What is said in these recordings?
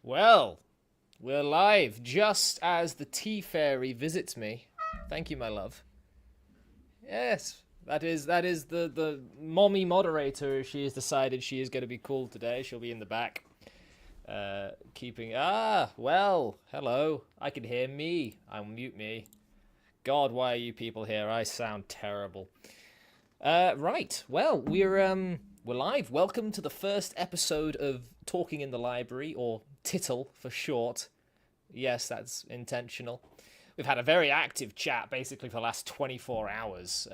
Well, we're live just as the tea fairy visits me. Thank you, my love. Yes, that is the mommy moderator. She has decided she is going to be cool today. She'll be in the back, keeping. Well, hello. I can hear me. I'll mute me. God, why are you people here? I sound terrible. Right. Well, we're live. Welcome to the first episode of Talking in the Library, or Tittle for short. Yes, that's intentional. We've had a very active chat basically for the last 24 hours.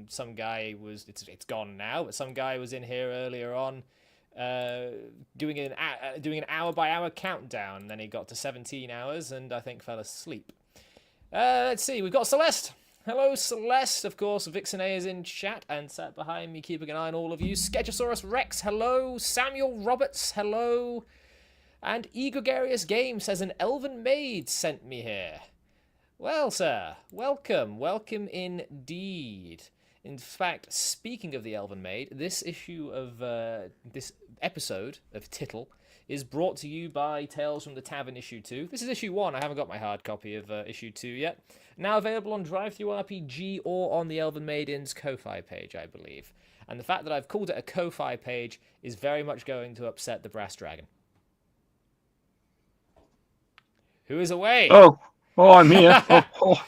Some guy was it's gone now, but some guy was in here earlier on, doing an hour by hour countdown. Then he got to 17 hours and I think fell asleep. Let's see. We've got Celeste. Hello, Celeste. Of course, Vixen A is in chat and sat behind me, keeping an eye on all of you. Sketchosaurus Rex, hello. Samuel Roberts, hello. And Egregarious Game says an elven maid sent me here. Well, sir, welcome. Welcome indeed. In fact, speaking of the elven maid, this issue of this episode of Tittle is brought to you by Tales from the Tavern issue 2. This is issue 1. I haven't got my hard copy of issue 2 yet. Now available on DriveThruRPG or on the Elven Maiden's Ko-Fi page, I believe. And the fact that I've called it a Ko-Fi page is very much going to upset the Brass Dragon. Who is away? Oh, I'm here. Oh,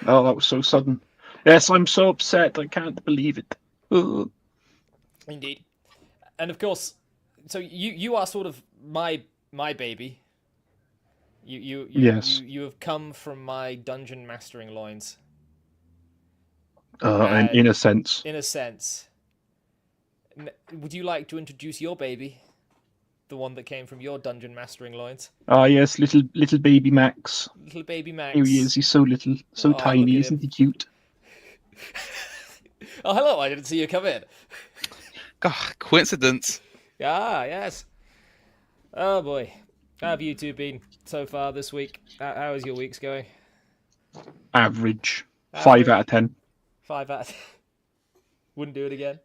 that was so sudden. Yes, I'm so upset. I can't believe it. Indeed. And of course, so you are sort of my baby. Yes. You have come from my dungeon mastering loins. In a sense. In a sense. Would you like to introduce your baby? The one that came from your dungeon mastering loins? Yes, little baby Max. Little baby Max. Here he is. He's so little, so tiny, isn't he cute? Oh, hello. I didn't see you come in. God, coincidence. Ah, yes. Oh, boy. How have you two been so far this week? How is your weeks going? Average. 5 out of 10. 5 out of 10. Wouldn't do it again.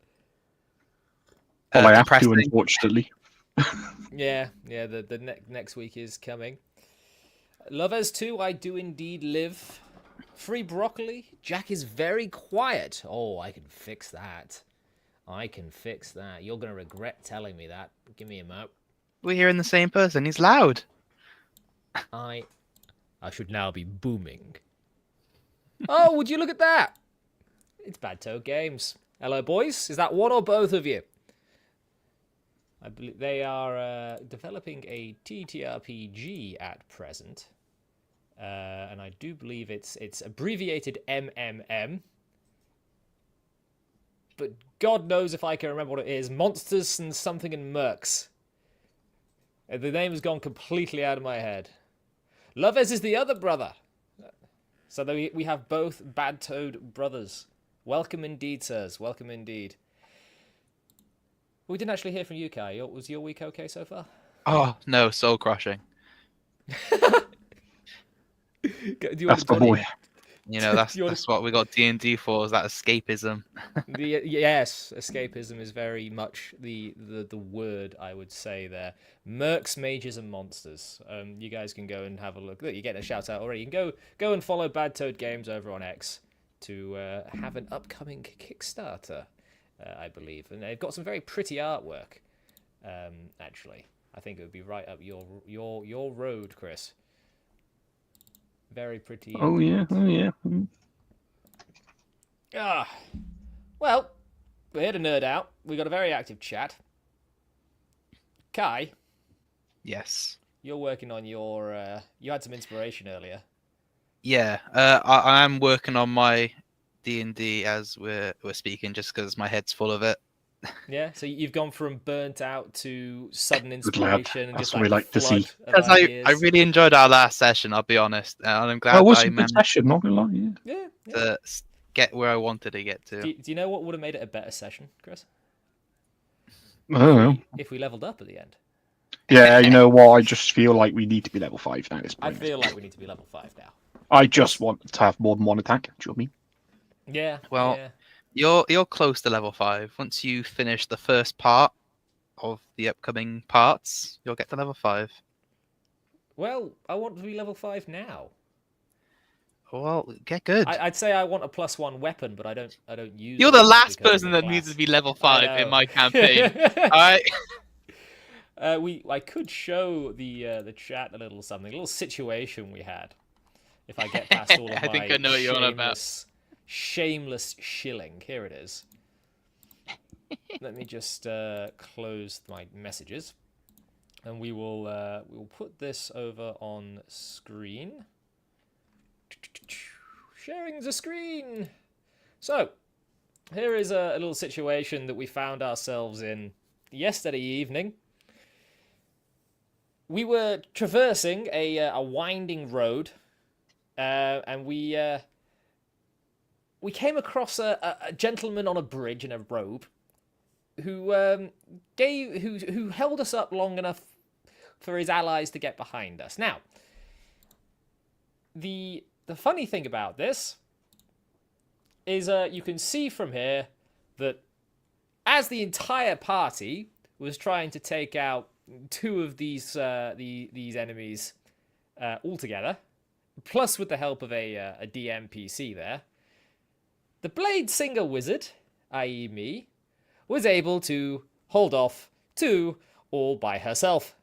Well, I have to, unfortunately. Yeah, the next week is coming. Lovers 2, I do indeed live. Free broccoli. Jack is very quiet. Oh, I can fix that. You're going to regret telling me that. Give me a mo. We're hearing the same person. He's loud. I should now be booming. Oh, would you look at that? It's Bad Toad Games. Hello, boys. Is that one or both of you? I believe they are developing a TTRPG at present. And I do believe it's abbreviated MMM. But God knows if I can remember what it is. Monsters and something and Mercs. The name has gone completely out of my head. Lovez is the other brother. So we have both Bad Toad brothers. Welcome indeed, sirs. Welcome indeed. We didn't actually hear from you, Kai. Was your week okay so far? Oh, no, soul crushing. That's the boy. You know, that's what we got D&D for, is that escapism. Yes, escapism is very much the word I would say there. Mercs, mages, and monsters. You guys can go and have a look. Look, you're getting a shout out already. You can go and follow Bad Toad Games over on X to have an upcoming Kickstarter, I believe. And they've got some very pretty artwork, actually. I think it would be right up your road, Chris. Very pretty. Oh yeah. Well, we're here to nerd out. We got a very active chat. Kai. Yes. You're working on your. You had some inspiration earlier. Yeah, I am working on my D&D as we're speaking, just because my head's full of it. Yeah, so you've gone from burnt out to sudden inspiration, and That's just what we like to see. Because I really enjoyed our last session, I'll be honest, and I'm glad It was I a good managed session, not gonna lie. Yeah. to get where I wanted to get to. Do you know what would have made it a better session, Chris? I don't know. If we leveled up at the end. Yeah, you know what? I just feel like we need to be level 5 now. At this I point. feel like we need to be level 5 now. I just want to have more than one attack. Do you know what I mean? Yeah. Well, yeah. You're close to level 5. Once you finish the first part of the upcoming parts, you'll get to level 5. Well, I want to be level 5 now. Well, get good. I'd say I want a +1 weapon, but I don't use. You're the those last because of person the that needs class. to be level I 5 in know. my campaign. All right. I could show the chat a little something, a little situation we had. If I get past all of I think my I know what you're on about. shameless shilling. Here it is. Let me just close my messages, and we will put this over on screen. Sharing the screen. So, here is a little situation that we found ourselves in yesterday evening. We were traversing a winding road, and we came across a gentleman on a bridge in a robe, who who held us up long enough for his allies to get behind us. Now, the funny thing about this is you can see from here that as the entire party was trying to take out two of these enemies altogether, plus with the help of a DMPC there, the Blade Singer Wizard, i.e. me, was able to hold off two all by herself.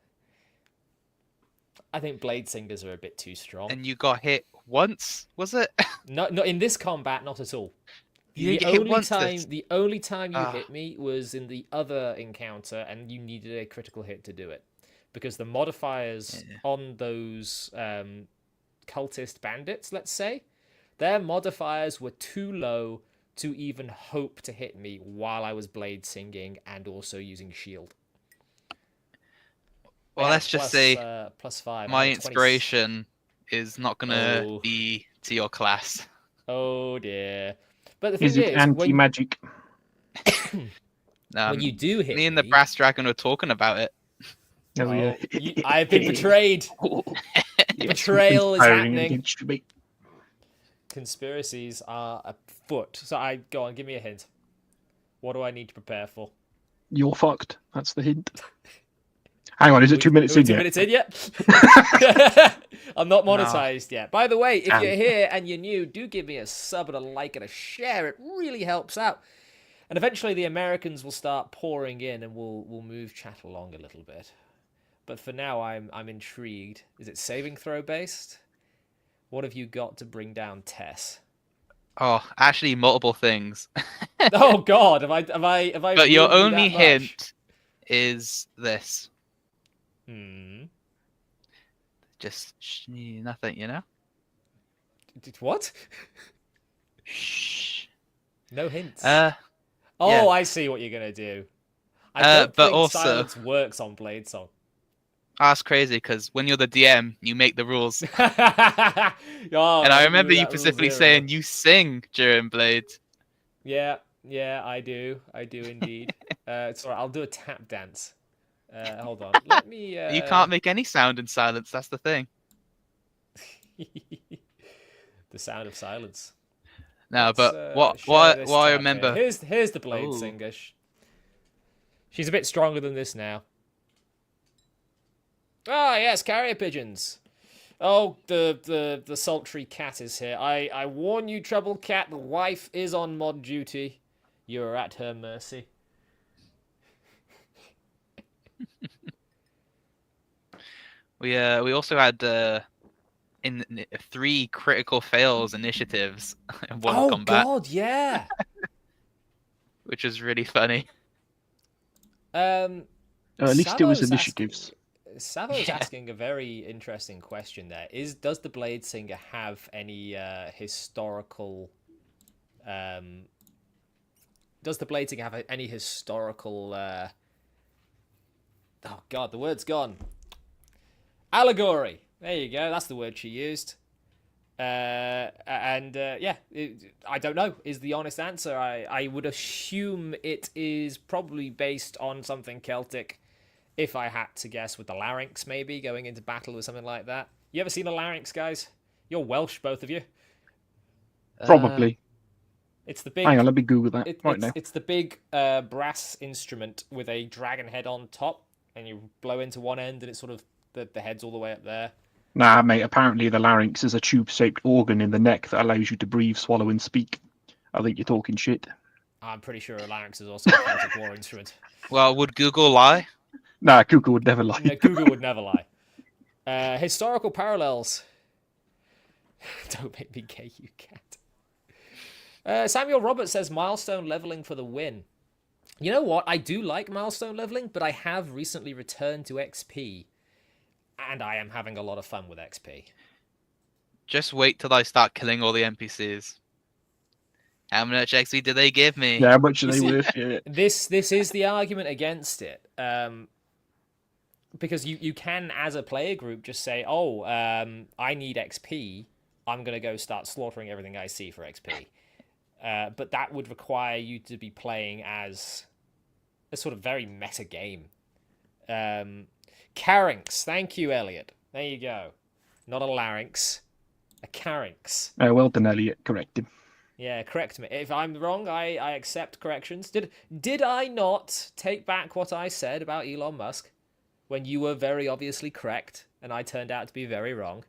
I think Blade Singers are a bit too strong. And you got hit once, was it? Not in this combat, not at all. You didn't get hit once. The only time you hit me was in the other encounter, and you needed a critical hit to do it, because the modifiers on those cultist bandits, let's say, their modifiers were too low to even hope to hit me while I was blade singing and also using shield. Well, let's just say +5. my inspiration is not gonna be to your class. Oh dear. But the thing Is it anti-magic? When you do hit me and the brass dragon were talking about it. Oh, yeah. I've been betrayed. Betrayal is happening. Conspiracies are afoot. So go on, give me a hint. What do I need to prepare for? You're fucked. That's the hint. Hang on, is it 2 minutes in yet? 2 minutes in yet? I'm not monetized yet. By the way, if you're here and you're new, do give me a sub and a like and a share. It really helps out. And eventually the Americans will start pouring in, and we'll move chat along a little bit. But for now, I'm intrigued. Is it saving throw based? What have you got to bring down Tess? Oh, actually, multiple things. Oh God, have I? But your only hint is this. Just nothing, you know. What? Shh. No hints. Yeah. I see what you're gonna do. I don't but think also, silence works on Blade Song. That's crazy, because when you're the DM, you make the rules. And I remember you specifically saying you sing during Blade. Yeah, I do indeed. It's alright. I'll do a tap dance. Hold on. Let me. You can't make any sound in silence. That's the thing. The sound of silence. No, but what I remember. Here's the Blade Singer. She's a bit stronger than this now. Ah, yes, carrier pigeons. Oh, the sultry cat is here. I warn you, Trouble Cat, the wife is on mod duty. You are at her mercy. We also had in 3 critical fails initiatives in one combat. Oh God, yeah. Which is really funny. At least it was initiatives. Savo's asking a very interesting question there. Does the Blade Singer have any historical... does the Blade Singer have any historical... Oh, God, the word's gone. Allegory. There you go. That's the word she used. I don't know, is the honest answer. I would assume it is probably based on something Celtic. If I had to guess, with the larynx, maybe, going into battle or something like that. You ever seen a larynx, guys? You're Welsh, both of you. Probably. It's the big... Hang on, let me Google that now. It's the big brass instrument with a dragon head on top, and you blow into one end, and it's sort of... The head's all the way up there. Nah, mate, apparently the larynx is a tube-shaped organ in the neck that allows you to breathe, swallow, and speak. I think you're talking shit. I'm pretty sure a larynx is also a Celtic war instrument. Well, would Google lie? Nah, Google would never lie. No, Google would never lie. Historical parallels. Don't make me gay, you cat. Samuel Roberts says milestone leveling for the win. You know what? I do like milestone leveling, but I have recently returned to XP, and I am having a lot of fun with XP. Just wait till I start killing all the NPCs. How much XP do they give me? Yeah, how much are You they see, worth? Yeah. This is the argument against it. Because you can, as a player group, just say, oh, I need XP. I'm going to go start slaughtering everything I see for XP. But that would require you to be playing as a sort of very meta game. Carynx. Thank you, Elliot. There you go. Not a larynx. A carynx. Well done, Elliot. Correct him. Yeah, correct me. If I'm wrong, I accept corrections. Did I not take back what I said about Elon Musk when you were very obviously correct and I turned out to be very wrong?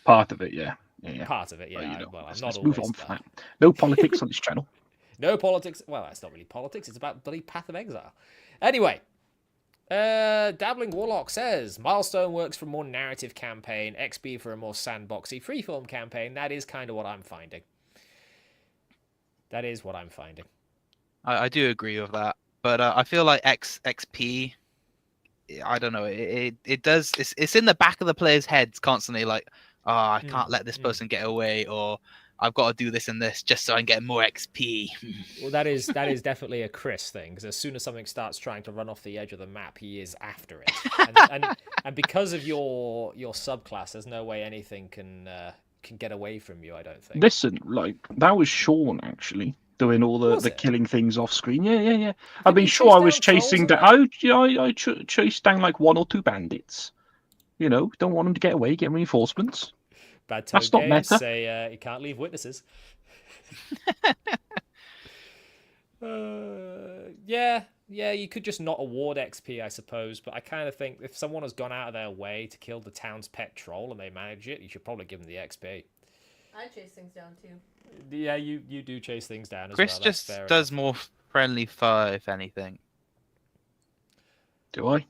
Part of it, yeah. Yeah. Part of it, yeah. Well, you know, I'm let's not move always on from that. No politics on this channel. No politics. Well, that's not really politics. It's about bloody Path of Exile. Anyway, Dabbling Warlock says, Milestone works for a more narrative campaign, XP for a more sandboxy freeform campaign. That is kind of what I'm finding. That is what I'm finding. I do agree with that, but I feel like XP. I don't know. It does. It's in the back of the players' heads constantly. Like, oh, I can't let this person get away, or I've got to do this and this just so I can get more XP. Well, that is definitely a Chris thing, because as soon as something starts trying to run off the edge of the map, he is after it. And because of your subclass, there's no way anything can get away from you, I don't think. Listen, like, that was Sean, actually, doing all the killing things off screen. Yeah. I mean, sure, I was chasing down... I chased down, like, 1 or 2 bandits. You know, don't want them to get away, get reinforcements. Bad That's Toad not Games meta. say you can't leave witnesses. Yeah, you could just not award XP, I suppose, but I kind of think if someone has gone out of their way to kill the town's pet troll and they manage it, you should probably give them the XP. I chase things down too. Yeah, you do chase things down as Chris well. just does more friendly fire, if anything. Do I?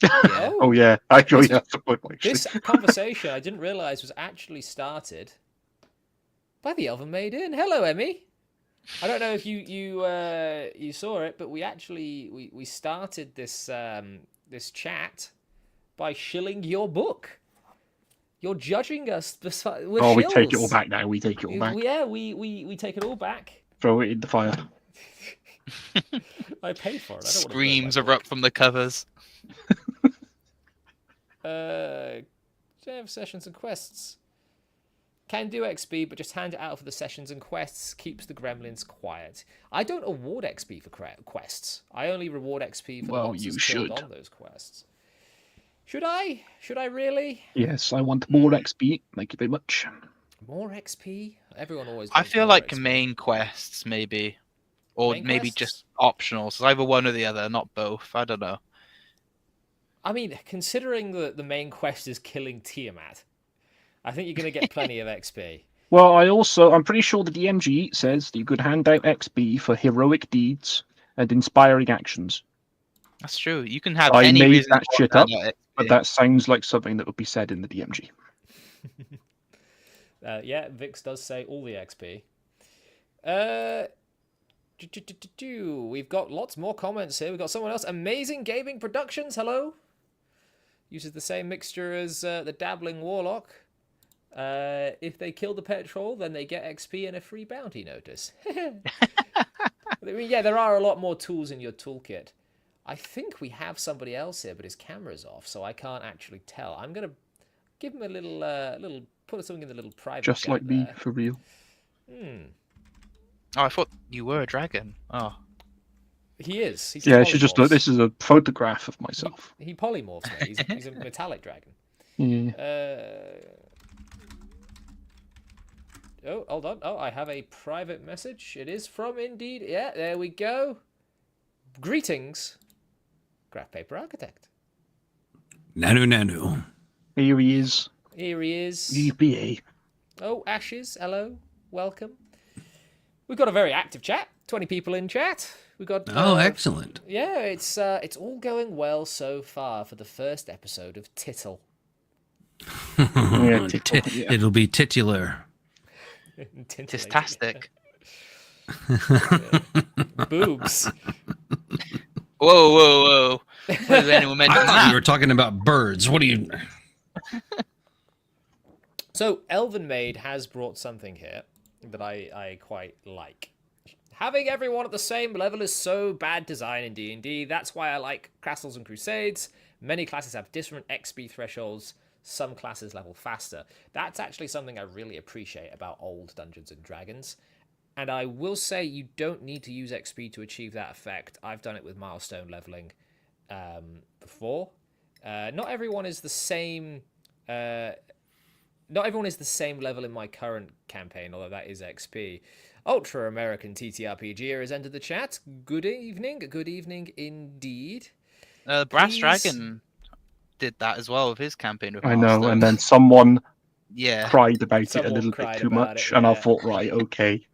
Yeah. Oh yeah, actually, that's a point. This conversation I didn't realise was actually started by the Elven Maiden. Hello, Emmy. I don't know if you saw it, but we started this this chat by shilling your book. You're judging us. With shills. We take it all back now. We take it all back. Yeah, we take it all back. Throw it in the fire. I paid for it. I don't Screams erupt from the covers. Sessions and quests. Can do XP, but just hand it out for the sessions and quests. Keeps the gremlins quiet. I don't award XP for quests. I only reward XP for the monsters killed on those quests. Should I? Should I really? Yes, I want more XP. Thank you very much. More XP? Everyone always. I feel like main quests, maybe, or maybe just optional. So either one or the other, not both. I don't know. I mean, considering that the main quest is killing Tiamat, I think you're going to get plenty of XP. Well, I'm pretty sure the DMG says that you could hand out XP for heroic deeds and inspiring actions. That's true. You can have any reason made that shit up, XP. but that sounds like something that would be said in the DMG. Yeah, Vix does say all the XP. We've got lots more comments here. We've got someone else. Amazing Gaming Productions. Hello. Uses the same mixture as the Dabbling Warlock. If they kill the pet troll, then they get XP and a free bounty notice. I mean, yeah, there are a lot more tools in your toolkit. I think we have somebody else here, but his camera's off, so I can't actually tell. I'm gonna give him a little put something in the little private. Just like me, for real. Oh, I thought you were a dragon. Oh. He is. He's yeah, should just look. This is a photograph of myself. He polymorphs me. He's a metallic dragon. Yeah. Oh, hold on. Oh, I have a private message. It is from Indeed. Yeah, there we go. Greetings, Graph Paper Architect. Nanu. Here he is. Here he is. EBA. Oh, Ashes, hello, welcome. We've got a very active chat. 20 people in chat. We got. Excellent. Yeah, it's all going well so far for the first episode of Tittle. Yeah, tickle, yeah. It'll be titular. Tistastic. Boobs. Whoa. When did anyone mention I thought that? you were talking about birds. What do you? So, Elven Maid has brought something here that I quite like. Having everyone at the same level is so bad design in D&D. That's why I like Castles and Crusades. Many classes have different XP thresholds. Some classes level faster. That's actually something I really appreciate about old Dungeons and Dragons. And I will say you don't need to use XP to achieve that effect. I've done it with milestone leveling before. Not everyone is the same. Not everyone is the same level in my current campaign, although that is XP. Ultra American TTRPG has entered the chat. Good evening indeed. Brass Please- Dragon did that as well with his campaign. With I know, Milestone. and then someone Yeah. cried about it a Someone little bit cried too about much, it, and I yeah. thought, right, okay.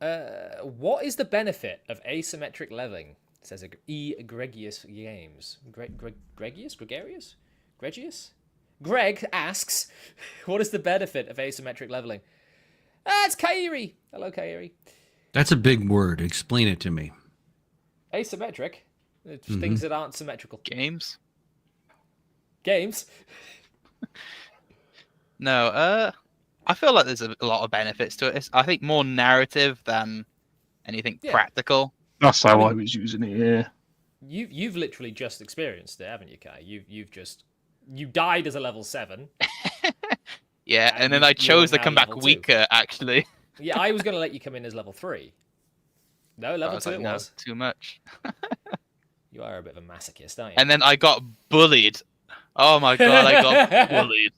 What is the benefit of asymmetric leveling? It says Egregious Games. Gregarious? Greg asks, what is the benefit of asymmetric leveling? It's Kairi. Hello, Kairi. That's a big word. Explain it to me. Asymmetric. It's things that aren't symmetrical. Games. Games. No, I feel like there's a lot of benefits to it. I think more narrative than anything Yeah. practical. That's how I I mean- was using it, yeah. You've literally just experienced it, haven't you, Kai? You died as a level 7. Yeah, And and then you- I chose to you're come now back level 2. weaker, actually. Yeah, I was going to let you come in as level 3. No, I level was 2 like, it no, was. too much. You are a bit of a masochist, aren't you? And then I got bullied. Oh my god, I got bullied.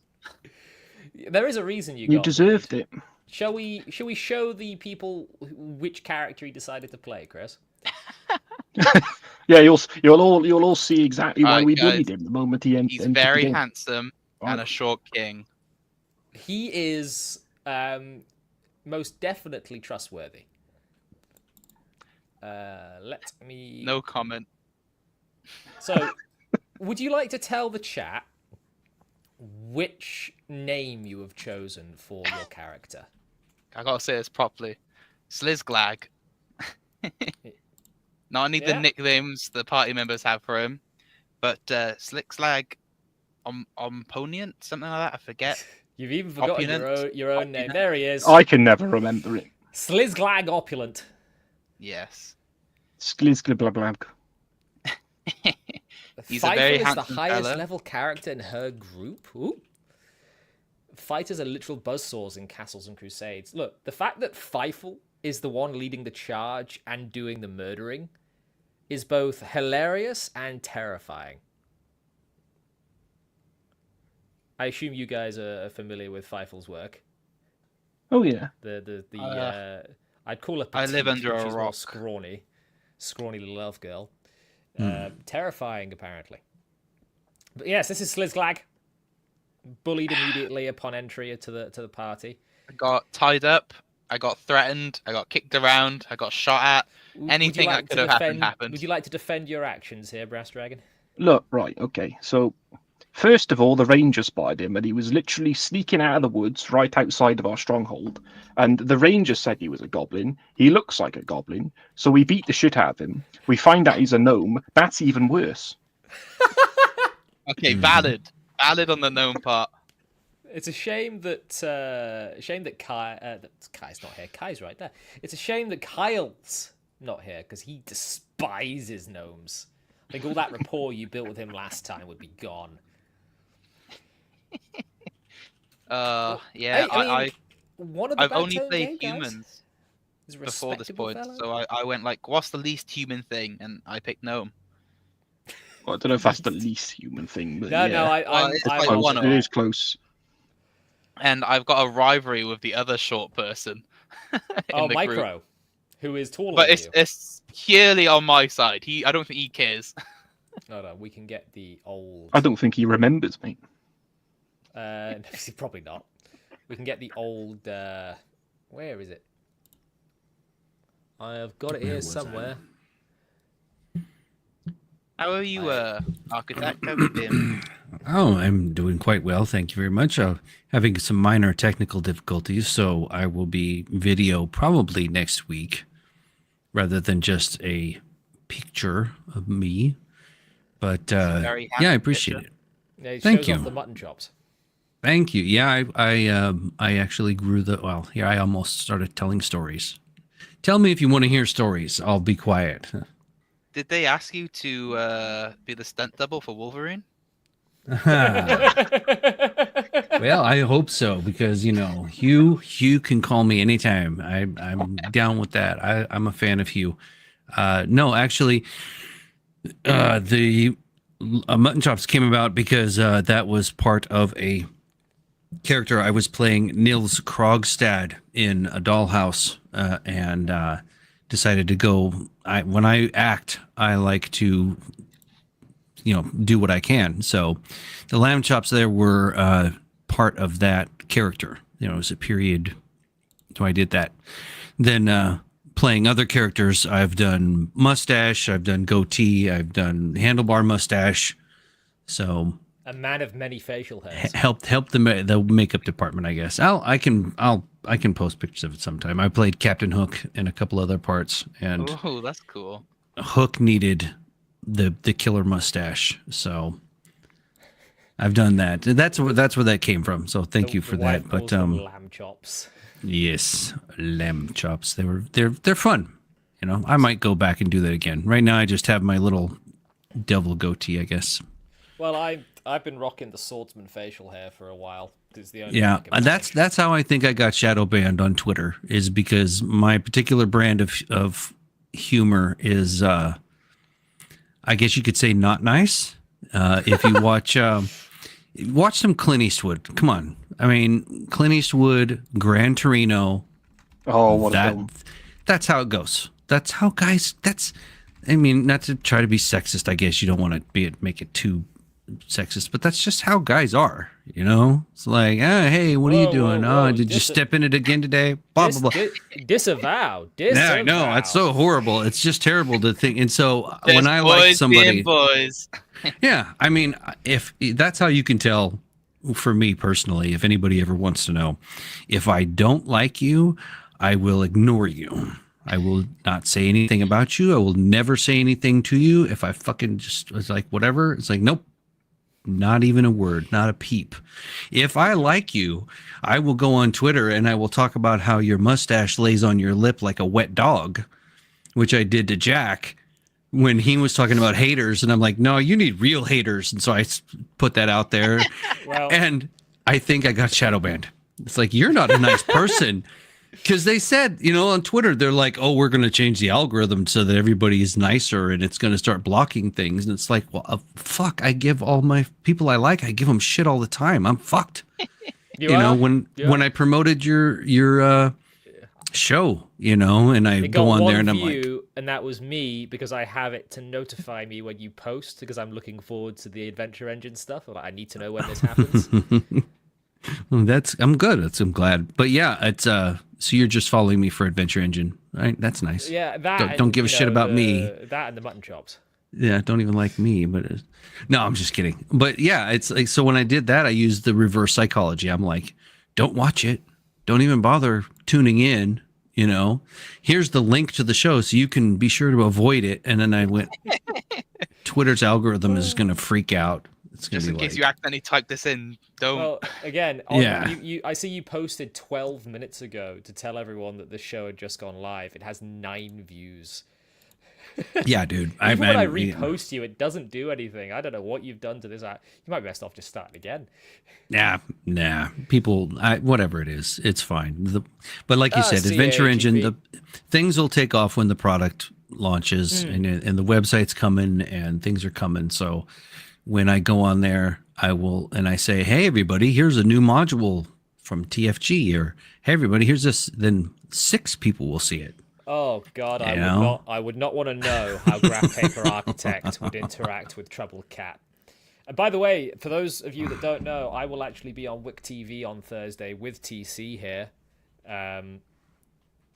There is a reason you You got deserved bullied. it. Shall we show the people which character he decided to play, Chris? Yeah, you'll all see exactly why Alright, we guys. bullied him the moment he entered. He's the very game. handsome and a Right. short king. He is most definitely trustworthy. Let me. No comment. So, would you like to tell the chat which name you have chosen for your character? I gotta say this properly. Slizglag. Not only Yeah. the nicknames the party members have for him, but Slickslag Omponient, something like that. I forget. You've even forgotten Opulent. your own name. There he is. I can never remember it. Slizglag Opulent. Yes. Sklizglablablab. He's a Pfeiffer very is the handsome highest fella. level character in her group. Ooh. Fighters are literal buzzsaws in Castles and Crusades. Look, the fact that Pfeiffer is the one leading the charge and doing the murdering is both hilarious and terrifying. I assume you guys are familiar with Pfeiffer's work. Oh yeah. I'd call her I live petite, under but a she's more rock. scrawny little elf girl. Terrifying, apparently. But yes, this is Slizglag. Bullied immediately upon entry to the party. I got tied up. I got threatened. I got kicked around. I got shot at. Would Anything you that like could to have defend- happened. Would you like to defend your actions here, Brass Dragon? Look, right, okay. So, first of all, the ranger spotted him, and he was literally sneaking out of the woods right outside of our stronghold. And the ranger said he was a goblin. He looks like a goblin, so we beat the shit out of him. We find out he's a gnome. That's even worse. Okay, valid. Valid on the gnome part. It's a shame that Kai's not here. Kai's right there. It's a shame that Kyle's not here because he despises gnomes. I think all that rapport you built with him last time would be gone. Yeah, Hey, I one of the I've only Bad Tone played game guys humans is a before this respectable point, fellow. so I went like, what's the least human thing? And I picked gnome. Well, I don't know if that's the least human thing, but No, yeah. no, Well, it's I'm like Close. one of It them. is close. And I've got a rivalry with the other short person. in Oh, the Micro, group. who is taller But than it's you. it's purely on my side. I don't think he cares. No, no, we can get the old. I don't think he remembers, mate. Probably not. We can get the old. Where is it? I have got it Where here was somewhere. How are you, architect? How have you been? Oh, I'm doing quite well. Thank you very much. Having some minor technical difficulties, so I will be video probably next week rather than just a picture of me. But Very yeah, I happy appreciate picture. it. Yeah, it Thank shows you. off the mutton chops. Thank you. Yeah, I actually grew the. Well, here I almost started telling stories. Tell me if you want to hear stories. I'll be quiet. Did they ask you to be the stunt double for Wolverine? Well, I hope so because Hugh can call me anytime. I'm down with that. I'm a fan of Hugh. No, actually, the Mutton Chops came about because that was part of a character I was playing, Nils Krogstad, in a dollhouse, and decided to go. When I act, I like to do what I can. So the lamb chops there were part of that character. It was a period. So I did that. Then playing other characters, I've done mustache, I've done goatee, I've done handlebar mustache. So A man of many facial hairs. helped the makeup department, I guess. I can post pictures of it sometime. I played Captain Hook in a couple other parts, and Oh, that's cool. Hook needed the killer mustache, so I've done that. That's where that came from. So thank you for that. But lamb chops. yes, lamb chops. They're fun. I might go back and do that again. Right now, I just have my little devil goatee, I guess. Well, I've been rocking the swordsman facial hair for a while. It's the only Yeah, one I can that's how I think I got shadow banned on Twitter, is because my particular brand of humor is, I guess you could say, not nice. If you watch some Clint Eastwood, come on. I mean, Clint Eastwood, Gran Torino. Oh, what a film. That's how it goes. That's how guys. I mean, not to try to be sexist. I guess you don't want to make it too sexist, but that's just how guys are. It's like, hey, what are you doing? whoa, Did you step in it again today? Blah blah blah. Disavow. Yeah, I know. It's so horrible. It's just terrible to think. And so when I like Boys somebody, being boys. yeah, I mean, if that's how you can tell, for me personally, if anybody ever wants to know, if I don't like you, I will ignore you. I will not say anything about you. I will never say anything to you. If I fucking just was like, whatever, it's like, nope, not even a word, not a peep. If I like you, I will go on Twitter and I will talk about how your mustache lays on your lip like a wet dog, which I did to Jack when he was talking about haters. And I'm like, no, you need real haters. And so I put that out there. Well, And I think I got shadow banned. It's like, you're not a nice person. Because they said, on Twitter, they're like, oh, we're going to change the algorithm so that everybody is nicer and it's going to start blocking things. And it's like, well, fuck, I give all my people I like, I give them shit all the time. I'm fucked. When I promoted your show, and I it go got on one there and I'm view, like, and that was me because I have it to notify me when you post because I'm looking forward to the Adventure Engine stuff. I need to know when this happens. well, I'm good. I'm glad. But yeah, it's so you're just following me for Adventure Engine, right? That's nice. Yeah, that Don't give a shit about me. That and the mutton chops. Yeah, don't even like me, but no, I'm just kidding. But yeah, it's like, so when I did that, I used the reverse psychology. I'm like, don't watch it. Don't even bother tuning in. Here's the link to the show so you can be sure to avoid it. And then I went, Twitter's algorithm is going to freak out. It's going Just to in be case you accidentally type this in, don't. Well, again, Yeah. I see you posted 12 minutes ago to tell everyone that the show had just gone live. It has 9 views. Yeah, dude. Even when I repost you, it doesn't do anything. I don't know what you've done to this. You might be best off just starting again. Nah. People, whatever it is, it's fine. But like you said, CAGP. Adventure Engine, the things will take off when the product launches and the website's coming and things are coming. So when I go on there, I say, hey, everybody, here's a new module from TFG, or hey, everybody, here's this. Then 6 people will see it. Oh God, You know? I would not want to know how Graph Paper Architect would interact with Troubled Cat. And by the way, for those of you that don't know, I will actually be on Wick TV on Thursday with TC here,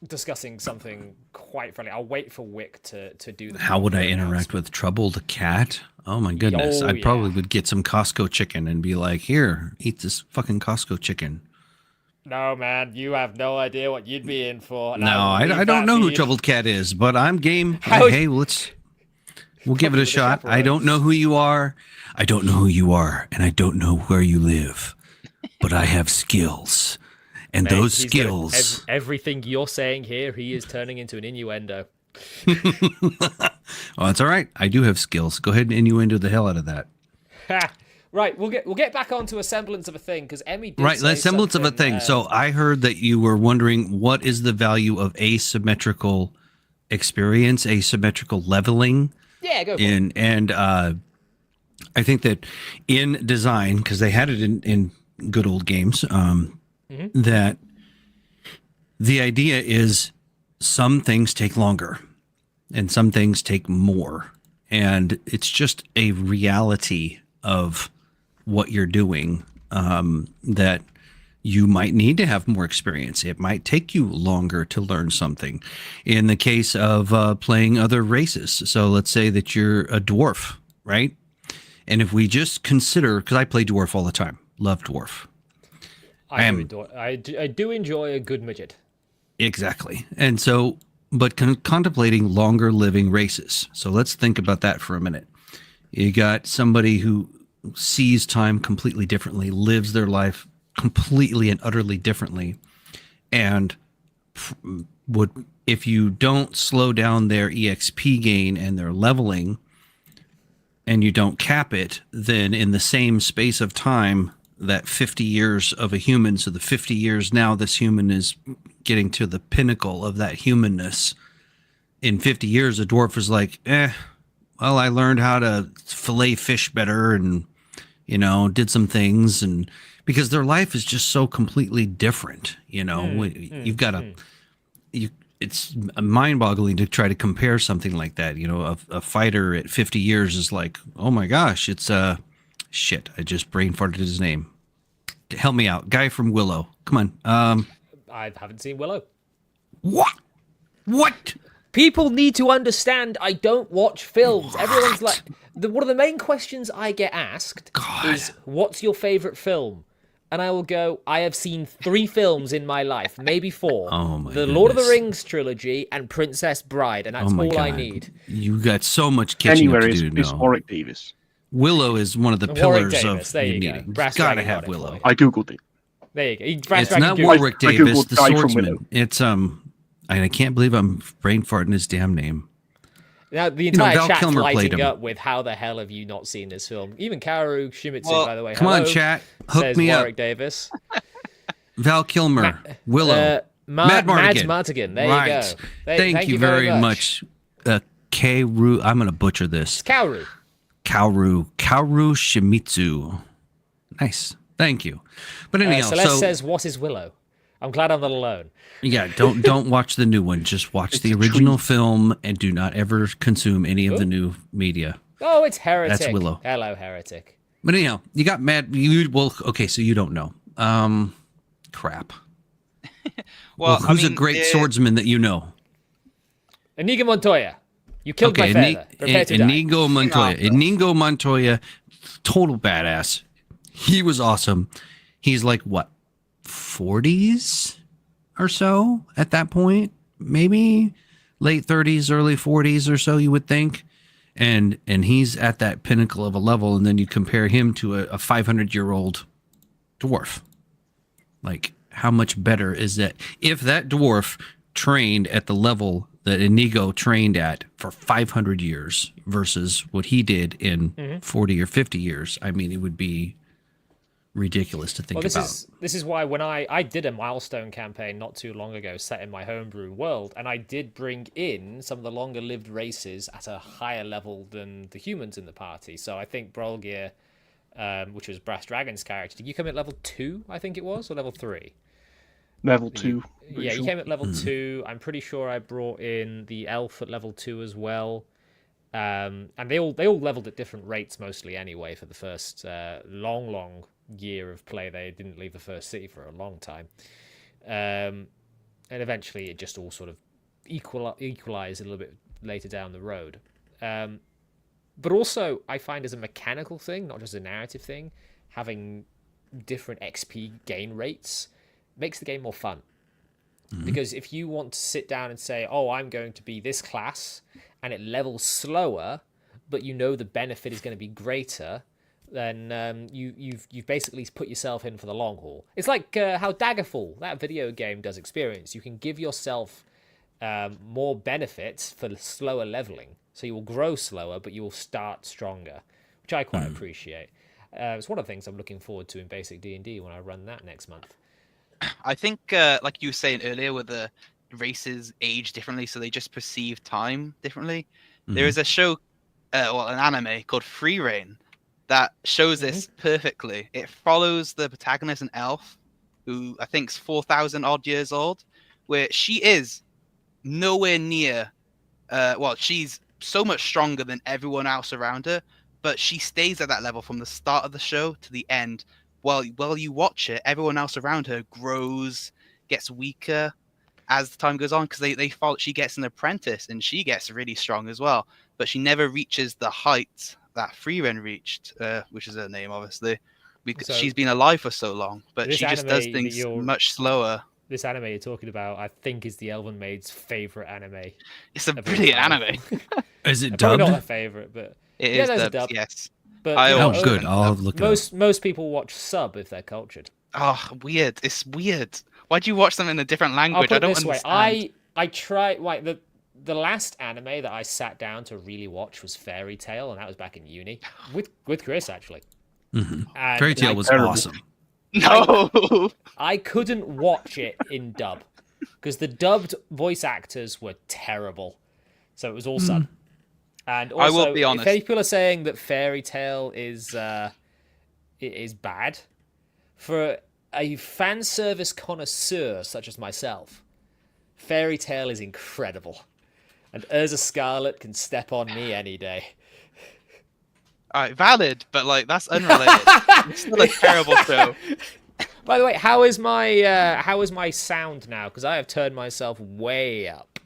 discussing something quite friendly. I'll wait for Wick to do the. How would I proper interact with Troubled Cat? Oh my goodness. Oh, I probably yeah. would get some Costco chicken and be like, here, eat this fucking Costco chicken. No, man, you have no idea what you'd be in for. And No, will leave I don't that know for who you. Troubled Cat is, but I'm game. How- Hey, we'll give it Probably a the shot. I chaperone. don't know who you are. I don't know who you are, and I don't know where you live, but I have skills. And Mate, those he's gonna- skills. everything you're saying here, he is turning into an innuendo. Well, it's all right. I do have skills. Go ahead and innuendo the hell out of that. Ha! Right, we'll get back onto a semblance of a thing because Emmy did Right, say the semblance of a something, thing. So I heard that you were wondering what is the value of asymmetrical experience, asymmetrical leveling. yeah, go for it. And I think that in design, because they had it in good old games, that the idea is some things take longer and some things take more. And it's just a reality of what you're doing, that you might need to have more experience. It might take you longer to learn something. In the case of playing other races, so let's say that you're a dwarf, right? And if we just consider, because I play dwarf all the time, love dwarf. I do enjoy a good midget. Exactly. And so, but contemplating longer living races. So let's think about that for a minute. You got somebody who sees time completely differently, lives their life completely and utterly differently. And if you don't slow down their EXP gain and their leveling, and you don't cap it, then in the same space of time, that 50 years of a human, so the 50 years now this human is getting to the pinnacle of that humanness. In 50 years, a dwarf is like, well, I learned how to fillet fish better and, did some things. And because their life is just so completely different, you've got it's mind-boggling to try to compare something like that. A fighter at 50 years is like, oh my gosh, it's shit. I just brain farted his name. Help me out, guy from Willow. Come on. I haven't seen Willow. What? People need to understand I don't watch films. Everyone's like, one of the main questions I get asked is, what's your favorite film? And I will go, I have seen 3 films in my life, maybe 4. Oh my The Lord of the goodness. Rings trilogy and Princess Bride, and that's Oh my all I God. need. You got so much catching Anywhere up to is, do is now. Warwick Davis. Willow is one of the Warwick pillars Davis, of there you your go. meeting. Brass Gotta Dragon have got it for Willow. you. I googled it. There you go. Brass It's Dragon not Google. Warwick I Davis, googled the Guy from swordsman. Willow. It's I can't believe I'm brain farting his damn name. Now, the know, entire Val chat's Kilmer played lighting him. up with how the hell have you not seen this film? Even Kaoru Shimizu, Well, by the way. Come on, hello, chat. Hook says me Warwick up. Davis. Val Kilmer, Willow. Mads Mardigan. Mardigan. There right. you go. Thank you very much. Kaoru, I'm going to butcher this. Kaoru. Kaoru Shimizu. Nice. Thank you. But anyhow, Celeste says, what is Willow? I'm glad I'm not alone. yeah, don't watch the new one. Just watch the original film and do not ever consume any of the new media. Oh, it's Heretic. That's Willow. Hello, Heretic. But anyhow, you got mad. Okay, so you don't know. Crap. Well, who's a great swordsman that you know? Inigo Montoya. You killed my father. Prepare to die. Inigo Montoya. Inigo Montoya, total badass. He was awesome. He's like what, 40s or so at that point? Maybe late 30s, early 40s or so, you would think. And he's at that pinnacle of a level, and then you compare him to a 500-year-old dwarf. Like, how much better is that? If that dwarf trained at the level that Inigo trained at for 500 years versus what he did in 40 or 50 years, I mean, it would be ridiculous to think about. This is why when I did a milestone campaign not too long ago set in my homebrew world, and I did bring in some of the longer lived races at a higher level than the humans in the party. So I think Brolgir, which was Brass Dragon's character, did you come in at level 2, I think it was, or level 3? Level 2. Yeah, sure. you came at level 2. I'm pretty sure I brought in the elf at level 2 as well. And they all leveled at different rates mostly anyway for the first long year of play. They didn't leave the first city for a long time. And eventually it just all sort of equalized a little bit later down the road. But also, I find as a mechanical thing, not just a narrative thing, having different XP gain rates makes the game more fun. Because if you want to sit down and say, oh, I'm going to be this class, and it levels slower, but you know the benefit is going to be greater, then you've basically put yourself in for the long haul. It's like how Daggerfall, that video game, does experience. You can give yourself more benefits for slower leveling. So you will grow slower, but you will start stronger, which I quite appreciate. It's one of the things I'm looking forward to in basic D&D when I run that next month. I think, like you were saying earlier, where the races age differently, so they just perceive time differently. There is a show, an anime called Free Reign that shows this perfectly. It follows the protagonist, an elf, who I think is 4,000 odd years old, where she is nowhere near. She's so much stronger than everyone else around her, but she stays at that level from the start of the show to the end. While you watch it, everyone else around her grows, gets weaker as the time goes on, because they follow. She gets an apprentice, and she gets really strong as well. But she never reaches the height that Freeren reached, which is her name, obviously, because she's been alive for so long. But she just does things much slower. This anime you're talking about, I think, is the Elven Maid's favorite anime. It's a brilliant anime. Is it Probably dubbed? not her favorite, but It yeah, is there's dubbed, a dub. yes. But Oh, good. I'll look it up. Most people watch sub if they're cultured. Oh, weird. It's weird. Why'd you watch them in a different language? I'll put I it don't this way. understand. I tried. Like the last anime that I sat down to really watch was Fairy Tail, and that was back in uni with Chris actually. Mm-hmm. And Fairy Tail was awesome. No. I couldn't watch it in dub because the dubbed voice actors were terrible. So it was all sub. And also, I will be honest. if people are saying that Fairy Tail is bad, for a fan service connoisseur such as myself, Fairy Tail is incredible. And Urza Scarlet can step on me any day. All right, valid, but like that's unrelated. It's still a terrible show. By the way, how is my sound now? Because I have turned myself way up.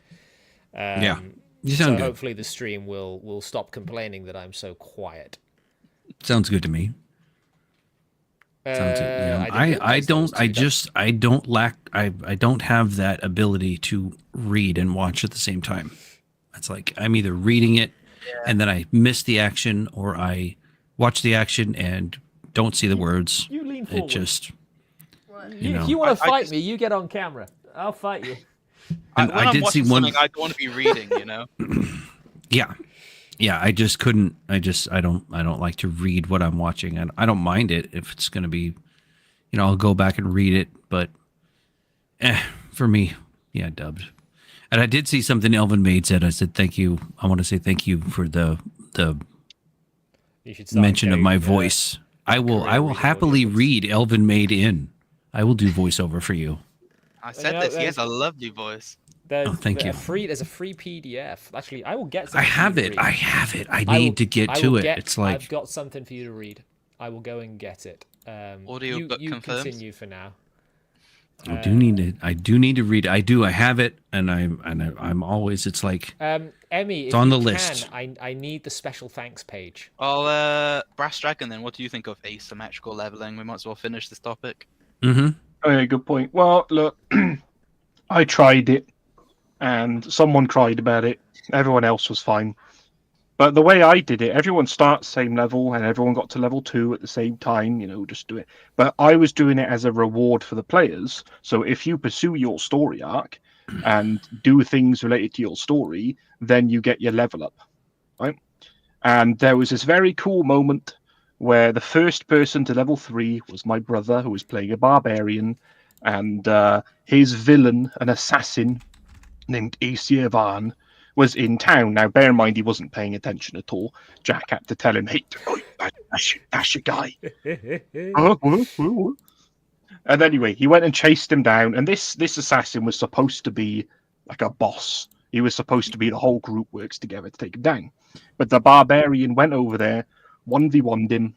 Yeah, you So sound good. hopefully the stream will stop complaining that I'm so quiet. Sounds good to me. Sounds good. Yeah. I don't have that ability to read and watch at the same time. It's like I'm either reading it and then I miss the action, or I watch the action and don't see the words. You lean It forward. just, What? you know. If you want to I fight just- me, you get on camera. I'll fight you. And When I I'm did see watching one. something, I don't want to be reading, you know. Yeah. I just couldn't. I don't like to read what I'm watching, and I don't mind it if it's going to be, I'll go back and read it. But, for me, yeah, dubbed. And I did see something Elven Maid said. I said thank you. I want to say thank you for the You should start mention of getting, my voice. I will reading happily audiobooks. read Elven Maid in. I will do voiceover for you. I said know, this. He there's- has a lovely voice. There's you. There's a free PDF. Actually, I will get. I something for you have to it. read. I have it. I I need will- to get I to will it. get- It's like I've got something for you to read. I will go and get it. Audiobook you confirmed? continue for now. I do need to read it. I have it, and I'm always. It's like Emmy, It's if on you the can, list. I need the special thanks page. Well, Brass Dragon, then what do you think of asymmetrical leveling? We might as well finish this topic. mm-hmm. Oh, yeah, good point. Well, look, I tried it, and someone cried about it. Everyone else was fine. But the way I did it, everyone starts same level, and everyone got to level 2 at the same time. Just do it. But I was doing it as a reward for the players. So if you pursue your story arc and do things related to your story, then you get your level up, right? And there was this very cool moment where the first person to level 3 was my brother, who was playing a barbarian, and his villain, an assassin named Aesir Van, was in town. Now, bear in mind, he wasn't paying attention at all. Jack had to tell him, hey, that's your guy. And anyway, he went and chased him down. And this assassin was supposed to be like a boss. He was supposed to be the whole group works together to take him down. But the barbarian went over there, 1v1'd him,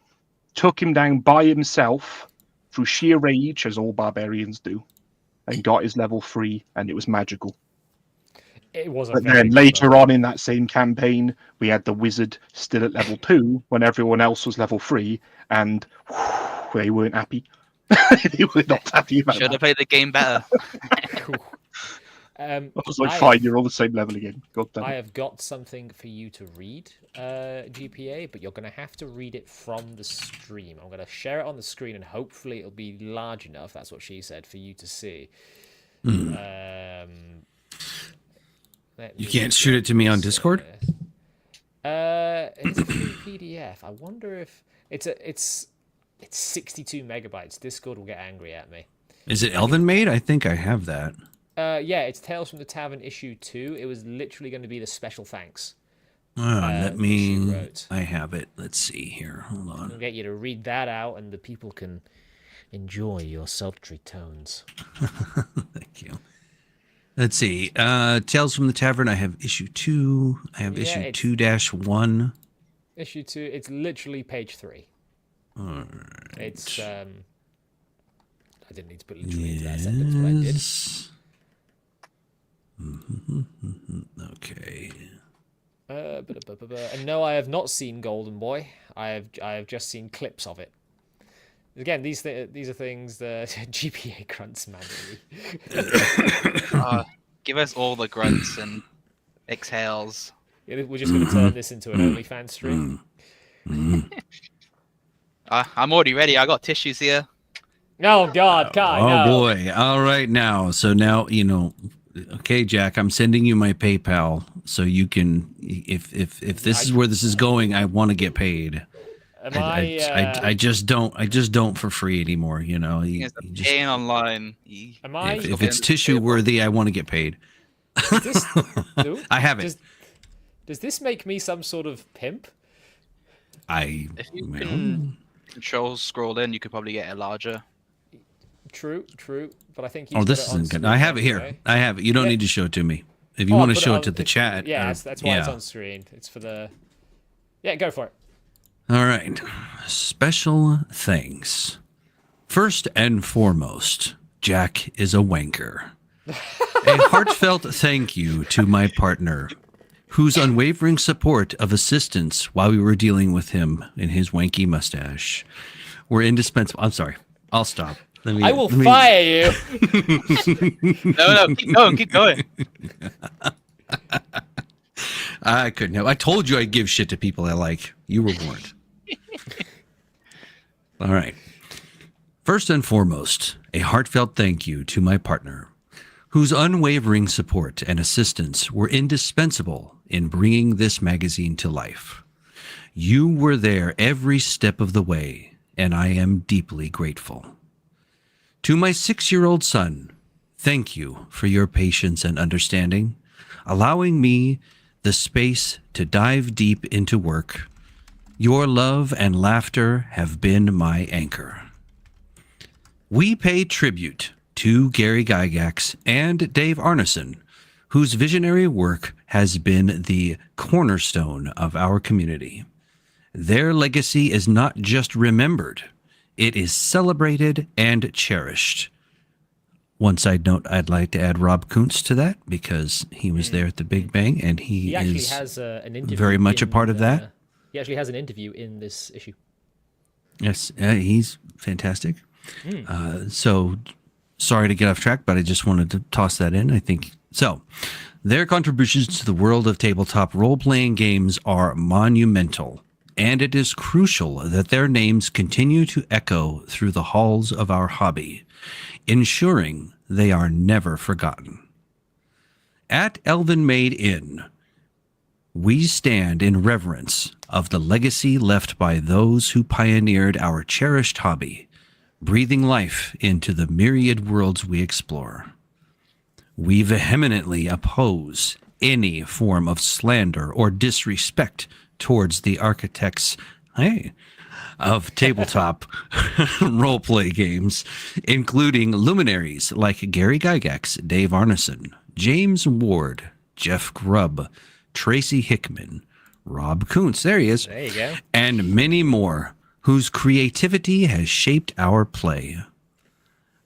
took him down by himself through sheer rage, as all barbarians do, and got his level 3, and it was magical. It was. But then later on in that same campaign, we had the wizard still at level 2 when everyone else was level 3, and they weren't happy. They were not happy about Should have that. played the game better. I was like, fine, you're all the same level again. God damn it. I have got something for you to read, GPA, but you're going to have to read it from the stream. I'm going to share it on the screen, and hopefully it'll be large enough, that's what she said, for you to see. You can't shoot it to me on Discord? It's a free PDF. I wonder if... It's 62 megabytes. Discord will get angry at me. Is it Elven made? I think I have that. Yeah, it's Tales from the Tavern issue 2. It was literally going to be the special thanks. Let me... I have it. Let's see here. Hold on. I'll get you to read that out, and the people can enjoy your sultry tones. Thank you. Let's see. Tales from the Tavern, I have issue 2. I have issue 2-1. Issue 2, it's literally page 3. All right. It's, I didn't need to put literally into that sentence, but I did. Okay. And no, I have not seen Golden Boy. I have just seen clips of it. Again, these are things that GPA grunts manually. Give us all the grunts and exhales. Yeah, we're just going to turn this into an OnlyFans stream. I'm already ready. I got tissues here. Oh God, Kai! Oh no. boy! All right, now. So now Okay, Jack, I'm sending you my PayPal so you can. If this is where this is going, I want to get paid. I just don't for free anymore. You just, paying online. If it's tissue worthy, I want to get paid. I have it. Does this make me some sort of pimp? If you can control scroll in, you could probably get it larger. True, but I think. This isn't good. I have it here. Anyway. I have it. You don't need to show it to me. If you want to show it to the chat. Yeah, that's why it's on screen. It's for the. Yeah, go for it. All right. Special thanks. First and foremost, Jack is a wanker. A heartfelt thank you to my partner, whose unwavering support of assistance while we were dealing with him and his wanky mustache were indispensable. I'm sorry. I'll stop. I will fire you. No, keep going. I couldn't help. I told you I'd give shit to people I like. You were warned. All right. First and foremost, a heartfelt thank you to my partner, whose unwavering support and assistance were indispensable in bringing this magazine to life. You were there every step of the way, and I am deeply grateful. To my 6-year-old son, thank you for your patience and understanding, allowing me the space to dive deep into work. Your love and laughter have been my anchor. We pay tribute to Gary Gygax and Dave Arneson, whose visionary work has been the cornerstone of our community. Their legacy is not just remembered, it is celebrated and cherished. One side note, I'd like to add Rob Kuntz to that because he was there at the Big Bang and he actually is has an interview very much a part of that. He actually has an interview in this issue. Yes, he's fantastic. So sorry to get off track, but I just wanted to toss that in. I think so. Their contributions to the world of tabletop role-playing games are monumental, and it is crucial that their names continue to echo through the halls of our hobby, ensuring they are never forgotten. At Elven Maid Inn, we stand in reverence of the legacy left by those who pioneered our cherished hobby, breathing life into the myriad worlds we explore. We vehemently oppose any form of slander or disrespect towards the architects Hey, of tabletop role-play games, including luminaries like Gary Gygax, Dave Arneson, James Ward, Jeff Grubb, Tracy Hickman, Rob Kuntz, there he is, There you go. and many more whose creativity has shaped our play.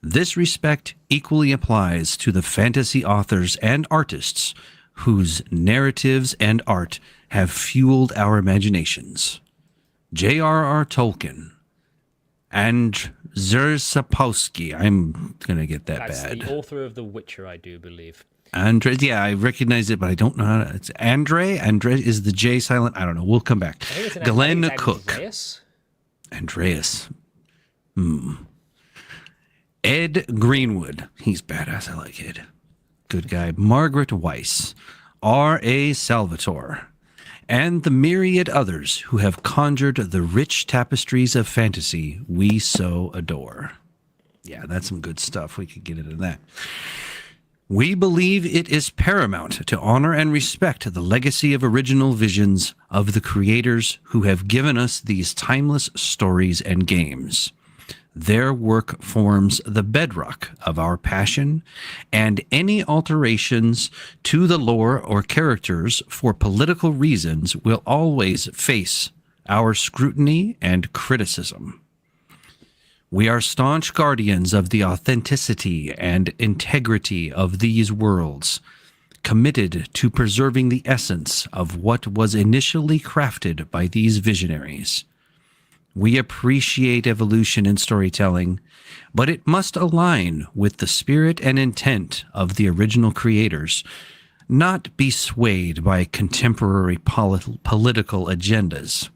This respect equally applies to the fantasy authors and artists whose narratives and art have fueled our imaginations. J.R.R. Tolkien and Zerzapowski. I'm going to get that That's bad. the author of The Witcher, I do believe. Andre, yeah, I recognize it, but I don't know how to. It's Andre. Andre is the J silent. I don't know. We'll come back. I think it's Glenn it's Cook. Andreas. Ed Greenwood. He's badass. I like Ed. Good guy. Margaret Weiss. R.A. Salvatore. And the myriad others who have conjured the rich tapestries of fantasy we so adore. Yeah, that's some good stuff. We could get into that. We believe it is paramount to honor and respect the legacy of original visions of the creators who have given us these timeless stories and games. Their work forms the bedrock of our passion, and any alterations to the lore or characters for political reasons will always face our scrutiny and criticism. We are staunch guardians of the authenticity and integrity of these worlds, committed to preserving the essence of what was initially crafted by these visionaries. We appreciate evolution in storytelling, but it must align with the spirit and intent of the original creators, not be swayed by contemporary political agendas.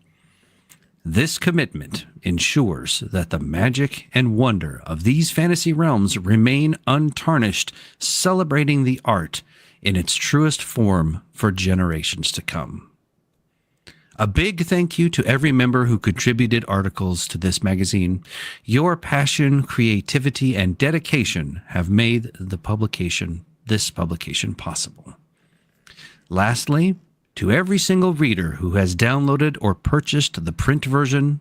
This commitment ensures that the magic and wonder of these fantasy realms remain untarnished, celebrating the art in its truest form for generations to come. A big thank you to every member who contributed articles to this magazine. Your passion, creativity, and dedication have made this publication possible. Lastly, to every single reader who has downloaded or purchased the print version,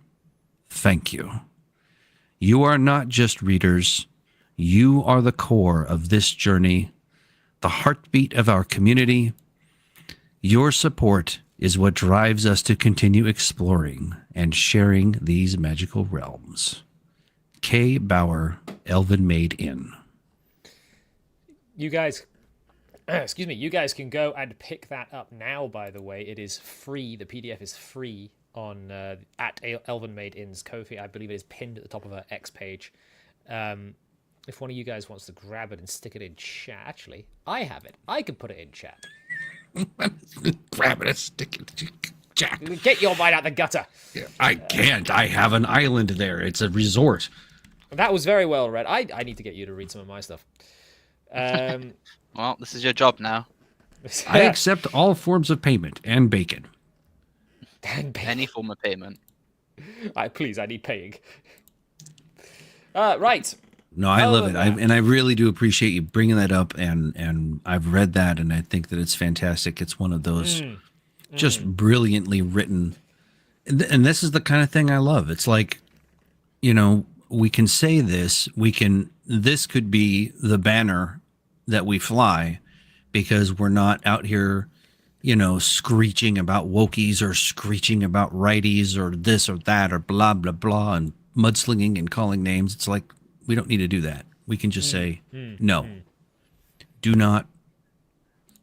thank you. You are not just readers. You are the core of this journey, the heartbeat of our community. Your support is what drives us to continue exploring and sharing these magical realms. K. Bauer, Elven Maid Inn. You guys, excuse me, you guys can go and pick that up now, by the way. It is free. The PDF is free on at Elven Maid Inn's Ko-fi. I believe it is pinned at the top of her X page. If one of you guys wants to grab it and stick it in chat, actually, I have it. I can put it in chat. Grab it and stick it to Jack. Get your mind out the gutter. I can't. I have an island there. It's a resort. That was very well read. I need to get you to read some of my stuff. Well, this is your job now. I accept all forms of payment and bacon. Any form of payment. Please, I need paying. Right. No, I love it. I really do appreciate you bringing that up, and I've read that, and I think that it's fantastic. It's one of those just brilliantly written, and this is the kind of thing I love. It's like, we can say this, this could be the banner that we fly, because we're not out here, screeching about wokies or screeching about righties or this or that or blah, blah, blah, and mudslinging and calling names. It's like, we don't need to do that. We can just say, no, do not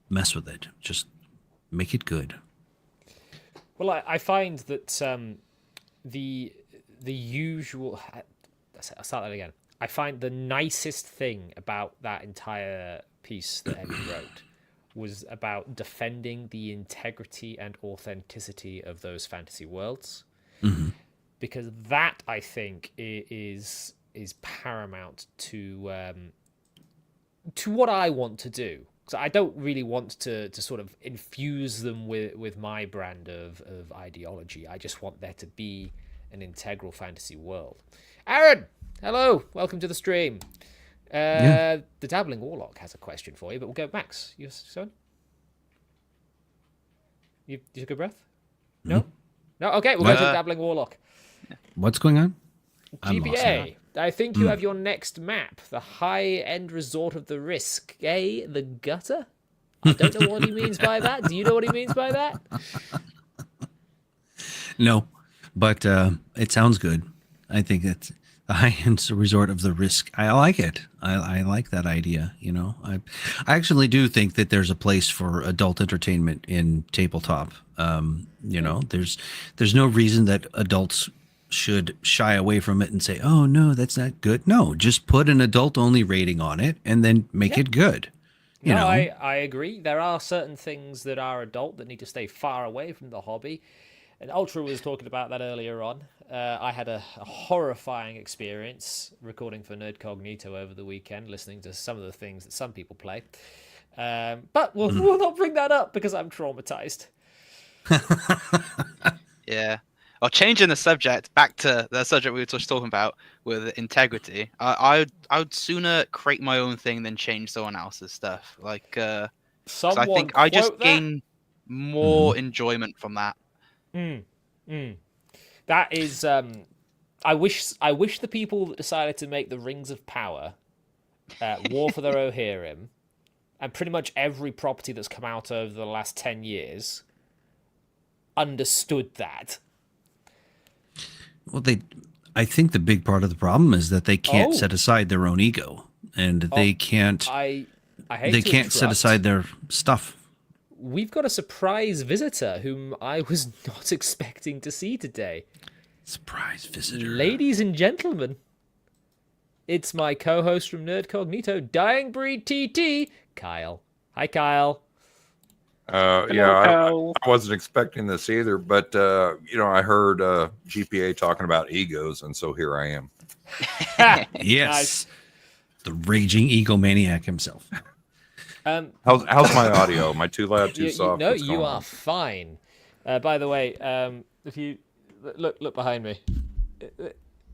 mess with it. Just make it good. Well, I find that the usual... I'll start that again. I find the nicest thing about that entire piece that Eddie wrote was about defending the integrity and authenticity of those fantasy worlds. Mm-hmm. Because that, I think, is paramount to what I want to do. So I don't really want to sort of infuse them with my brand of ideology. I just want there to be an integral fantasy world. Aaron, hello, welcome to the stream. The Dabbling Warlock has a question for you, but we'll go Max. You son? You took a breath? No? No, okay, we'll go to the Dabbling Warlock. What's going on? I'm lost now. GPA. I think you have your next map, the high-end resort of the risk. The gutter? I don't know what he means by that. Do you know what he means by that? No, but it sounds good. I think it's the high-end resort of the risk. I like it. I like that idea. You know, I actually do think that there's a place for adult entertainment in tabletop. You know, there's no reason that adults should shy away from it and say, "Oh no, that's not good." No, just put an adult-only rating on it and then make it good. You know, I agree. There are certain things that are adult that need to stay far away from the hobby. And Ultra was talking about that earlier on. I had a horrifying experience recording for Nerdcognito over the weekend, listening to some of the things that some people play. But we'll not bring that up because I'm traumatized. Yeah. Or changing the subject back to the subject we were just talking about with integrity. I would sooner create my own thing than change someone else's stuff. Like, 'cause I think I just gain more enjoyment from that. That is, I wish the people that decided to make the Rings of Power, War for the Rohirrim, and pretty much every property that's come out over the last 10 years understood that. well, I think the big part of the problem is that they can't set aside their own ego, and they can't. I hate they to can't set interrupt. aside their stuff. We've got a surprise visitor whom I was not expecting to see today. Surprise visitor. Ladies and gentlemen, it's my co-host from Nerdcognito, Dying Breed TT, Kyle. Hi, Kyle. I wasn't expecting this either, but I heard GPA talking about egos, and so here I am. Yes, Nice. the raging egomaniac himself. How's my audio? Am I too loud, too soft? No, What's you going are on? fine. By the way, if you look behind me,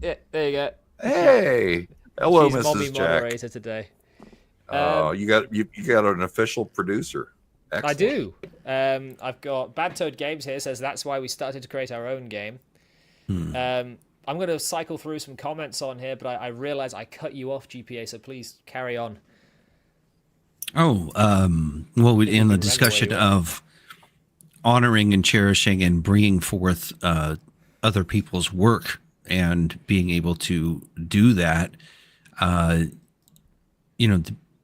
yeah, there you go. Hey, hello, She's mommy Mrs. Jack. moderator today. You got an official producer. Excellent. I do. I've got Bad Toad Games here. Says that's why we started to create our own game. I'm going to cycle through some comments on here, but I realize I cut you off, GPA. So please carry on. Oh, in the discussion of honoring and cherishing and bringing forth other people's work and being able to do that,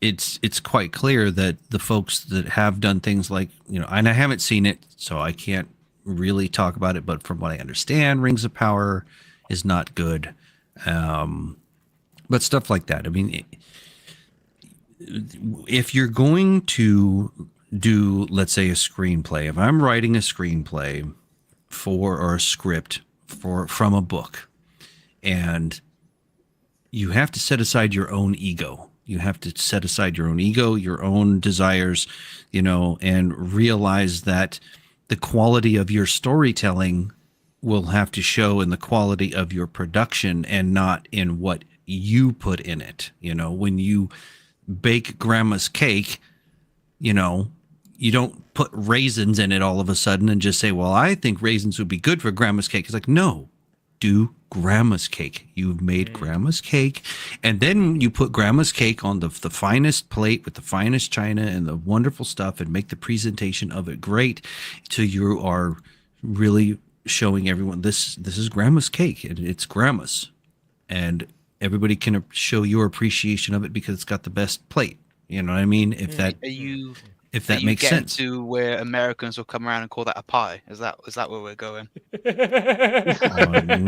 it's quite clear that the folks that have done things like, and I haven't seen it, so I can't really talk about it, but from what I understand, Rings of Power is not good. But stuff like that. I mean, if you're going to do, let's say, a screenplay, if I'm writing a screenplay or a script from a book, and you have to set aside your own ego. You have to set aside your own ego, your own desires, and realize that the quality of your storytelling will have to show in the quality of your production and not in what you put in it. When you bake grandma's cake, you don't put raisins in it all of a sudden and just say, well, I think raisins would be good for grandma's cake. It's like, no, do grandma's cake. You've made grandma's cake, and then you put grandma's cake on the finest plate with the finest china and the wonderful stuff and make the presentation of it great till you are really showing everyone this is grandma's cake and it's grandma's, and everybody can show your appreciation of it because it's got the best plate. You know what I mean? If that makes sense. To where Americans will come around and call that a pie. Is that where we're going?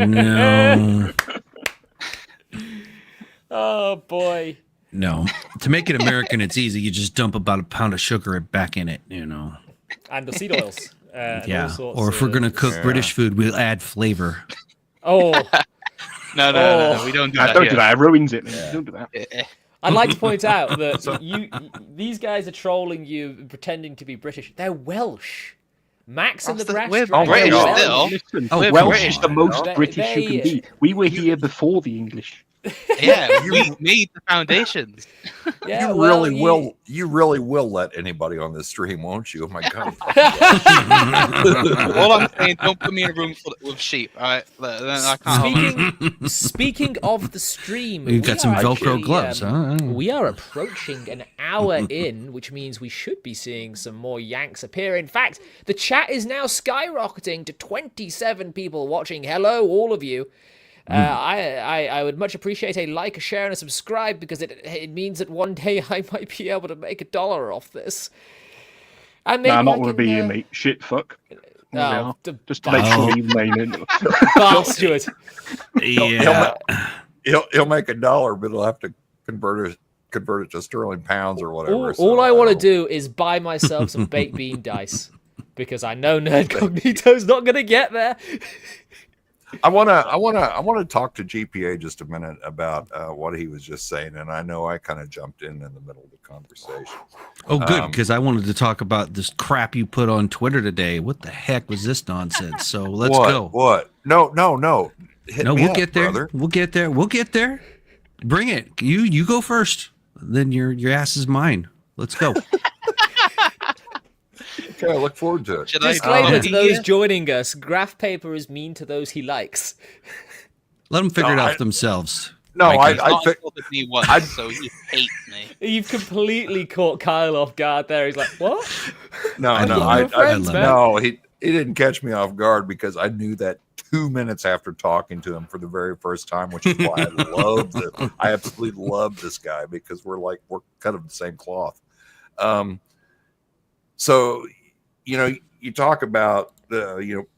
No. Oh boy. No. To make it American, it's easy. You just dump about a pound of sugar back in it, And the seed oils. And all Yeah. sorts Or if we're of- going to cook British food, we'll add flavor. Oh, No, we don't do that. Don't do that. It ruins it. Don't do that. I'd like to point out that these guys are trolling you, pretending to be British. They're Welsh. Max and the Brass we're Dragon British are still. Welsh. Listen, Oh, Welsh British, is the most They- British you can be. We were here before the English. Yeah, we made the foundations. Yeah, you well, really will. You really will let anybody on this stream, won't you? Oh my god! All I'm saying, don't put me in a room full with sheep. All right, I can't. Speaking of the stream, You've got we some are Velcro actually, gloves, huh? We are approaching an hour in, which means we should be seeing some more Yanks appear. In fact, the chat is now skyrocketing to 27 people watching. Hello, all of you. I would much appreciate a like, a share, and a subscribe because it means that one day I might be able to make $1 off this. And maybe Nah, not I gonna can, be you, mate. Shit, fuck. Oh, Just to make sure you name it. bastard. Yeah. He'll make $1, but he'll have to convert it to sterling pounds or whatever. All I want to do is buy myself some baked bean dice because I know Nerd Cognito's not going to get there. I want to talk to GPA just a minute about what he was just saying, and I know I kind of jumped in the middle of the conversation. Oh, good, because I wanted to talk about this crap you put on Twitter today. What the heck was this nonsense? So let's go. What? No. Hit No, me we'll up, get there. brother. We'll get there. We'll get there. Bring it. You go first. Then your ass is mine. Let's go. Okay, I look forward to it. Disclaimer to those joining us: graph paper is mean to those he likes. Let them figure it out for themselves. No, Mikey. So he hates me. You've completely caught Kyle off guard there. He's like, "What?" No, I no, thought we were friends, man. no. He didn't catch me off guard because I knew that 2 minutes after talking to him for the very first time, which is why I love this. I absolutely love this guy because we're cut of the same cloth. So, you talk about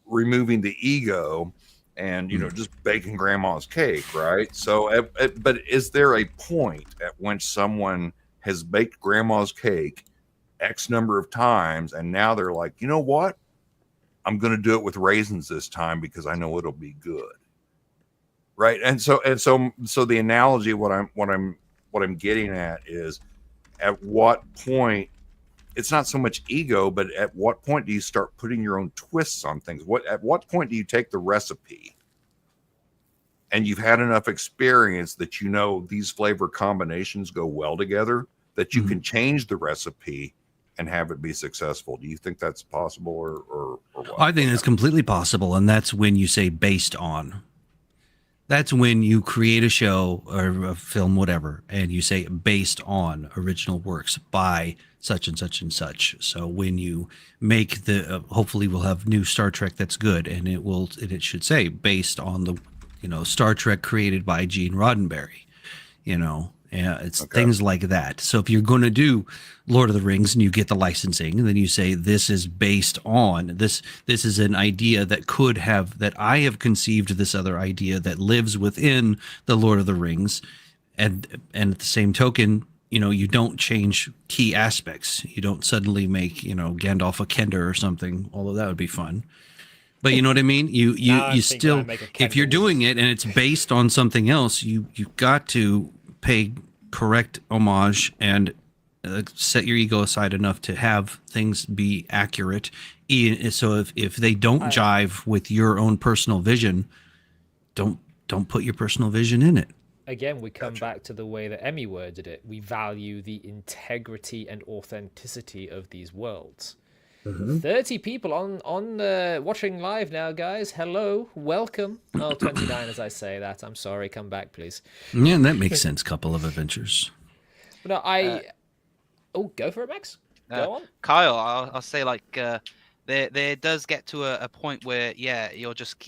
removing the ego and just baking grandma's cake, right? So, but is there a point at which someone has baked grandma's cake X number of times and now they're like, you know what? I'm going to do it with raisins this time because I know it'll be good. Right. And so the analogy, what I'm getting at is at what point, it's not so much ego, but at what point do you start putting your own twists on things? At what point do you take the recipe and you've had enough experience that these flavor combinations go well together, that you can change the recipe and have it be successful? Do you think that's possible or what? I think it's completely possible. And that's when you say based on. That's when you create a show or a film, whatever, and you say based on original works by such and such and such. So when you make hopefully we'll have new Star Trek that's good, and it should say based on the, Star Trek created by Gene Roddenberry, it's things like that. So if you're going to do Lord of the Rings and you get the licensing, and then you say this is based on this is an idea that I have conceived this other idea that lives within the Lord of the Rings, and at the same token, you don't change key aspects. You don't suddenly make Gandalf a Kender or something, although that would be fun. But you know what I mean? You still, if you're doing it and it's based on something else, you got to pay correct homage and set your ego aside enough to have things be accurate. So if they don't jive with your own personal vision, don't put your personal vision in it. Again, we come back to the way that Emmy worded it. We value the integrity and authenticity of these worlds. 30 people on watching live now, guys. Hello, welcome. Oh, 29 as I say that. I'm sorry. Come back, please. Yeah, that makes sense. Couple of adventures. No, go for it, Max. Go on. Kyle, I'll say there does get to a point where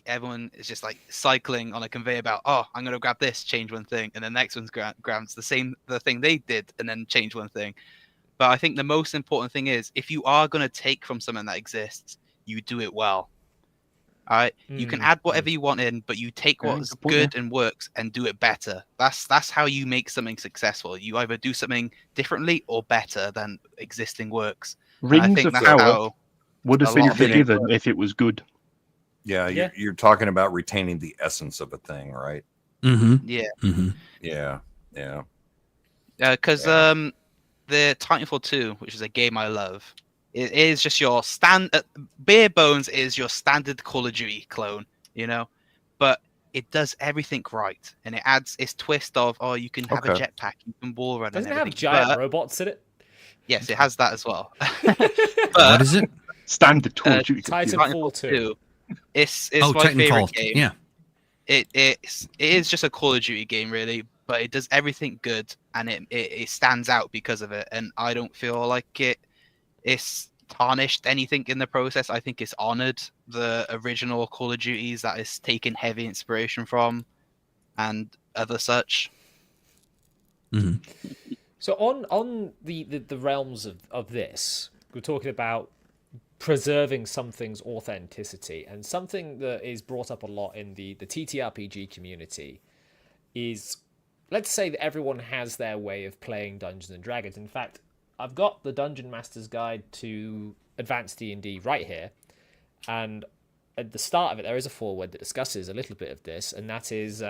everyone is just like cycling on a conveyor belt. Oh, I'm gonna grab this, change one thing, and the next one's grabs the thing they did, and then change one thing. But I think the most important thing is if you are gonna take from something that exists, you do it well. All right, you can add whatever you want in, but you take what's good and works and do it better. That's how you make something successful. You either do something differently or better than existing works. Rings of Power would have been forgiven if it was good. Yeah, you're talking about retaining the essence of a thing, right? Mm-hmm. Yeah. Mm-hmm. Yeah. Because the Titanfall 2, which is a game I love, it is just your bare bones is your standard Call of Duty clone, but it does everything right, and it adds its twist of, oh, you can have a Okay. jetpack, you can wall run, Doesn't and it have everything. giant But, robots in it? yes, it has that as well. What is it? Standard Call of Duty computer. Titanfall 2. It's Oh, my favorite Titanfall. game. Yeah. It is just a Call of Duty game, really, but it does everything good, and it stands out because of it. And I don't feel like it's tarnished anything in the process. I think it's honored the original Call of Duties that it's taken heavy inspiration from, and other such. Hmm. So on the realms of this, we're talking about preserving something's authenticity, and something that is brought up a lot in the TTRPG community is, let's say that everyone has their way of playing Dungeons and Dragons. In fact, I've got the Dungeon Master's Guide to Advanced D&D right here, and at the start of it there is a foreword that discusses a little bit of this, and that is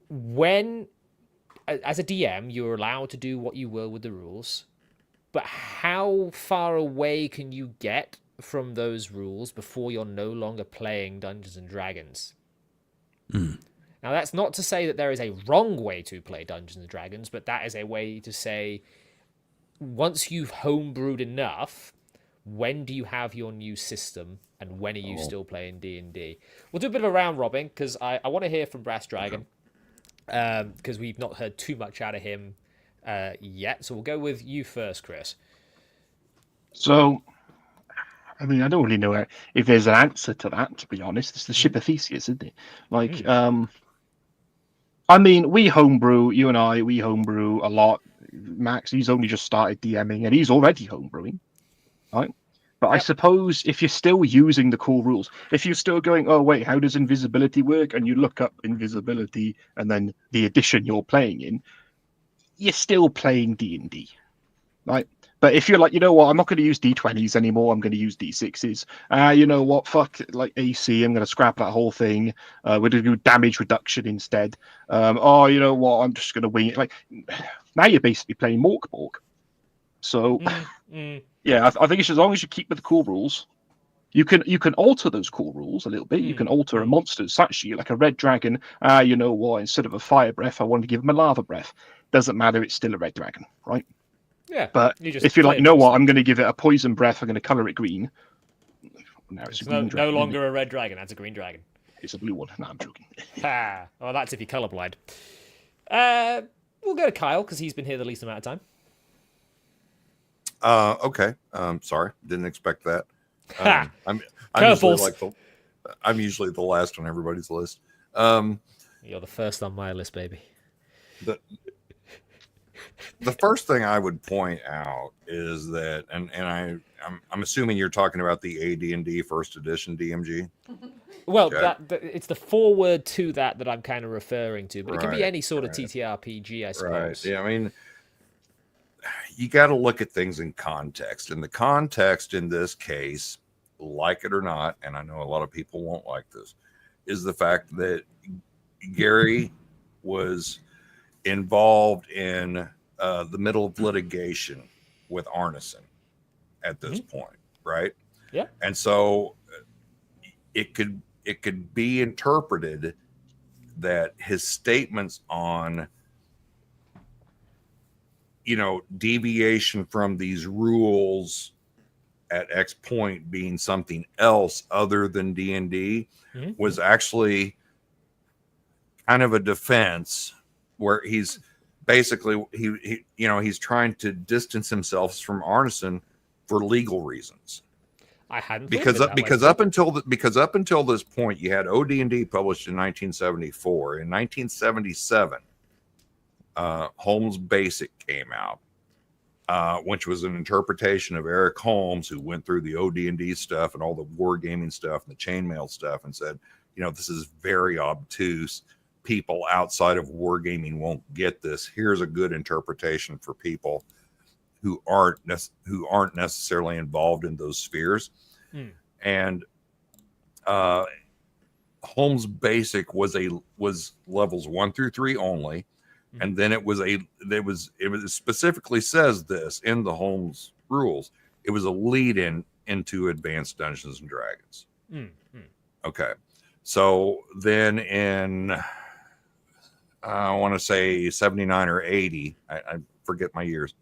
when, as a DM, you're allowed to do what you will with the rules, but how far away can you get from those rules before you're no longer playing Dungeons and Dragons? Mm. Now, that's not to say that there is a wrong way to play Dungeons and Dragons, but that is a way to say, once you've homebrewed enough, when do you have your new system, and when are you still playing D&D? We'll do a bit of a round robin, because I want to hear from Brass Dragon, because we've not heard too much out of him yet. So we'll go with you first, Chris. So, I mean, I don't really know if there's an answer to that, to be honest. It's the ship of Theseus, isn't it? Like, I mean, we homebrew, you and I, we homebrew a lot. Max, he's only just started DMing, and he's already homebrewing, right? But I suppose if you're still using the core rules, if you're still going, oh, wait, how does invisibility work? And you look up invisibility and then the edition you're playing in, you're still playing D&D, right? But if you're like, you know what, I'm not going to use D20s anymore, I'm going to use D6s. You know what, fuck, like AC, I'm going to scrap that whole thing. We're going to do damage reduction instead. Oh, you know what, I'm just going to wing it. Like, now you're basically playing Morkborg. So, yeah, I think it's as long as you keep with the core rules, you can alter those core rules a little bit. You can alter a monster's statue, like a red dragon. You know what, instead of a fire breath, I want to give him a lava breath. Doesn't matter, it's still a red dragon, right? Yeah. But if you're like, you know what, I'm going to give it a poison breath, I'm going to color it green. Now it's a green dragon. No longer a red dragon, that's a green dragon. It's a blue one. No, I'm joking. Well, that's if you're colorblind. We'll go to Kyle, because he's been here the least amount of time. Okay. Sorry, didn't expect that. I'm usually the last on everybody's list. You're the first on my list, baby. The first thing I would point out is that, and I'm assuming you're talking about the AD&D First Edition DMG. Well, okay. It's the foreword to that I'm kind of referring to, but it can be any sort of TTRPG, I suppose. Right. Yeah, I mean, you got to look at things in context, and the context in this case, like it or not, and I know a lot of people won't like this, is the fact that Gary was involved in the middle of litigation with Arneson at this point, right? Yeah. And so it could be interpreted that his statements on, you know, deviation from these rules at X point being something else other than D&D was actually kind of a defense, where he's basically he's trying to distance himself from Arneson for legal reasons. I hadn't because up until this point, you had OD&D published in 1974. In 1977, Holmes Basic came out, which was an interpretation of Eric Holmes, who went through the OD&D stuff and all the wargaming stuff and the chainmail stuff, and said, you know, this is very obtuse. People outside of wargaming won't get this. Here's a good interpretation for people who aren't necessarily involved in those spheres. And Holmes Basic was levels 1 through 3 only, and then it specifically says this in the Holmes rules. It was a lead-in into Advanced Dungeons and Dragons. Okay, So then in, I want to say 79 or 80, I forget my years.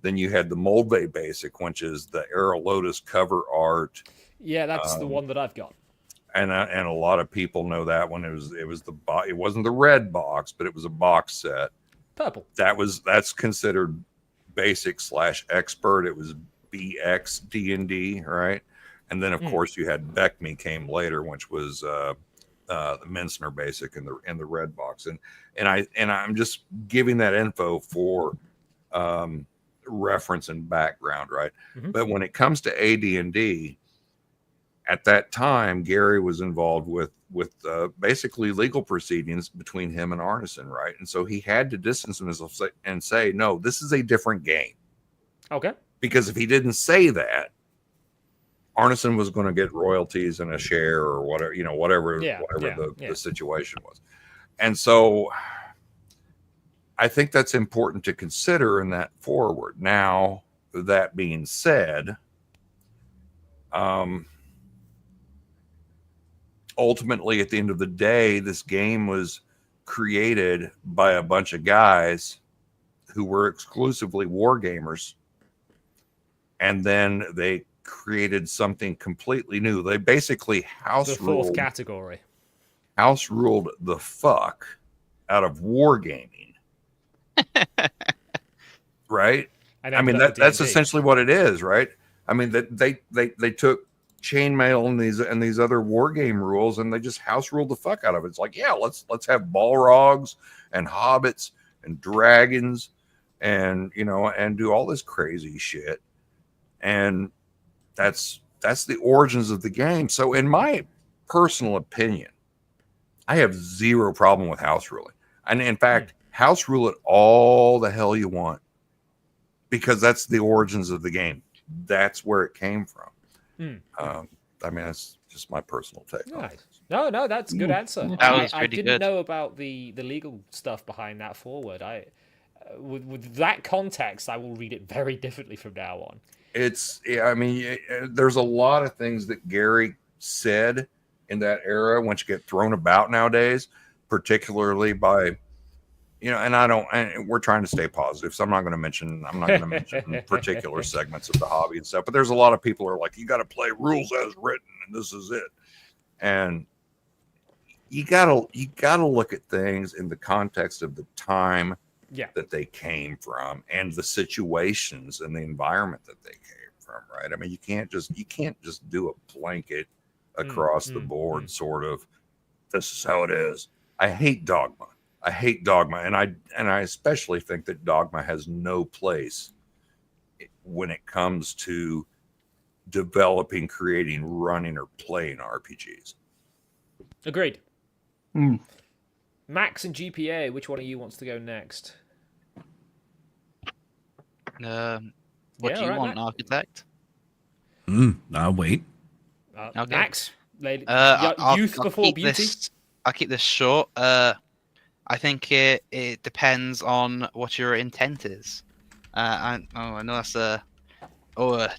Then you had the Moldvay Basic, which is the Era Lotus cover art. Yeah, that's the one that I've got. And a lot of people know that one. It wasn't the red box, but it was a box set. Purple. That's considered basic / expert. It was BX D&D, right? And then of course you had Beckme came later, which was the Mensner Basic in the red box. And I'm just giving that info for reference and background, right? But when it comes to AD&D, at that time, Gary was involved with basically legal proceedings between him and Arneson, right? And so he had to distance himself and say, no, this is a different game. Okay. Because if he didn't say that, Arneson was going to get royalties and a share or whatever, whatever the situation was. And so I think that's important to consider in that forward. Now, that being said, ultimately, at the end of the day, this game was created by a bunch of guys who were exclusively war gamers. And then they created something completely new. They basically the fourth category. House ruled the fuck out of wargaming. Right? I mean, that's essentially what it is, right? I mean, that they took chainmail and these other war game rules, and they just house ruled the fuck out of it. It's like, yeah, let's have Balrogs and hobbits and dragons and and do all this crazy shit. And that's the origins of the game. So in my personal opinion, I have zero problem with house ruling. And in fact, house rule it all the hell you want, because that's the origins of the game. That's where it came from. I mean, that's just my personal take. Nice. No, that's a good answer. I didn't know about the legal stuff behind that forward. With that context, I will read it very differently from now on. I mean, there's a lot of things that Gary said in that era which get thrown about nowadays, particularly by, and we're trying to stay positive, so I'm not going to mention particular segments of the hobby and stuff, but there's a lot of people who are like, you got to play rules as written, and this is it. And you gotta look at things in the context of the time that they came from and the situations and the environment that they came from, right? I mean, you can't just do a blanket across the board sort of, this is how it is. I hate dogma, and I especially think that dogma has no place when it comes to developing, creating, running, or playing RPGs. Agreed. Max and GPA, which one of you wants to go next? What do you want, Max? Architect? I'll wait. Okay. Max, youth before beauty. I'll keep this short. I think it depends on what your intent is. I know that's a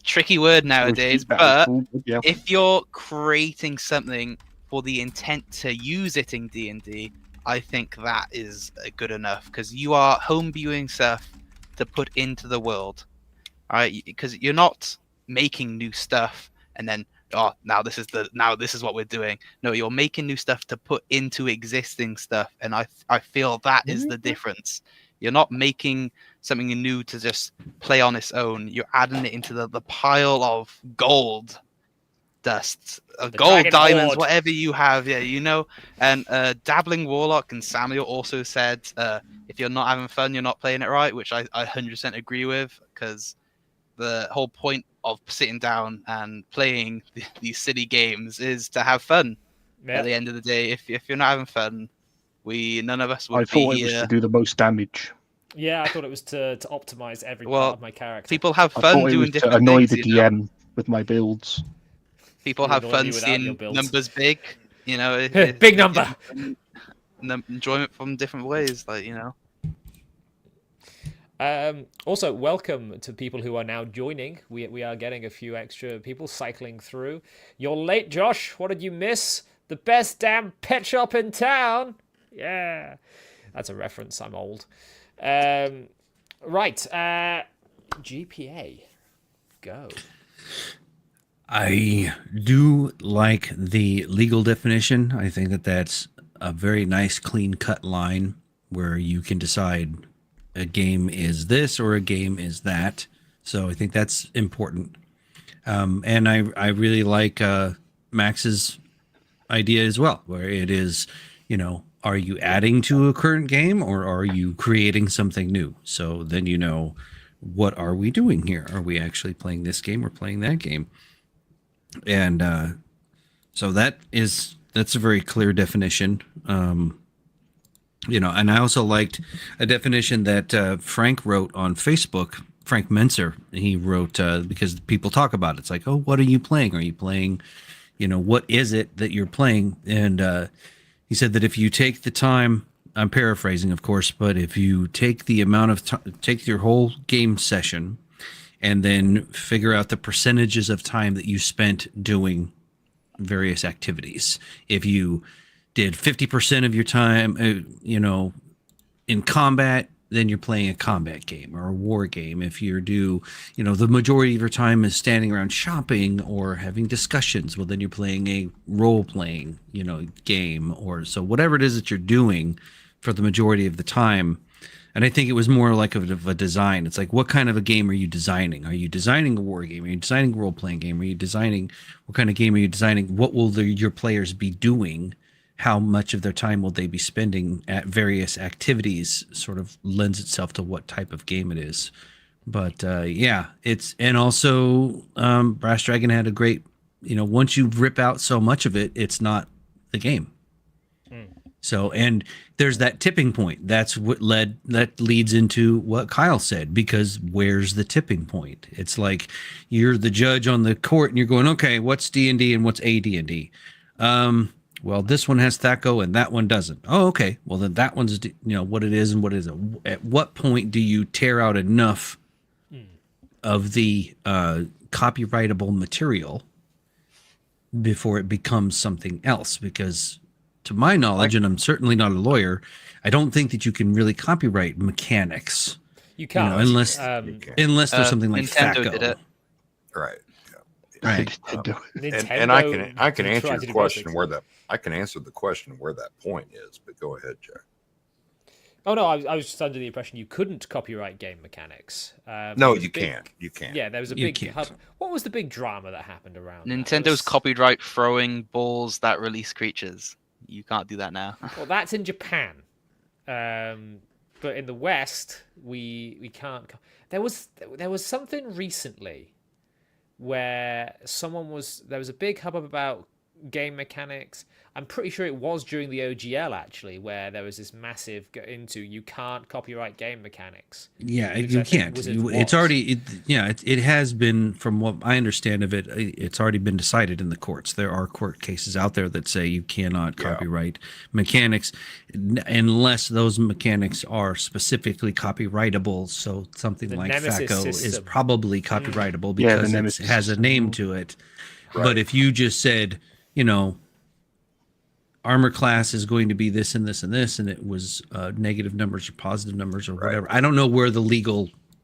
tricky word nowadays, but if you're creating something for the intent to use it in D&D, I think that is good enough, because you are homebrewing stuff to put into the world, all right? Because you're not making new stuff and then now this is what we're doing. No, you're making new stuff to put into existing stuff, and I feel that is the difference. You're not making something new to just play on its own. You're adding it into the pile of gold dust, gold, diamonds, whatever you have. Yeah, And Dabbling Warlock and Samuel also said, if you're not having fun, you're not playing it right, which I 100% agree with, because the whole point of sitting down and playing these silly games is to have fun. At the end of the day, if you're not having fun, none of us would be here. I thought it was to do the most damage. Yeah, I thought it was to optimize every part of my character. People have fun doing different to annoy things, the DM with my builds. People have fun seeing numbers big, big number. Enjoyment from different ways, Also, welcome to people who are now joining. We are getting a few extra people cycling through. You're late, Josh. What did you miss? The best damn pet shop in town. Yeah. That's a reference. I'm old. Right. GPA. Go. I do like the legal definition. I think that that's a very nice, clean-cut line where you can decide a game is this or a game is that. So I think that's important. And I really like Max's idea as well, where it is, are you adding to a current game or are you creating something new? So then what are we doing here? Are we actually playing this game or playing that game? And so that's a very clear definition. And I also liked a definition that Frank wrote on Facebook. Frank Menser, he wrote, because people talk about it. It's like, oh, what are you playing? Are you playing, what is it that you're playing? And he said that if you take the time, I'm paraphrasing, of course, but if you take the amount of time, take your whole game session and then figure out the percentages of time that you spent doing various activities. If you did 50% of your time, in combat, then you're playing a combat game or a war game. If you do, the majority of your time is standing around shopping or having discussions, well, then you're playing a role-playing, game. Or so whatever it is that you're doing for the majority of the time. And I think it was more like of a design. It's like, what kind of a game are you designing? Are you designing a war game? Are you designing a role-playing game? Are you designing, what kind of game are you designing? What will your players be doing? How much of their time will they be spending at various activities sort of lends itself to what type of game it is. But and also Brass Dragon had a great, once you rip out so much of it, it's not the game. So, and there's that tipping point. That's that leads into what Kyle said, because where's the tipping point? It's like you're the judge on the court and you're going, okay, what's D&D and what's AD&D? Well, this one has THACO and that one doesn't. Oh, okay. Well, then that one's, what it is and what it isn't. At what point do you tear out enough of the copyrightable material before it becomes something else? Because to my knowledge, and I'm certainly not a lawyer, I don't think that you can really copyright mechanics. You can't. Unless there's something like Nintendo THACO. did it. Right. Right. And I can answer your question where that point is, but go ahead, Jack. Oh no, I was just under the impression you couldn't copyright game mechanics. No, you can't. You can't. Yeah, there was a big. What was the big drama that happened around? Nintendo's copyright throwing balls that release creatures. You can't do that now. Well, that's in Japan, but in the West, we can't. There was something recently where there was a big hubbub about game mechanics. I'm pretty sure it was during the OGL actually, where there was this massive you can't copyright game mechanics. Yeah, you can't. It's already it has been, from what I understand of it, it's already been decided in the courts. There are court cases out there that say you cannot copyright mechanics unless those mechanics are specifically copyrightable. So something like THACO is probably copyrightable because it has a name to it. Right. But if you just said, armor class is going to be this and this and this, and it was negative numbers or positive numbers or whatever. I don't know where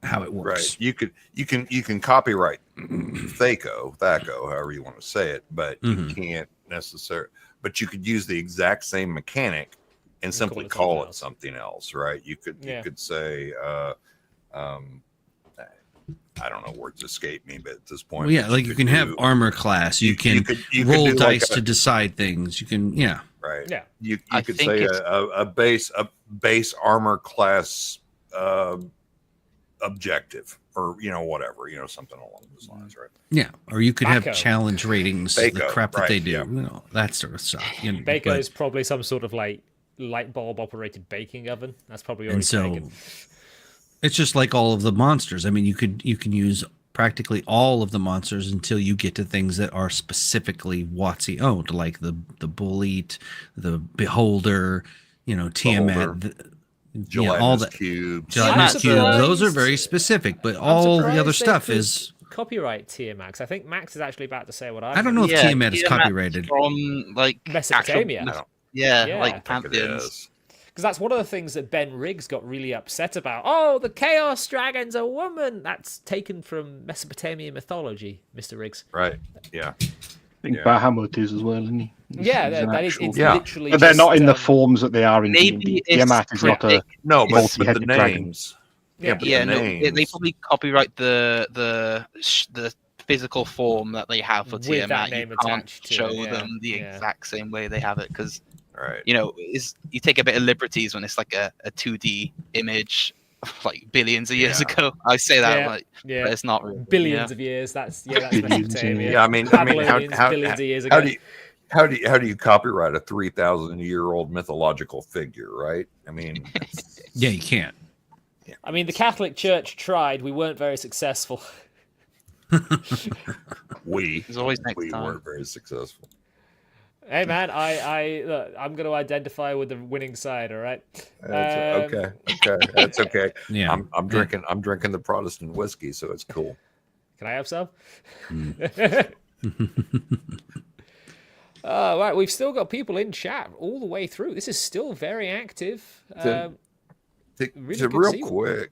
how it works. Right. You can copyright THACO, however you want to say it, but you can't necessarily. But you could use the exact same mechanic and simply call it something else, right? You could say. I don't know, words escape me, but at this point, well, like you can have armor class. You can roll dice to decide things. You can, right. Yeah, you could say a base armor class objective, or whatever, something along those lines, right? Yeah, or you could have challenge ratings, the crap that they do, that sort of stuff. Baker is probably some sort of like light bulb operated baking oven. That's probably already taken. It's just like all of the monsters. I mean, you can use practically all of the monsters until you get to things that are specifically WotC owned, like the Bullet, the Beholder, Tiamat, Gelatinous Cube. Gelatinous Cube. Those are very specific, but all the other stuff is copyright Tiamat? I think Max is actually about to say what I don't know if Tiamat is copyrighted from like Mesopotamia. Actual, yeah, like I think it pantheons. is. Because that's one of the things that Ben Riggs got really upset about. Oh, the Chaos Dragon's a woman. That's taken from Mesopotamian mythology, Mr. Riggs. Right. Yeah. I think Bahamut is as well, isn't he? Yeah, that is. It's literally. But they're not in the just, forms that they are in maybe D&D. it's Tiamat is not a No, but the multi-headed dragon. names. Yeah, but Yeah, the no, names. they probably copyright the physical form that they have for With Tiamat. that name You can't attached to show it, yeah. them the Yeah. exact same way they have it because Right. you take a bit of liberties when it's like a 2D image like billions of years ago. I say that but it's not really. Billions of years. That's Billions, Mesopotamia. Yeah, I mean, Babylonians, how billions of years ago. how do you copyright a 3,000-year-old mythological figure, right? I mean, Yeah, you can't. I mean, the Catholic Church tried. We weren't very successful. There's always next we time. weren't very successful. Hey man, I'm going to identify with the winning side. All right. Okay, that's okay. Yeah. I'm drinking the Protestant whiskey, so it's cool. Can I have some? Right, we've still got people in chat all the way through. This is still very active. Really good Real to see you. quick,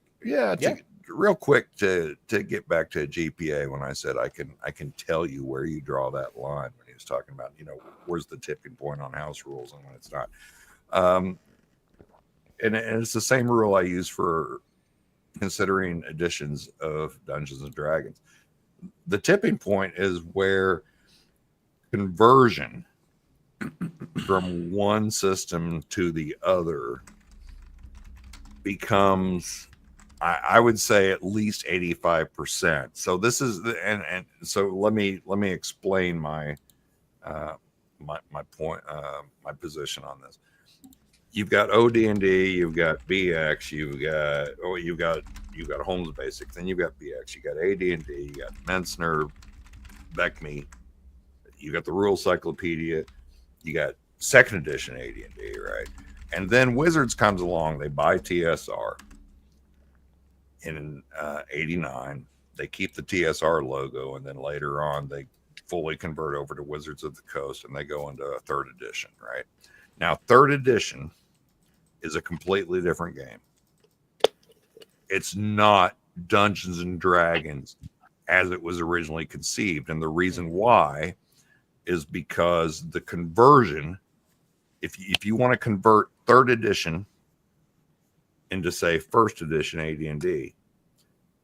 real quick to get back to GPA when I said I can tell you where you draw that line when he was talking about where's the tipping point on house rules and when it's not. And it's the same rule I use for considering editions of Dungeons and Dragons. The tipping point is where conversion from one system to the other becomes, I would say, at least 85%. So this is and so let me explain my my point, my position on this. You've got OD&D, you've got BX, you've got Holmes Basics, then you've got BX, you got AD&D, you got Mensner, Beckme, you got the Rule Cyclopedia, you got second edition AD&D, right? And then Wizards comes along, they buy TSR in 89. They keep the TSR logo, and then later on they fully convert over to Wizards of the Coast, and they go into a third edition, right? Now, third edition is a completely different game. It's not Dungeons and Dragons as it was originally conceived. And the reason why is because the conversion, if you want to convert third edition into, say, first edition AD&D,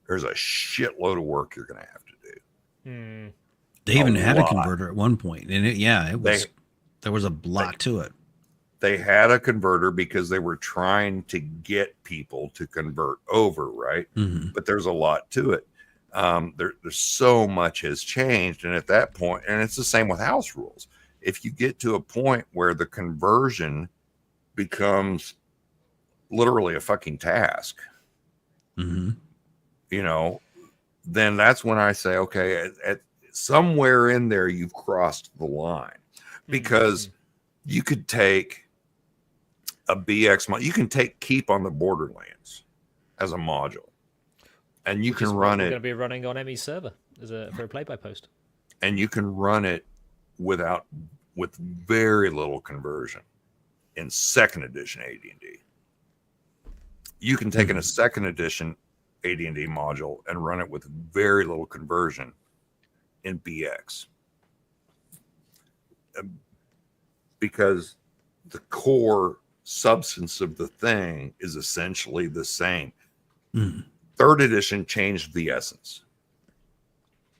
there's a shitload of work you're going to have to do. They even had a converter at one point, and there was a lot to it. They had a converter because they were trying to get people to convert over, right? Mm-hmm. But there's a lot to it. There's so much has changed, and at that point, and it's the same with house rules. If you get to a point where the conversion becomes literally a fucking task, Mm-hmm. Then that's when I say, okay, at somewhere in there you've crossed the line, because you could take a BX you can take Keep on the Borderlands as a module, and you can run it. We're going to be running on Emmy's server for a play-by post, and you can run it with very little conversion in second edition AD&D. You can take in a second edition AD&D module and run it with very little conversion in BX, because the core substance of the thing is essentially the same. Third edition changed the essence.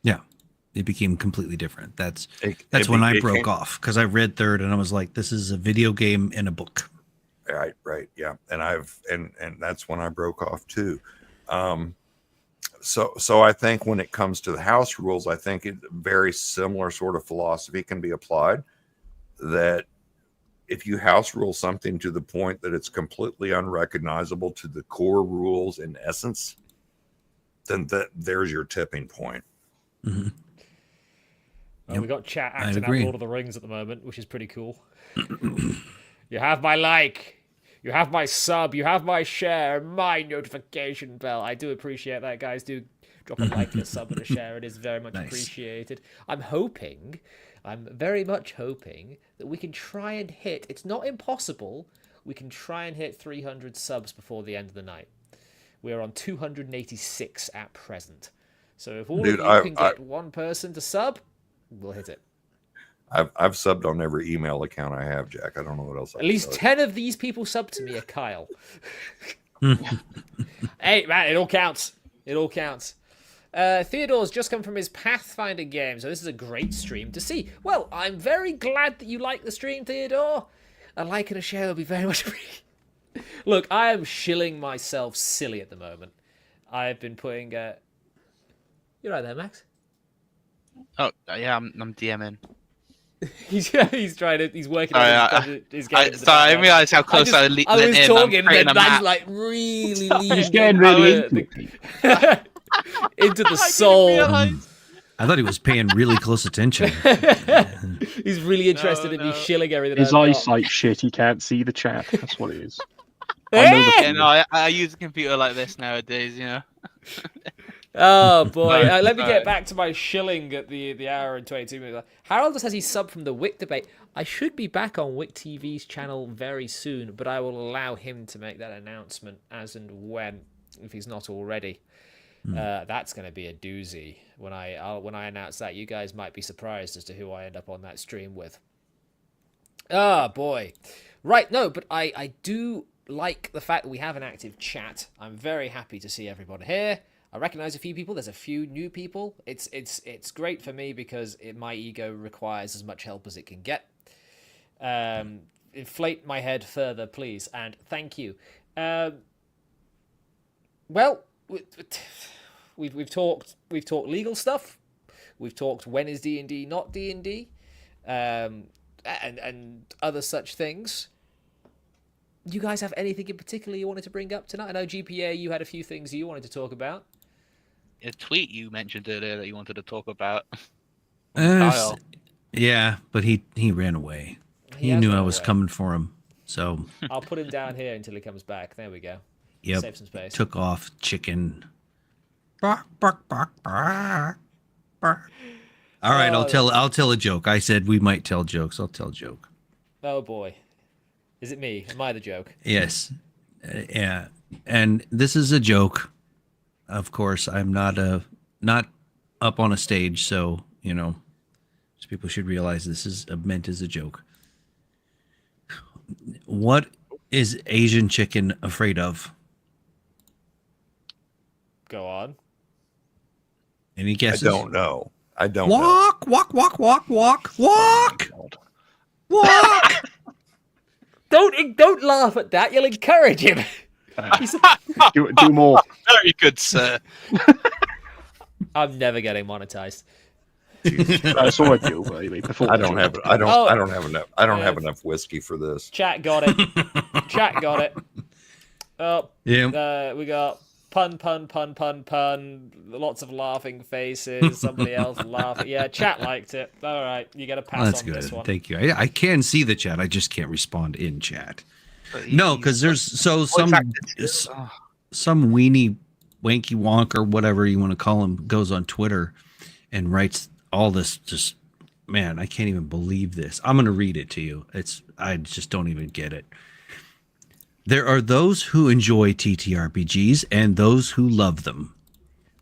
Yeah, it became completely different. That's when I broke off, because I read third and I was like, this is a video game and a book. Right, yeah, and that's when I broke off too. So I think when it comes to the house rules, I think a very similar sort of philosophy can be applied. That if you house rule something to the point that it's completely unrecognizable to the core rules in essence, then there's your tipping point. Mm-hmm. We got chat acting out Lord of the Rings at the moment, which is pretty cool. You have my like, you have my sub, you have my share, my notification bell. I do appreciate that, guys. Do drop a like and a sub and a share. It is very much Nice. appreciated. I'm very much hoping that we can try and hit, it's not impossible, we can try and hit 300 subs before the end of the night. We're on 286 at present. So if all of you can get one person to sub, we'll hit it. I've subbed on every email account I have, Jack. I don't know what else. At least 10 of these people sub to me are Kyle. Hey, man, it all counts. It all counts. Theodore's just come from his Pathfinder game, so this is a great stream to see. Well, I'm very glad that you like the stream, Theodore. A like and a share will be very much appreciated. Look, I am shilling myself silly at the moment. I've been putting... You're right there, Max. Oh yeah, I'm DMing. He's working on his game. Sorry, I realised how close I was talking, and then that's like really leaning He's getting really into the soul. I thought he was paying really close attention. He's really interested in me shilling everything. His eyesight shit. He can't see the chat. That's what it is. Yeah, no, I use a computer like this nowadays, you know. Oh boy! Let me get back to my shilling at the hour and 22 minutes. Harold says he subbed from the Wick debate. I should be back on Wick TV's channel very soon, but I will allow him to make that announcement as and when, if he's not already. That's going to be a doozy. When I announce that, you guys might be surprised as to who I end up on that stream with. Ah, boy. Right, no, but I do like the fact that we have an active chat. I'm very happy to see everyone here. I recognize a few people. There's a few new people. It's great for me because my ego requires as much help as it can get. Inflate my head further, please, and thank you. Well, we've talked legal stuff. We've talked when is D&D not D&D, and other such things. Do you guys have anything in particular you wanted to bring up tonight? I know GPA, you had a few things you wanted to talk about. A tweet you mentioned earlier that you wanted to talk about. Yeah, but he ran away. He knew I was coming for him, so I'll put him down here until he comes back. There we go. Yep. Save some space. Took off chicken. Bark, bark, bark, bark, bark. All right, I'll tell a joke. I said we might tell jokes. I'll tell a joke. Oh boy. Is it me? Am I the joke? Yes. Yeah. And this is a joke. Of course, I'm not up on a stage, so, people should realize this is meant as a joke. What is Asian chicken afraid of? Go on. Any guesses? I don't know. Walk, walk, walk, walk, walk, walk, walk. Don't laugh at that. You'll encourage him. Do more. Very good, sir. I'm never getting monetized. That's all I do, baby. I don't have enough whiskey for this. Chat got it. Chat got it. Oh, yeah. We got pun. Lots of laughing faces. Somebody else laughing. Yeah, chat liked it. All right, you got to pass on this one. Thank you. I can see the chat. I just can't respond in chat. No, because there's some weenie wanky wonk or whatever you want to call him goes on Twitter and writes all this. Just man, I can't even believe this. I'm going to read it to you. I just don't even get it. There are those who enjoy TTRPGs and those who love them.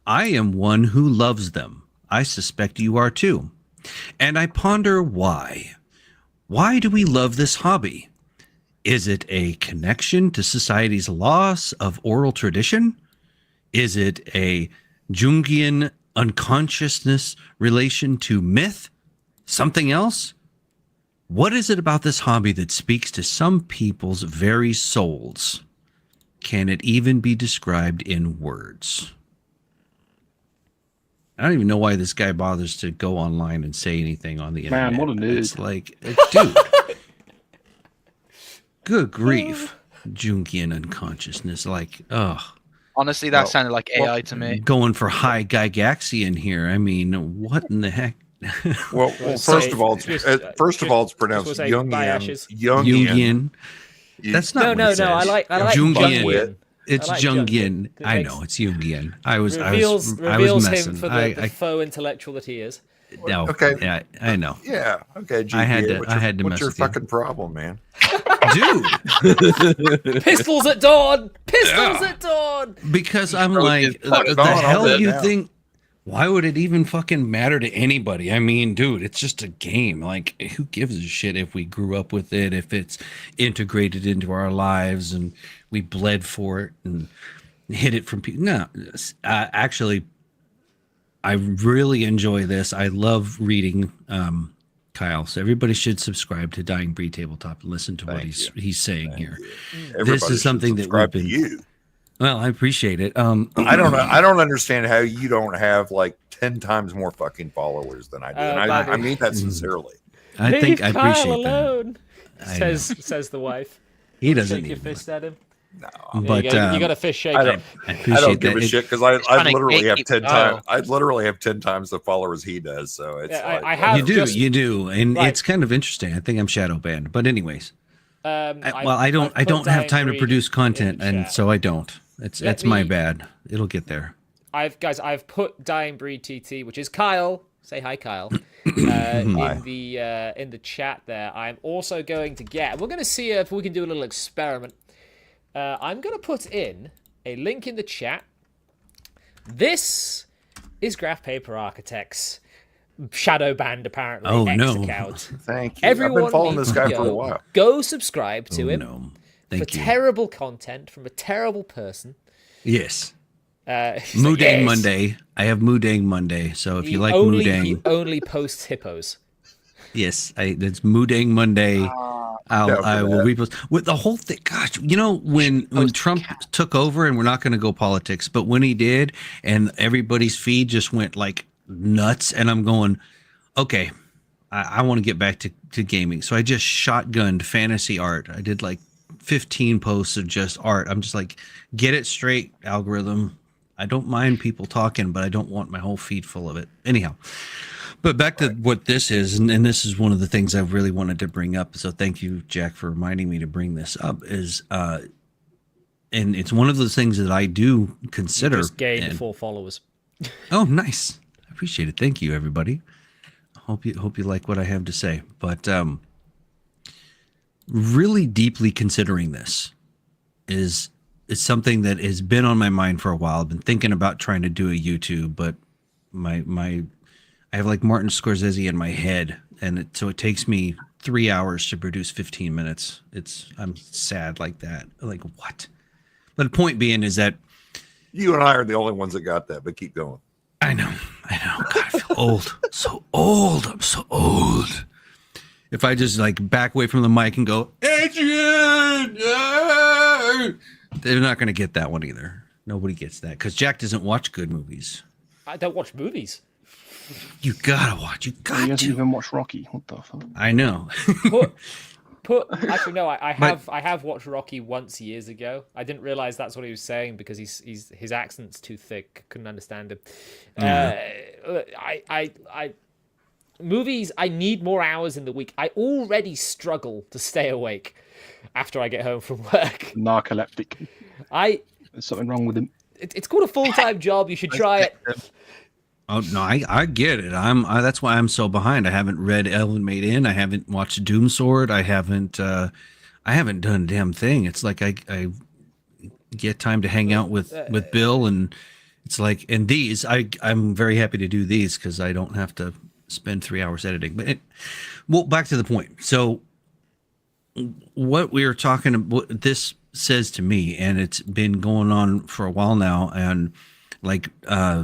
I am one who loves them. I suspect you are too. And I ponder why. Why do we love this hobby? Is it a connection to society's loss of oral tradition? Is it a Jungian unconsciousness relation to myth? Something else? What is it about this hobby that speaks to some people's very souls? Can it even be described in words? I don't even know why this guy bothers to go online and say anything on the internet. Man, what a nerd. It's like, dude. Good grief. Jungian unconsciousness. Like, ugh. Honestly, that sounded like AI to me. Going for high Gygaxian here. I mean, what in the heck? Well, first of all, it's pronounced Jungian. Jungian. That's not No. I like Jungian. It's I like Jungian. It I makes- know it's Jungian. I was reveals messing. him for the faux intellectual that he is. No, Okay. yeah, I know, Yeah. Okay. GPA, I had to What's mess your with you. fucking problem, man? dude. Pistols at dawn. Pistols Yeah. at dawn. Because I'm broke like, his the fucking phone, I'll hell bet you now. think? Why would it even fucking matter to anybody? I mean, dude, it's just a game. Like, who gives a shit if we grew up with it, if it's integrated into our lives and we bled for it and hid it from people? No, actually, I really enjoy this. I love reading Kyle. So everybody should subscribe to Dying Breed Tabletop and listen to what he's saying here. This is something that we've been. You. Well, I appreciate it. I don't know. I don't understand how you don't have like 10 times more fucking followers than I do. And I mean that sincerely. I Leave think I Kyle appreciate that. alone. I know. Says the wife. He doesn't Shake your need it. fist at him. No. But you got a fist shake. I don't, I I appreciate don't give that. a shit because I trying to literally have gatekeep 10 Kyle. times. I literally have 10 times the followers he does. So it's Yeah, like, I have You do, just- you do, and Right. it's kind of interesting. I think I'm shadow banned, but anyways, I I've don't put have time Dying to Breed produce in content, the and chat. so I don't. It's my bad. It'll get there. I've put Dying Breed TT, which is Kyle. Say hi, Kyle. In the chat there. I'm also going to get. We're going to see if we can do a little experiment. I'm going to put in a link in the chat. This is Graph Paper Architects. Shadow banned apparently. Oh, X no. account. thank you. Everyone I've been following needs this guy to for a while. Go subscribe to Oh, him no. for Thank you. terrible content from a terrible person. Yes. He's Moodang like, yes. Monday. I have Moodang Monday. So if you like He Moodang, only posts hippos. yes, it's Moodang Monday. I will repost with the whole thing. Gosh, you know when Trump took over, and we're not going to go politics, but when he did, and everybody's feed just went like nuts, and I'm going, okay, I want to get back to gaming. So I just shotgunned fantasy art. I did like 15 posts of just art. I'm just like, get it straight, algorithm. I don't mind people talking, but I don't want my whole feed full of it. Anyhow, but back to what this is, and this is one of the things I really wanted to bring up. So thank you, Jack, for reminding me to bring this up. Is and it's one of those things that I do consider. Just gained 4 followers. Oh, nice! I appreciate it. Thank you, everybody. Hope you like what I have to say. But really deeply considering this is something that has been on my mind for a while. I've been thinking about trying to do a YouTube, but I have like Martin Scorsese in my head, and so it takes me 3 hours to produce 15 minutes. I'm sad like that. Like what? But the point being is that You and I are the only ones that got that, but keep going. I know. God, I feel old. So old. I'm so old. If I just like back away from the mic and go, Adrian, they're not going to get that one either. Nobody gets that because Jack doesn't watch good movies. I don't watch movies. You gotta watch. You He got hasn't to. even watched Rocky. What the fuck? I know. Actually no, I have watched Rocky once years ago. I didn't realize that's what he was saying because his accent's too thick. Couldn't understand him. I movies, I need more hours in the week. I already struggle to stay awake after I get home from work. Narcoleptic. There's something wrong with him. It's called a full-time job. You should try it. Oh no, I get it. That's why I'm so behind. I haven't read Ellen Made In. I haven't watched Doom Sword. I haven't done a damn thing. It's like I get time to hang out with Bill, and it's like, and these I'm very happy to do these because I don't have to spend 3 hours editing. But well, back to the point. So what we were talking about, this says to me, and it's been going on for a while now, and like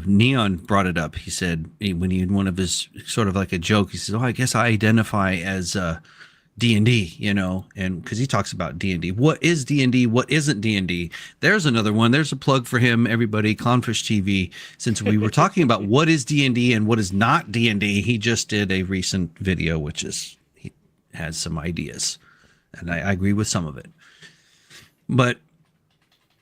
Neon brought it up. He said when he had one of his sort of like a joke, he says, "Oh, I guess I identify as D&D," you know, and because he talks about D&D. What is D&D? What isn't D&D? There's another one. There's a plug for him, everybody. Clownfish TV. Since we were talking about what is D&D and what is not D&D, he just did a recent video, which is he has some ideas, and I agree with some of it. But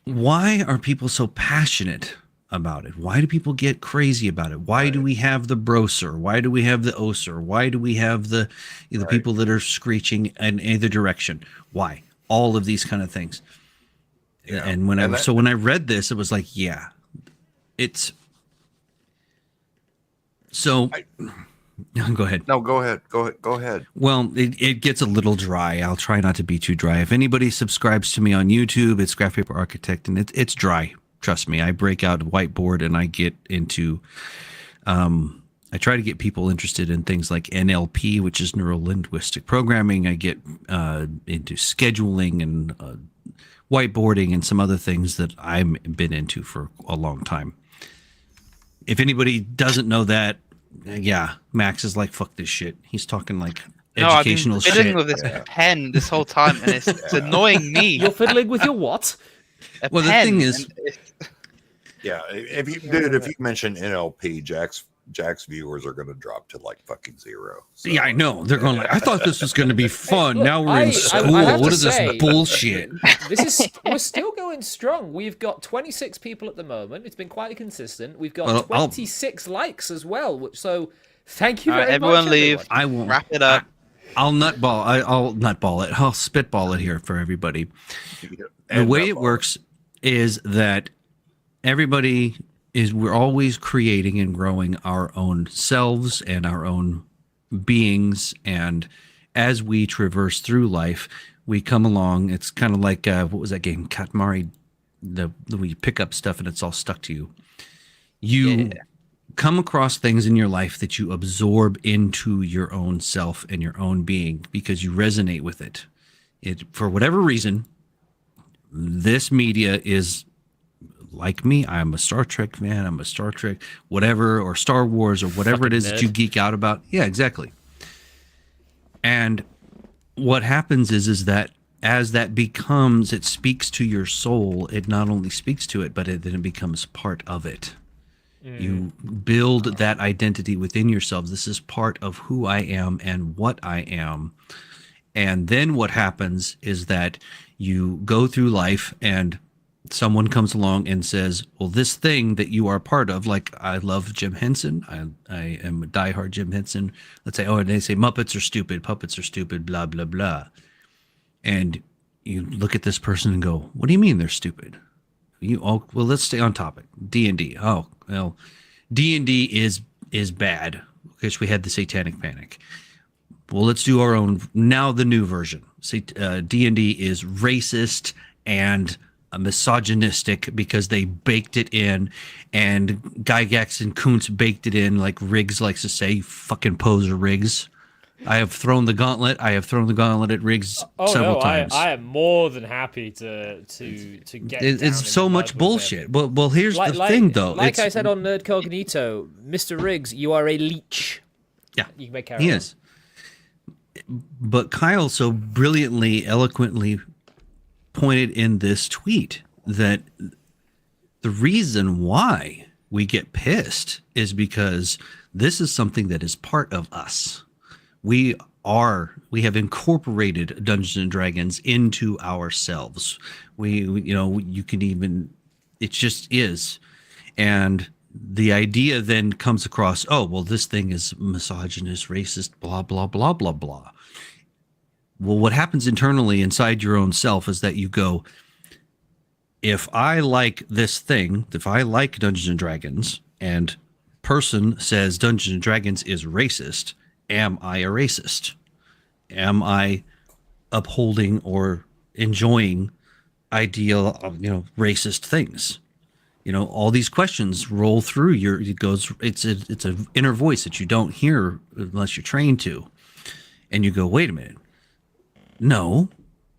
why are people so passionate about it? Why do people get crazy about it? Why do we have the broser? Why do we have the oser? Why do we have the people that are screeching in either direction? Why? All of these kind of things. Yeah. And when when I read this, it was like, yeah, it's so. Go ahead. No, go ahead. Go ahead. Well, it gets a little dry. I'll try not to be too dry. If anybody subscribes to me on YouTube, it's Graph Paper Architect, and it's dry. Trust me. I break out a whiteboard and I get into. I try to get people interested in things like NLP, which is neuro linguistic programming. I get into scheduling and whiteboarding and some other things that I've been into for a long time. If anybody doesn't know that, yeah, Max is like, fuck this shit. He's talking like educational shit. I've been fiddling shit. with this pen this whole time, and it's annoying me. You're fiddling with your what? Well, the thing is, yeah, if you mention NLP, Jack's viewers are going to drop to like fucking 0. So. Yeah, I know. They're going like, I thought this was going to be fun. Look, now we're in school. What is this bullshit? We're still going strong. We've got 26 people at the moment. It's been quite consistent. We've got 26 likes as well. So thank you very much. Everyone leave. I won't wrap it up. I'll nutball it. I'll spitball it here for everybody. The way it works is that everybody we're always creating and growing our own selves and our own beings. And as we traverse through life, we come along. It's kind of like, what was that game? Katamari, where you pick up stuff and it's all stuck to you. You come across things in your life that you absorb into your own self and your own being because you resonate with it. For whatever reason, this media is like me. I'm a Star Trek fan. I'm a Star Trek whatever, or Star Wars, or whatever Fucking it is nerd. that you geek out about. Yeah, exactly. And what happens is that as that becomes, it speaks to your soul. It not only speaks to it, but then it becomes part of it. You build that identity within yourself. This is part of who I am and what I am. And then what happens is that you go through life and someone comes along and says, well, this thing that you are part of, like I love Jim Henson. I am a diehard Jim Henson. Let's say, and they say Muppets are stupid, puppets are stupid, blah, blah, blah. And you look at this person and go, what do you mean they're stupid? Well, let's stay on topic. D&D. Oh, well, D&D is bad because we had the Satanic Panic. Well, let's do our own, now the new version. D&D is racist and misogynistic because they baked it in, and Gygax and Kuntz baked it in, like Riggs likes to say, fucking poser Riggs. I have thrown the gauntlet. I have thrown the gauntlet at Riggs several times. I am more than happy to get. It's so much bullshit. Well, here's the thing, though. Like I said on Nerd Cognito, Mr. Riggs, you are a leech. Yeah, you can make carry he on. is. But Kyle so brilliantly, eloquently pointed in this tweet that the reason why we get pissed is because this is something that is part of us. We have incorporated Dungeons and Dragons into ourselves. You can even, it just is. And the idea then comes across, oh, well, this thing is misogynist, racist, blah, blah, blah, blah, blah. Well, what happens internally inside your own self is that you go, if I like this thing, if I like Dungeons and Dragons, and person says Dungeons and Dragons is racist, am I a racist? Am I upholding or enjoying ideal, racist things? All these questions roll through it's an inner voice that you don't hear unless you're trained to. And you go, wait a minute. No,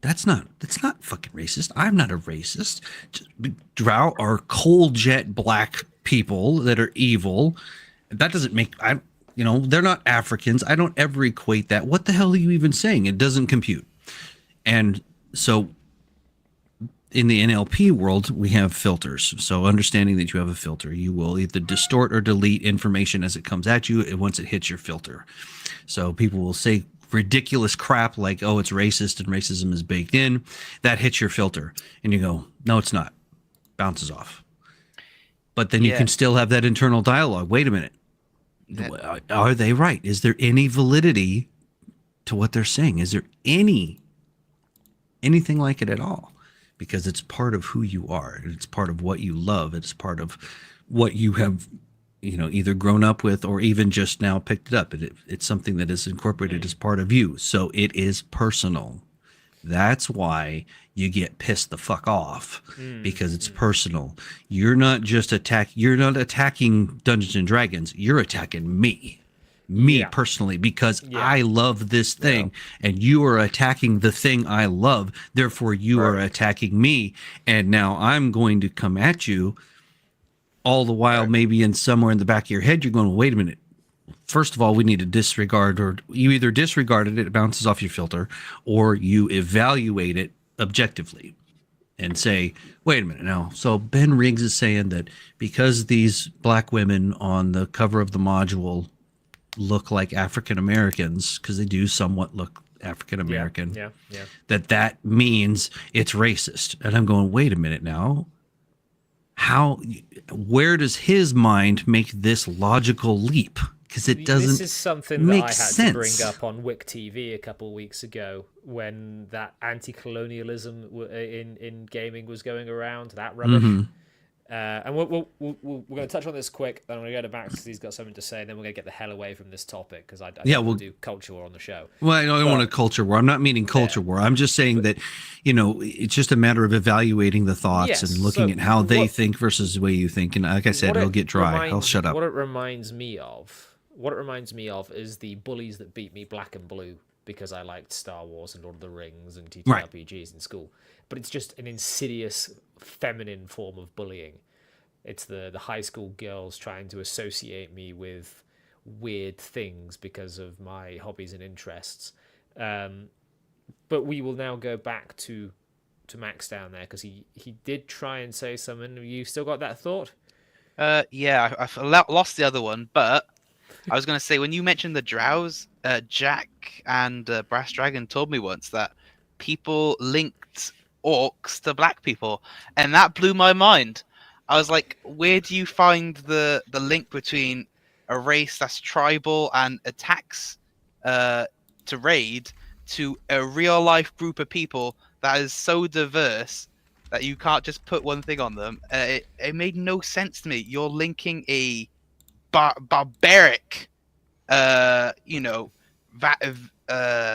that's not fucking racist. I'm not a racist. Drow are cold jet black people that are evil. That doesn't make, they're not Africans. I don't ever equate that. What the hell are you even saying? It doesn't compute. And so in the NLP world, we have filters. So understanding that you have a filter, you will either distort or delete information as it comes at you once it hits your filter. So people will say ridiculous crap like, oh, it's racist and racism is baked in. That hits your filter. And you go, no, it's not. Bounces off. But then you can still have that internal dialogue. Wait a minute. Are they right? Is there any validity to what they're saying? Is there anything like it at all? because it's part of who you are. It's part of what you love. It's part of what you have, either grown up with or even just now picked it up. It's something that is incorporated as part of you. So it is personal. That's why you get pissed the fuck off, because it's personal. You're not attacking Dungeons and Dragons. You're attacking me personally, because I love this thing, and you are attacking the thing I love. Therefore, you are attacking me, and now I'm going to come at you. All the while, maybe in somewhere in the back of your head, you're going, wait a minute. First of all, we need to disregard, or you either disregard it bounces off your filter, or you evaluate it objectively and say, wait a minute now. So Ben Riggs is saying that because these black women on the cover of the module look like African Americans, because they do somewhat look African American, that means it's racist. And I'm going, wait a minute now. Where does his mind make this logical leap? Because it doesn't. This is something that make I had sense. to bring up on Wick TV a couple of weeks ago when that anti-colonialism in gaming was going around. That rubbish. And we're going to touch on this quick. Then I'm going to go to Max because he's got something to say. And then we're going to get the hell away from this topic because I don't want to do culture war on the show. Well, I don't want a culture war. I'm not meaning culture war. I'm just saying that, it's just a matter of evaluating the thoughts and looking at how they think versus the way you think. And like I said, it'll get dry. I'll shut up. What it reminds me of is the bullies that beat me black and blue because I liked Star Wars and Lord of the Rings and TTRPGs in school. But it's just an insidious feminine form of bullying. It's the high school girls trying to associate me with weird things because of my hobbies and interests. But we will now go back to Max down there because he did try and say something. You still got that thought? Yeah, I lost the other one, but I was going to say, when you mentioned the drows, Jack and Brass Dragon told me once that people linked orcs to black people, and that blew my mind. I was like, where do you find the link between a race that's tribal and attacks to raid to a real life group of people that is so diverse that you can't just put one thing on them? It made no sense to me. You're linking a barbaric,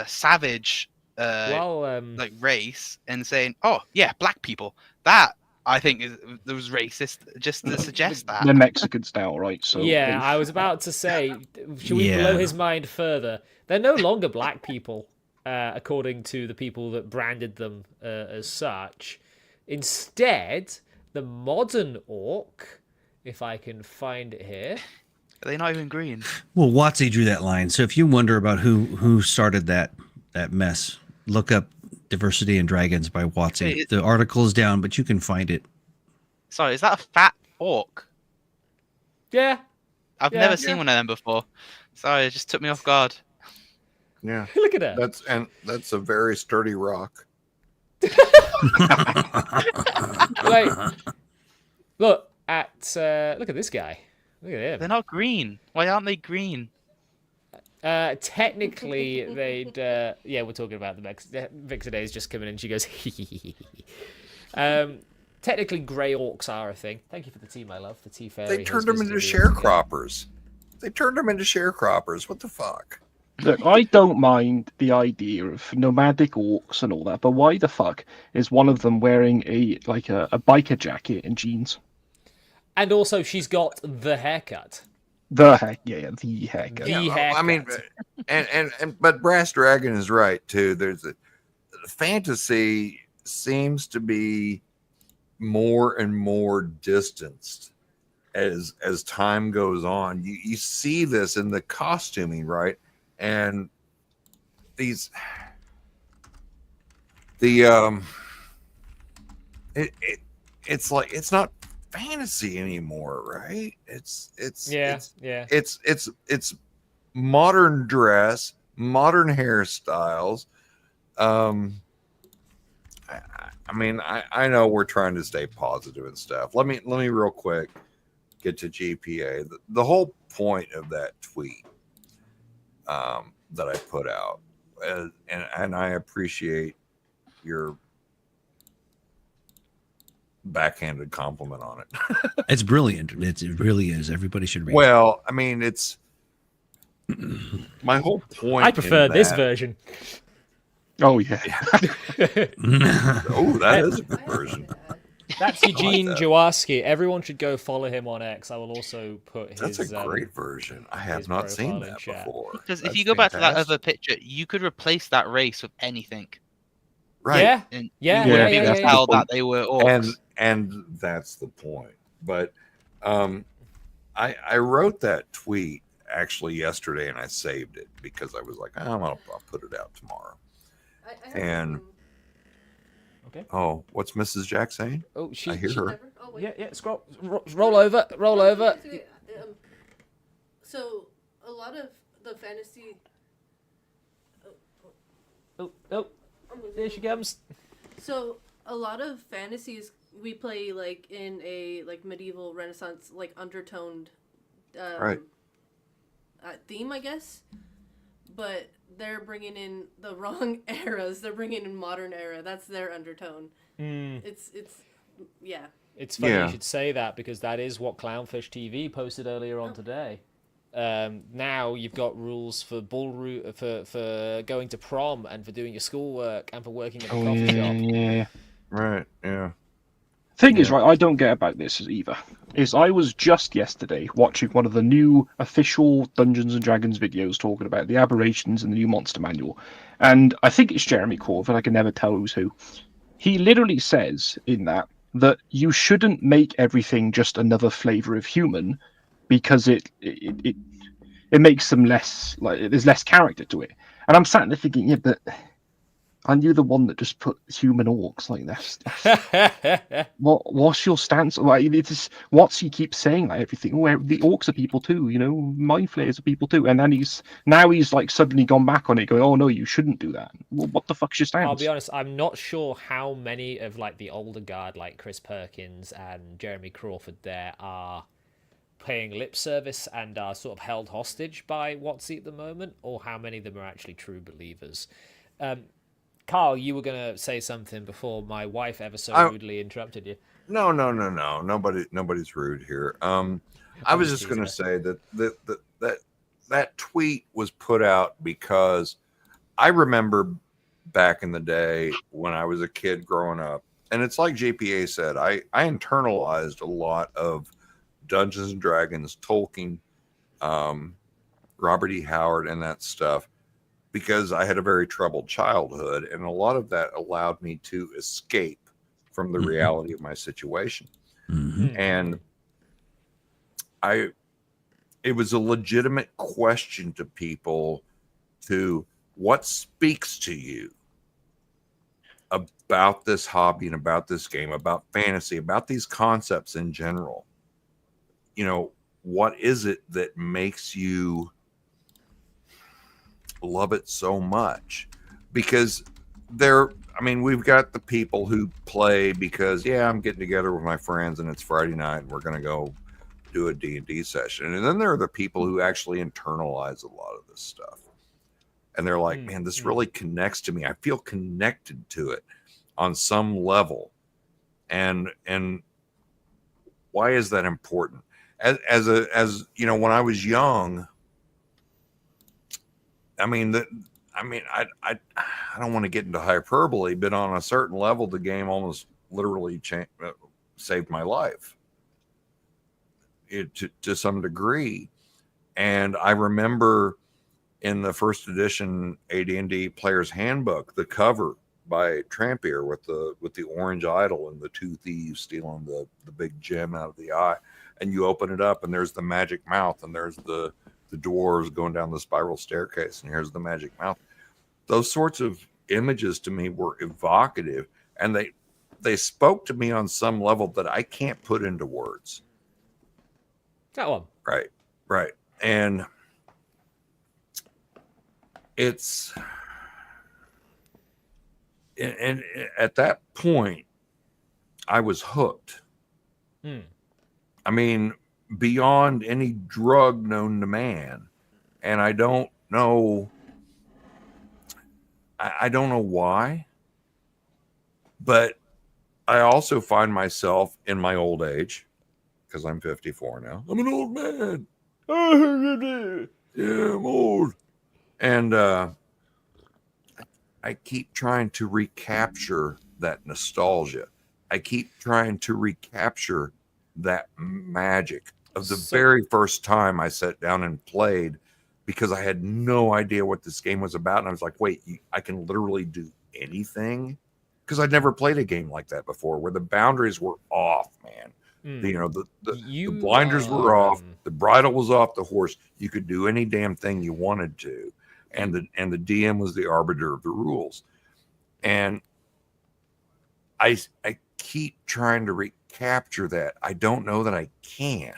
savage, like race, and saying, "Oh yeah, black people." That I think there was racist just to suggest that they're Mexican style, right? So I was about to say, should we blow his mind further? They're no longer black people, according to the people that branded them as such. Instead, the modern orc, if I can find it here. Are they not even green? Well, Watsy drew that line. So if you wonder about who started that mess, look up Diversity in Dragons by Watsy. The article is down, but you can find it. Sorry, is that a fat orc? Yeah. I've never seen one of them before. Sorry, it just took me off guard. Yeah. Look at that. That's a very sturdy rock. Like, look at this guy. Look at him. They're not green. Why aren't they green? Technically, they'd. We're talking about the Vex. Vic today is just coming in. She goes, technically, grey orcs are a thing. Thank you for the tea, my love. The tea fairy. They turned them into sharecroppers. What the fuck? Look, I don't mind the idea of nomadic orcs and all that, but why the fuck is one of them wearing a biker jacket and jeans? And also, she's got the haircut. The haircut. The haircut. I mean, but Brass Dragon is right too. There's fantasy seems to be more and more distanced as time goes on. You see this in the costuming, right? And it's like it's not fantasy anymore, right? It's modern dress, modern hairstyles. I know we're trying to stay positive and stuff. Let me real quick get to GPA. The whole point of that tweet that I put out, and I appreciate your backhanded compliment on it. It's brilliant. It really is. Everybody should read. Well, I mean, it's my whole point. I prefer in this that- version. Oh yeah. Oh, that is a I good have version. to add. That's Eugene that. Jaworski. Everyone should go follow him on X. I will also put That's his. a great version. I have his not seen profile in that chat. before. Because if That's you go back to that fantastic. other picture, you could replace that race with anything, Right. Yeah, and Yeah, you wouldn't yeah, be able yeah, to yeah. tell that they were orcs. And that's the point. But I wrote that tweet actually yesterday, and I saved it because I was like, I'll put it out tomorrow. I have And- some- Okay. Oh, what's Mrs. Jack saying? Oh, I hear her. Never? Oh, wait. Yeah. Scroll. Roll over. Roll No, over. it's okay. So a lot of the fantasy. Oh, I'm moving. there she comes. So a lot of fantasies we play like in a like medieval Renaissance like undertoned Right. theme, I guess. But they're bringing in the wrong eras. They're bringing in modern era. That's their undertone. It's yeah. It's funny Yeah. you should say that because that is what Clownfish TV posted earlier on today. Now you've got rules for for going to prom and for doing your schoolwork and for working at a coffee shop. Yeah. Right. Yeah. Thing is, right, I don't get about this either. Is I was just yesterday watching one of the new official Dungeons and Dragons videos talking about the aberrations in the new monster manual, and I think it's Jeremy Corbyn. I can never tell who's who. He literally says in that you shouldn't make everything just another flavor of human, because it makes them less like there's less character to it. And I'm sat there thinking, yeah, but aren't you the one that just put human orcs like this? What's your stance? Like, what's he keeps saying like everything? Oh, the orcs are people too, mind flayers are people too. And then he's like suddenly gone back on it, going, oh no, you shouldn't do that. Well, what the fuck's your stance? I'll be honest, I'm not sure how many of like the older guard like Chris Perkins and Jeremy Crawford there are paying lip service and are sort of held hostage by WotC at the moment, or how many of them are actually true believers. Carl, you were going to say something before my wife ever so rudely interrupted you. No. Nobody's rude here. I was just going to say that tweet was put out because I remember back in the day when I was a kid growing up, and it's like JPA said, I internalized a lot of Dungeons and Dragons, Tolkien, Robert E. Howard, and that stuff, because I had a very troubled childhood, and a lot of that allowed me to escape from the reality of my situation. And it was a legitimate question to people to what speaks to you about this hobby and about this game, about fantasy, about these concepts in general. What is it that makes you love it so much? Because we've got the people who play because, I'm getting together with my friends and it's Friday night and we're going to go do a D&D session. And then there are the people who actually internalize a lot of this stuff. And they're like, man, this really connects to me. I feel connected to it on some level. And why is that important? As when I was young, I don't want to get into hyperbole, but on a certain level, the game almost literally saved my life to some degree. And I remember in the first edition AD&D Player's Handbook, the cover by Trampier with the orange idol and the two thieves stealing the big gem out of the eye, and you open it up and there's the magic mouth and there's the dwarves going down the spiral staircase and here's the magic mouth. Those sorts of images to me were evocative, and they spoke to me on some level that I can't put into words. That one. Right. And it's and at that point I was hooked. I mean, beyond any drug known to man. And I don't know why, but I also find myself in my old age, because I'm 54 now. I'm an old man. Yeah, I'm old. And I keep trying to recapture that nostalgia. I keep trying to recapture that magic of the very first time I sat down and played, because I had no idea what this game was about. And I was like, wait, I can literally do anything? Because I'd never played a game like that before, where the boundaries were off, man. The blinders were off, the bridle was off the horse. You could do any damn thing you wanted to. And the DM was the arbiter of the rules. And I keep trying to recapture that. I don't know that I can,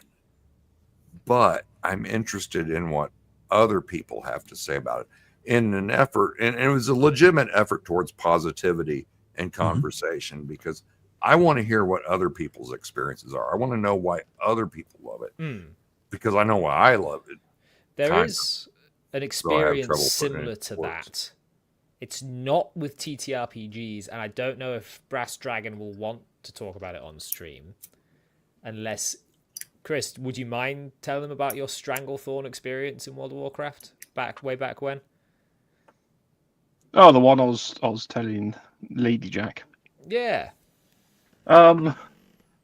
but I'm interested in what other people have to say about it, in an effort, and it was a legitimate effort towards positivity and conversation, because I want to hear what other people's experiences are. I want to know why other people love it, because I know why I love it. There is an experience similar to that. It's not with TTRPGs, and I don't know if Brass Dragon will want to talk about it on stream. Unless, Chris, would you mind telling them about your Stranglethorn experience in World of Warcraft way back when? Oh, the one I was telling Lady Jack. Yeah. Well,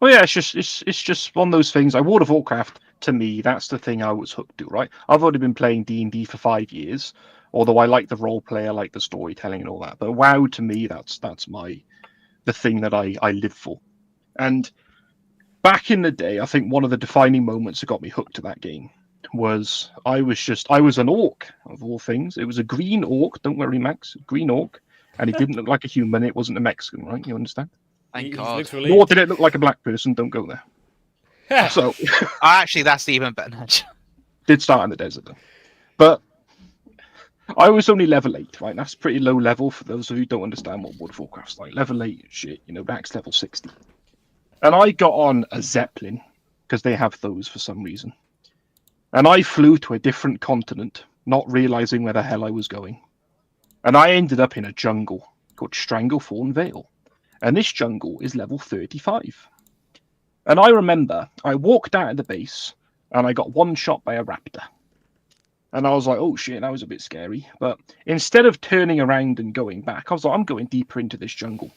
yeah, it's just one of those things. Like World of Warcraft, to me, that's the thing I was hooked to, right? I've already been playing D&D for 5 years, although I like the role play, I like the storytelling and all that. But WoW, to me, that's the thing that I live for. And back in the day, I think one of the defining moments that got me hooked to that game was I was an orc, of all things. It was a green orc, don't worry, Max, green orc, and he didn't look like a human. It wasn't a Mexican, right? You understand? Thank God. Nor did it look like a black person. Don't go there. So, actually, that's even better. Did start in the desert though, but I was only level 8, right? That's pretty low level for those of you who don't understand what World of Warcraft's like. Level 8 shit, Max level 60. And I got on a Zeppelin, because they have those for some reason. And I flew to a different continent, not realizing where the hell I was going. And I ended up in a jungle called Stranglethorn Vale. And this jungle is level 35. And I remember I walked out of the base and I got one shot by a raptor. And I was like, oh shit, that was a bit scary. But instead of turning around and going back, I was like, I'm going deeper into this jungle.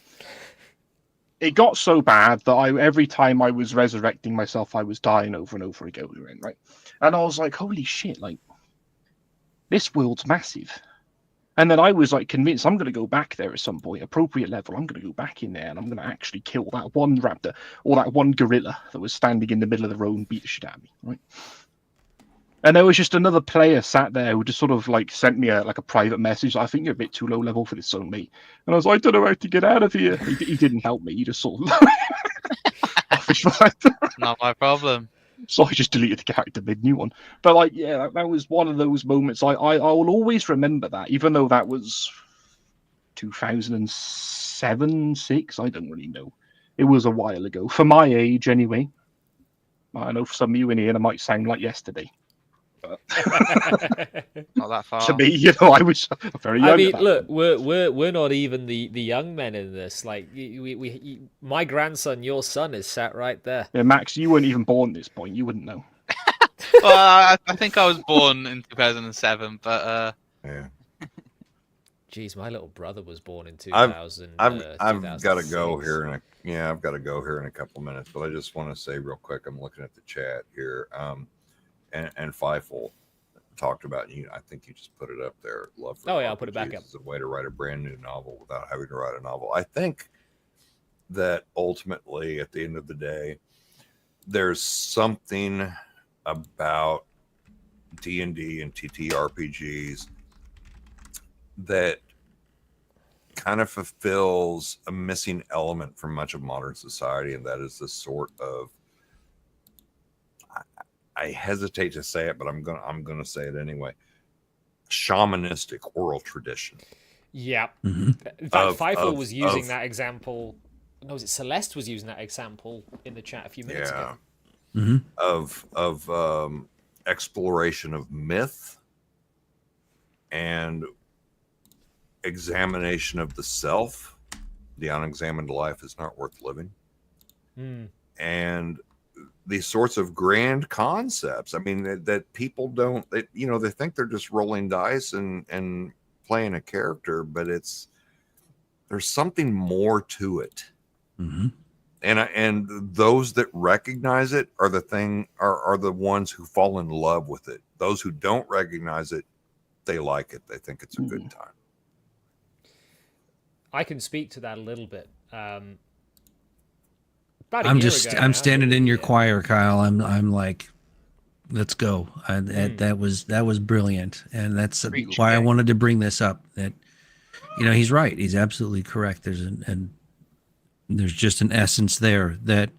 It got so bad that every time I was resurrecting myself, I was dying over and over again, right? And I was like, holy shit, like, this world's massive. And then I was like convinced I'm going to go back there at some point, appropriate level. I'm going to go back in there and I'm going to actually kill that one raptor or that one gorilla that was standing in the middle of the road and beat the shit out of me, right? And there was just another player sat there who just sort of like sent me a private message. I think you're a bit too low level for this zone, mate. And I was like, I don't know how to get out of here. He didn't help me. He just sort of Not my problem. So I just deleted the character, made a new one. But like, yeah, that was one of those moments. I will always remember that, even though that was 2007, 6. I don't really know. It was a while ago for my age, anyway. I know for some of you in here, it might sound like yesterday. But not that far. To me, I was very young. I mean, look, we're not even the young men in this. Like, my grandson, your son, is sat right there. Yeah, Max, you weren't even born at this point. You wouldn't know. Well, I think I was born in 2007, but yeah. Jeez, my little brother was born in 2000. I've got to go here I've got to go here in a couple of minutes, but I just want to say real quick, I'm looking at the chat here. And Feifel talked about, I think you just put it up there. Love for I'll put it back up. It's a way to write a brand new novel without having to write a novel. I think that ultimately, at the end of the day, there's something about D&D and TTRPGs that kind of fulfills a missing element from much of modern society, and that is this sort of, I hesitate to say it, but I'm gonna say it anyway, shamanistic oral tradition. Yeah. In fact, Feifel was using that example. No, was it Celeste was using that example in the chat a few minutes ago? Of exploration of myth and examination of the self the unexamined life is not worth living. Mm. And these sorts of grand concepts, I mean, that people don't, they think they're just rolling dice and playing a character, but there's something more to it. Mm-hmm. And those that recognize it are the ones who fall in love with it. Those who don't recognize it, they like it. They think it's a good time. I can speak to that a little bit. I'm standing in your choir, Kyle. I'm like, let's go. That was brilliant, and that's why I wanted to bring this up. That he's right. He's absolutely correct. There's just an essence there that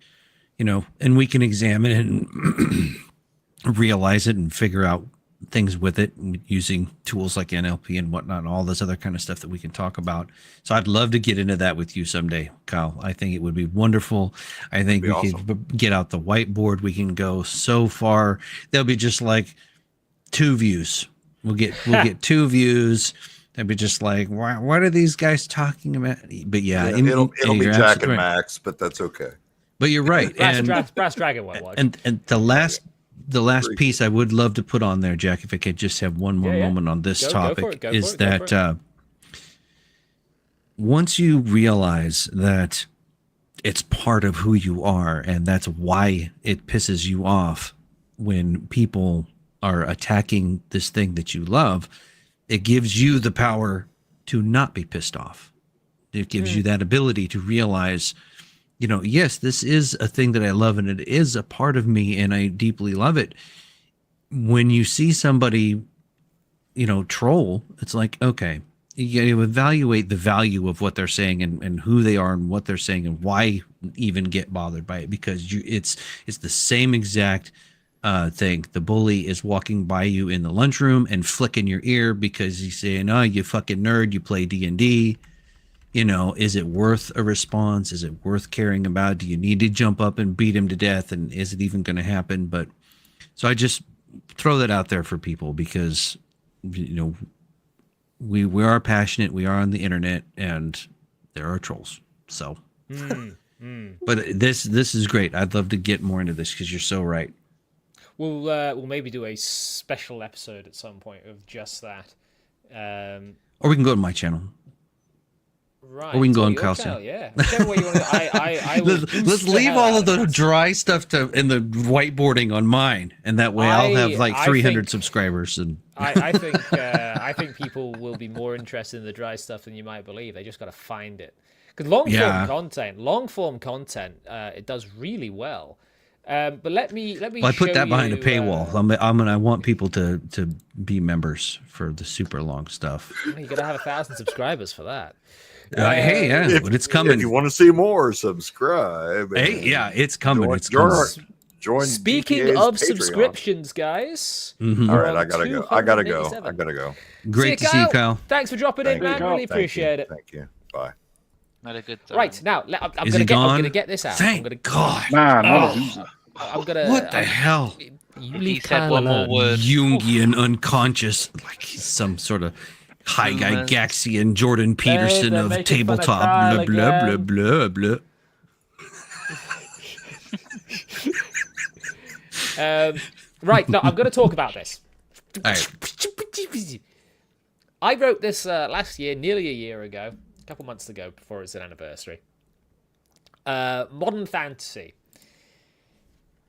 and we can examine it and realize it and figure out things with it using tools like NLP and whatnot, and all this other kind of stuff that we can talk about. So I'd love to get into that with you someday, Kyle. I think it would be wonderful. I think we could get out the whiteboard. We can go so far. There'll be just like 2 views. We'll get 2 views. They'd be just like, what are these guys talking about? But yeah, it'll be Jack and Max, but that's okay. But you're right. Brass Dragon won't watch. And the last piece I would love to put on there, Jack, if I could just have one more moment on this topic, is that once you realize that it's part of who you are, and that's why it pisses you off when people are attacking this thing that you love, it gives you the power to not be pissed off. It gives you that ability to realize, yes, this is a thing that I love and it is a part of me and I deeply love it. When you see somebody, troll, it's like, okay, you got to evaluate the value of what they're saying and who they are and what they're saying and why even get bothered by it, because it's the same exact thing. The bully is walking by you in the lunchroom and flicking your ear because he's saying, "Oh, you fucking nerd, you play D&D." Is it worth a response? Is it worth caring about? Do you need to jump up and beat him to death? And is it even going to happen? But so I just throw that out there for people because, we are passionate. We are on the internet and there are trolls. So, but this is great. I'd love to get more into this because you're so right. We'll maybe do a special episode at some point of just that. Or we can go to my channel. Right. Or we can go on Kyle's channel. Yeah. Whichever way you want to. Let's leave all of the dry stuff in the whiteboarding on mine, and that way I'll have like 300 subscribers. And I think people will be more interested in the dry stuff than you might believe. They just got to find it. Because long form content, it does really well. But let me. Well, I put that behind a paywall. I want people to be members for the super long stuff. You got to have 1,000 subscribers for that. But it's coming. If you want to see more, subscribe. Hey, it's coming. Join Speaking DTA's of Patreon. subscriptions, guys. Mm-hmm. All right, I gotta go. Great to see you, Kyle. Thanks for dropping in, man. Really appreciate it. Thank you. Bye. Not a good. Right now, I'm gonna get this out. Thank God. Man, I'm gonna. What the hell? He said one more word. Jungian unconscious, like he's some sort of high Gygaxian Jordan Peterson of tabletop. Blah blah blah blah blah. Right, no, I'm going to talk about this. All right. I wrote this last year, nearly a year ago, a couple months ago, before it's an anniversary. Modern fantasy.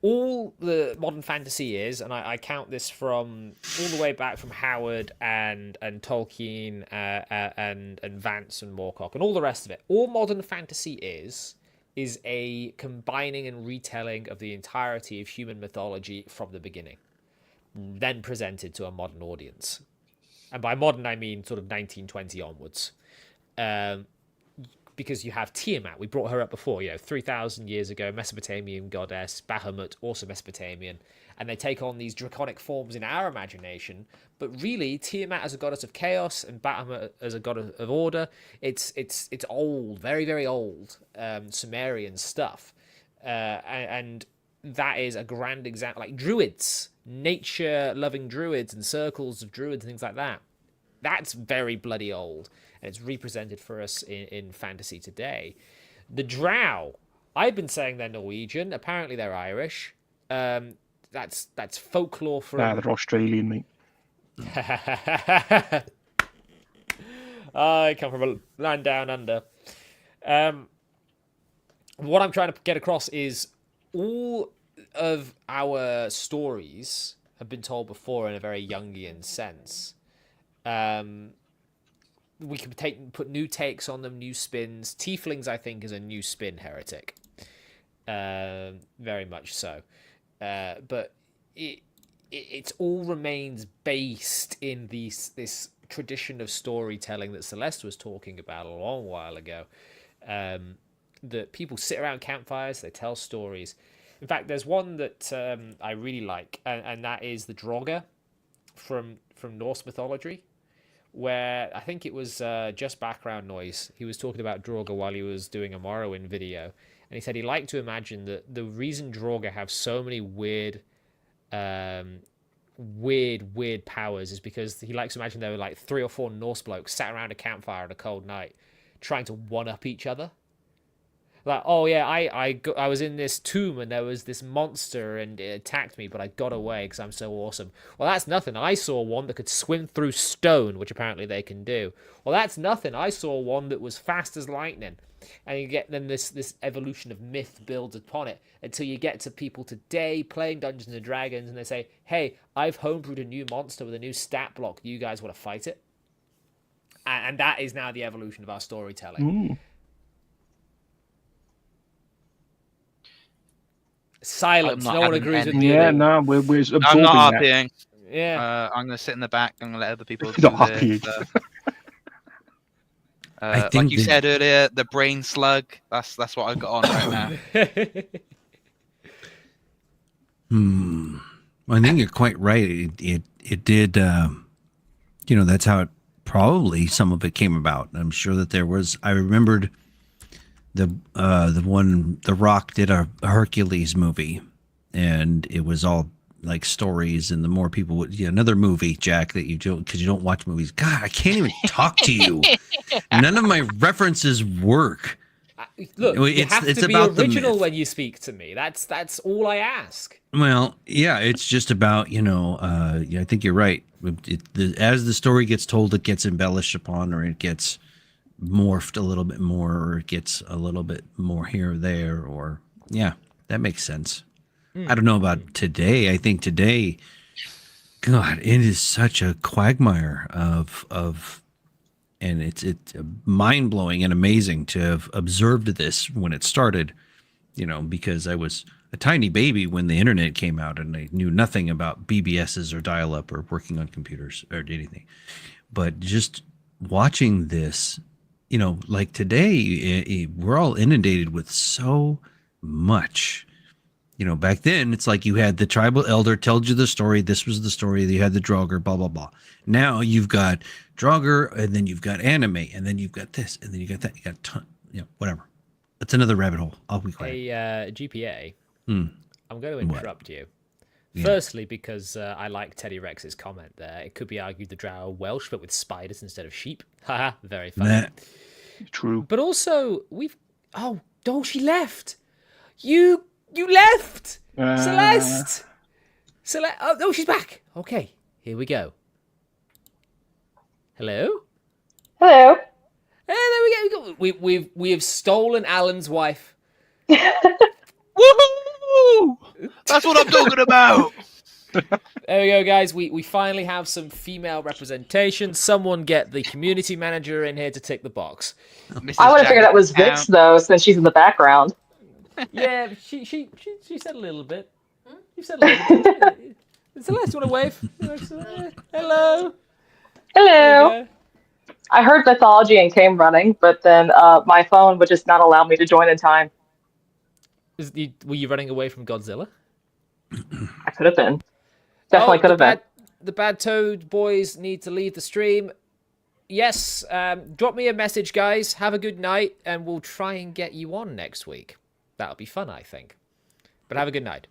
All the modern fantasy is, and I count this from all the way back from Howard and Tolkien and Vance and Moorcock and all the rest of it. All modern fantasy is a combining and retelling of the entirety of human mythology from the beginning, then presented to a modern audience. And by modern, I mean sort of 1920 onwards. Because you have Tiamat, we brought her up before, 3,000 years ago, Mesopotamian goddess, Bahamut, also Mesopotamian, and they take on these draconic forms in our imagination, but really, Tiamat as a goddess of chaos and Bahamut as a goddess of order, it's old, very, very old Sumerian stuff, and that is a grand example, like druids, nature-loving druids and circles of druids and things like that. That's very bloody old. and it's represented for us in fantasy today. The Drow, I've been saying they're Norwegian. Apparently they're Irish. That's folklore from. Nah, they're Australian, mate. I come from a land down under. What I'm trying to get across is all of our stories have been told before in a very Jungian sense. We can put new takes on them, new spins. Tieflings, I think, is a new spin heretic. Very much so. But it all remains based in this tradition of storytelling that Celeste was talking about a long while ago. That people sit around campfires, they tell stories. In fact, there's one that I really like, and that is the Draugr from Norse mythology, where I think it was just background noise. He was talking about Draugr while he was doing a Morrowind video, and he said he liked to imagine that the reason Draugr have so many weird powers is because he likes to imagine there were like 3 or 4 Norse blokes sat around a campfire on a cold night trying to one-up each other. Like, oh yeah, I was in this tomb and there was this monster and it attacked me, but I got away because I'm so awesome. Well, that's nothing. I saw one that could swim through stone, which apparently they can do. Well, that's nothing. I saw one that was fast as lightning. And you get then this evolution of myth builds upon it until you get to people today playing Dungeons and Dragons and they say, hey, I've homebrewed a new monster with a new stat block. Do you guys want to fight it? And that is now the evolution of our storytelling. Ooh. Silence. I'm not No one having agrees with any- you. Yeah, no, we're absorbing I'm not that. RPing. Yeah. I'm going to sit in the back. I'm going to let other people do Not this. RPing. I think Like you the- said earlier, the brain slug. That's what I've got on right now. I think you're quite right. It did. That's how it probably some of it came about. I'm sure that there was. I remembered the one The Rock did a Hercules movie, and it was all like stories. And the more people would, another movie, Jack, that you don't because you don't watch movies. God, I can't even talk to you. None of my references work. Look, you It's have to be about the original myth. when you speak to me. That's all I ask. Well, yeah, it's just about, I think you're right. As the story gets told, it gets embellished upon, or it gets morphed a little bit more, or it gets a little bit more here or there, or, yeah, that makes sense. I don't know about today. I think today, God, it is such a quagmire of and it's mind-blowing and amazing to have observed this when it started, because I was a tiny baby when the internet came out and I knew nothing about BBSs or dial-up or working on computers or anything. But just watching this, like today, we're all inundated with so much. Back then it's like you had the tribal elder told you the story. This was the story. You had the Draugr, blah, blah, blah. Now you've got Draugr, and then you've got anime, and then you've got this, and then you got that. You got a ton, whatever. That's another rabbit hole. I'll be quiet. Hey, GPA, I'm going to interrupt you. Yeah. Firstly, because I like Teddy Rex's comment there. It could be argued the Drow are Welsh, but with spiders instead of sheep. Haha, very funny. Nah. True. But also, Oh, she left. You left! Celeste! Oh, no, she's back. Okay, here we go. Hello? Hello. Hey, there we go. We have stolen Alan's wife. Woohoo! That's what I'm talking about. There we go, guys. We finally have some female representation. Someone get the community manager in here to tick the box. I would have figured that was Vix, though, since she's in the background. Yeah, she said a little bit. You said a little bit. Celeste, you want to wave? Hello. Hello. I heard mythology and came running, but then my phone would just not allow me to join in time. Were you running away from Godzilla? I could have been. Definitely could have been. The Bad Toad boys need to leave the stream. Yes, drop me a message, guys. Have a good night, and we'll try and get you on next week. That'll be fun, I think. But have a good night.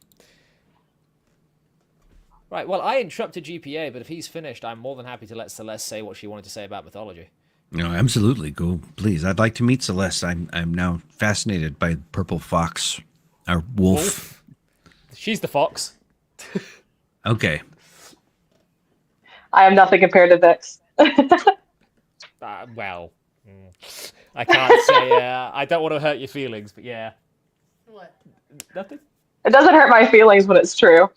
Right, well, I interrupted GPA, but if he's finished, I'm more than happy to let Celeste say what she wanted to say about mythology. No, absolutely. Go, please. I'd like to meet Celeste. I'm now fascinated by Purple Fox, our wolf. She's the fox. Okay. I am nothing compared to Vix. Well, I can't say. I don't want to hurt your feelings, but yeah, What? nothing. It doesn't hurt my feelings when it's true.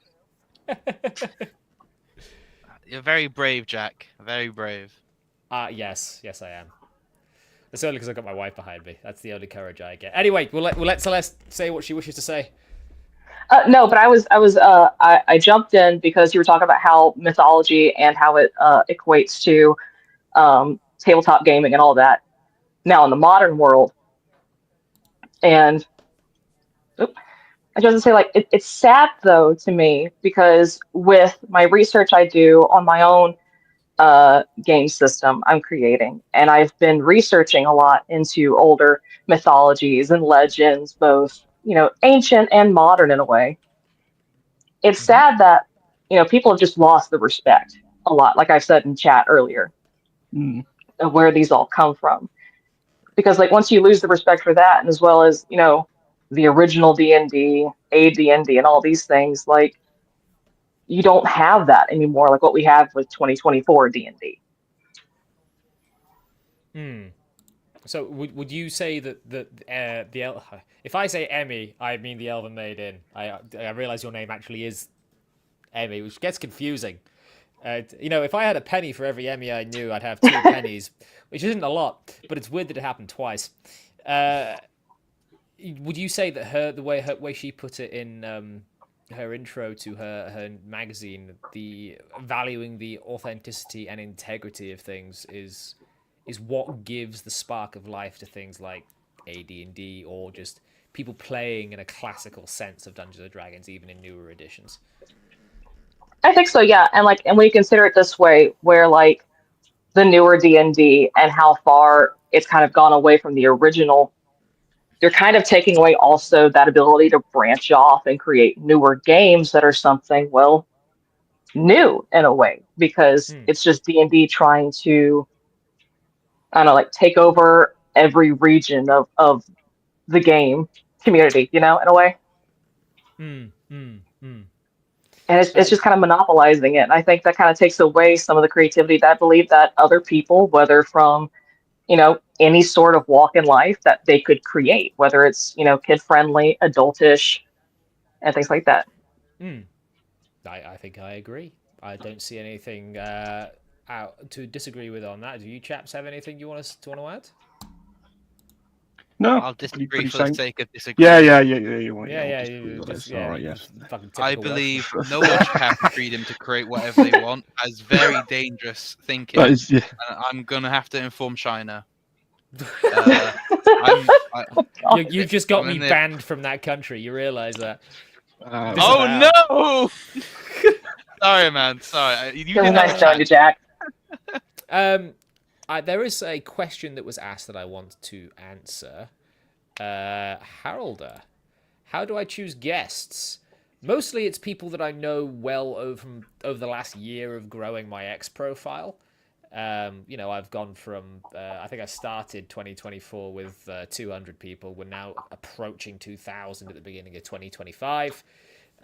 You're very brave, Jack. Very brave. Yes, I am. It's only because I got my wife behind me. That's the only courage I get. Anyway, we'll let Celeste say what she wishes to say. No, but I jumped in because you were talking about how mythology and how it equates to tabletop gaming and all that. Now in the modern world, and I just want to say, like, it's sad though to me because with my research I do on my own game system I'm creating, and I've been researching a lot into older mythologies and legends, both ancient and modern in a way. It's sad that people have just lost the respect a lot, like I said in chat earlier, Mm. of where these all come from. Because like once you lose the respect for that, and as well as the original D&D, AD&D, and all these things, like you don't have that anymore, like what we have with 2024 D&D. So would you say that if I say Emmy, I mean the Elven Maiden? I realize your name actually is Emmy, which gets confusing. If I had a penny for every Emmy I knew, I'd have 2 pennies, which isn't a lot, but it's weird that it happened twice. Would you say that the way she put it in her intro to her magazine, the valuing the authenticity and integrity of things is what gives the spark of life to things like AD&D or just people playing in a classical sense of Dungeons and Dragons, even in newer editions? I think so, yeah. And when you consider it this way, where like the newer D&D and how far it's kind of gone away from the original, you're kind of taking away also that ability to branch off and create newer games that are something, well, new in a way, because it's just D&D trying to, I don't know, like take over every region of the game community, in a way. And it's just kind of monopolizing it. And I think that kind of takes away some of the creativity that I believe that other people, whether from, any sort of walk in life, that they could create, whether it's, kid friendly, adultish, and things like that. I think I agree. I don't see anything out to disagree with on that. Do you chaps have anything you want to add? No, I'll disagree pretty for the same. sake of disagreeing. Yeah. All right, yes. I believe no one should have the freedom to create whatever they want. That's very dangerous thinking. That is, yeah. I'm gonna have to inform China. You've just got me banned from that country. You realize that? Oh no! Sorry, man. Sorry. You didn't nice knowing you, Jack. There is a question that was asked that I want to answer. Harolder, how do I choose guests? Mostly it's people that I know well over the last year of growing my X profile. I've gone from, I think I started 2024 with 200 people. We're now approaching 2,000 at the beginning of 2025.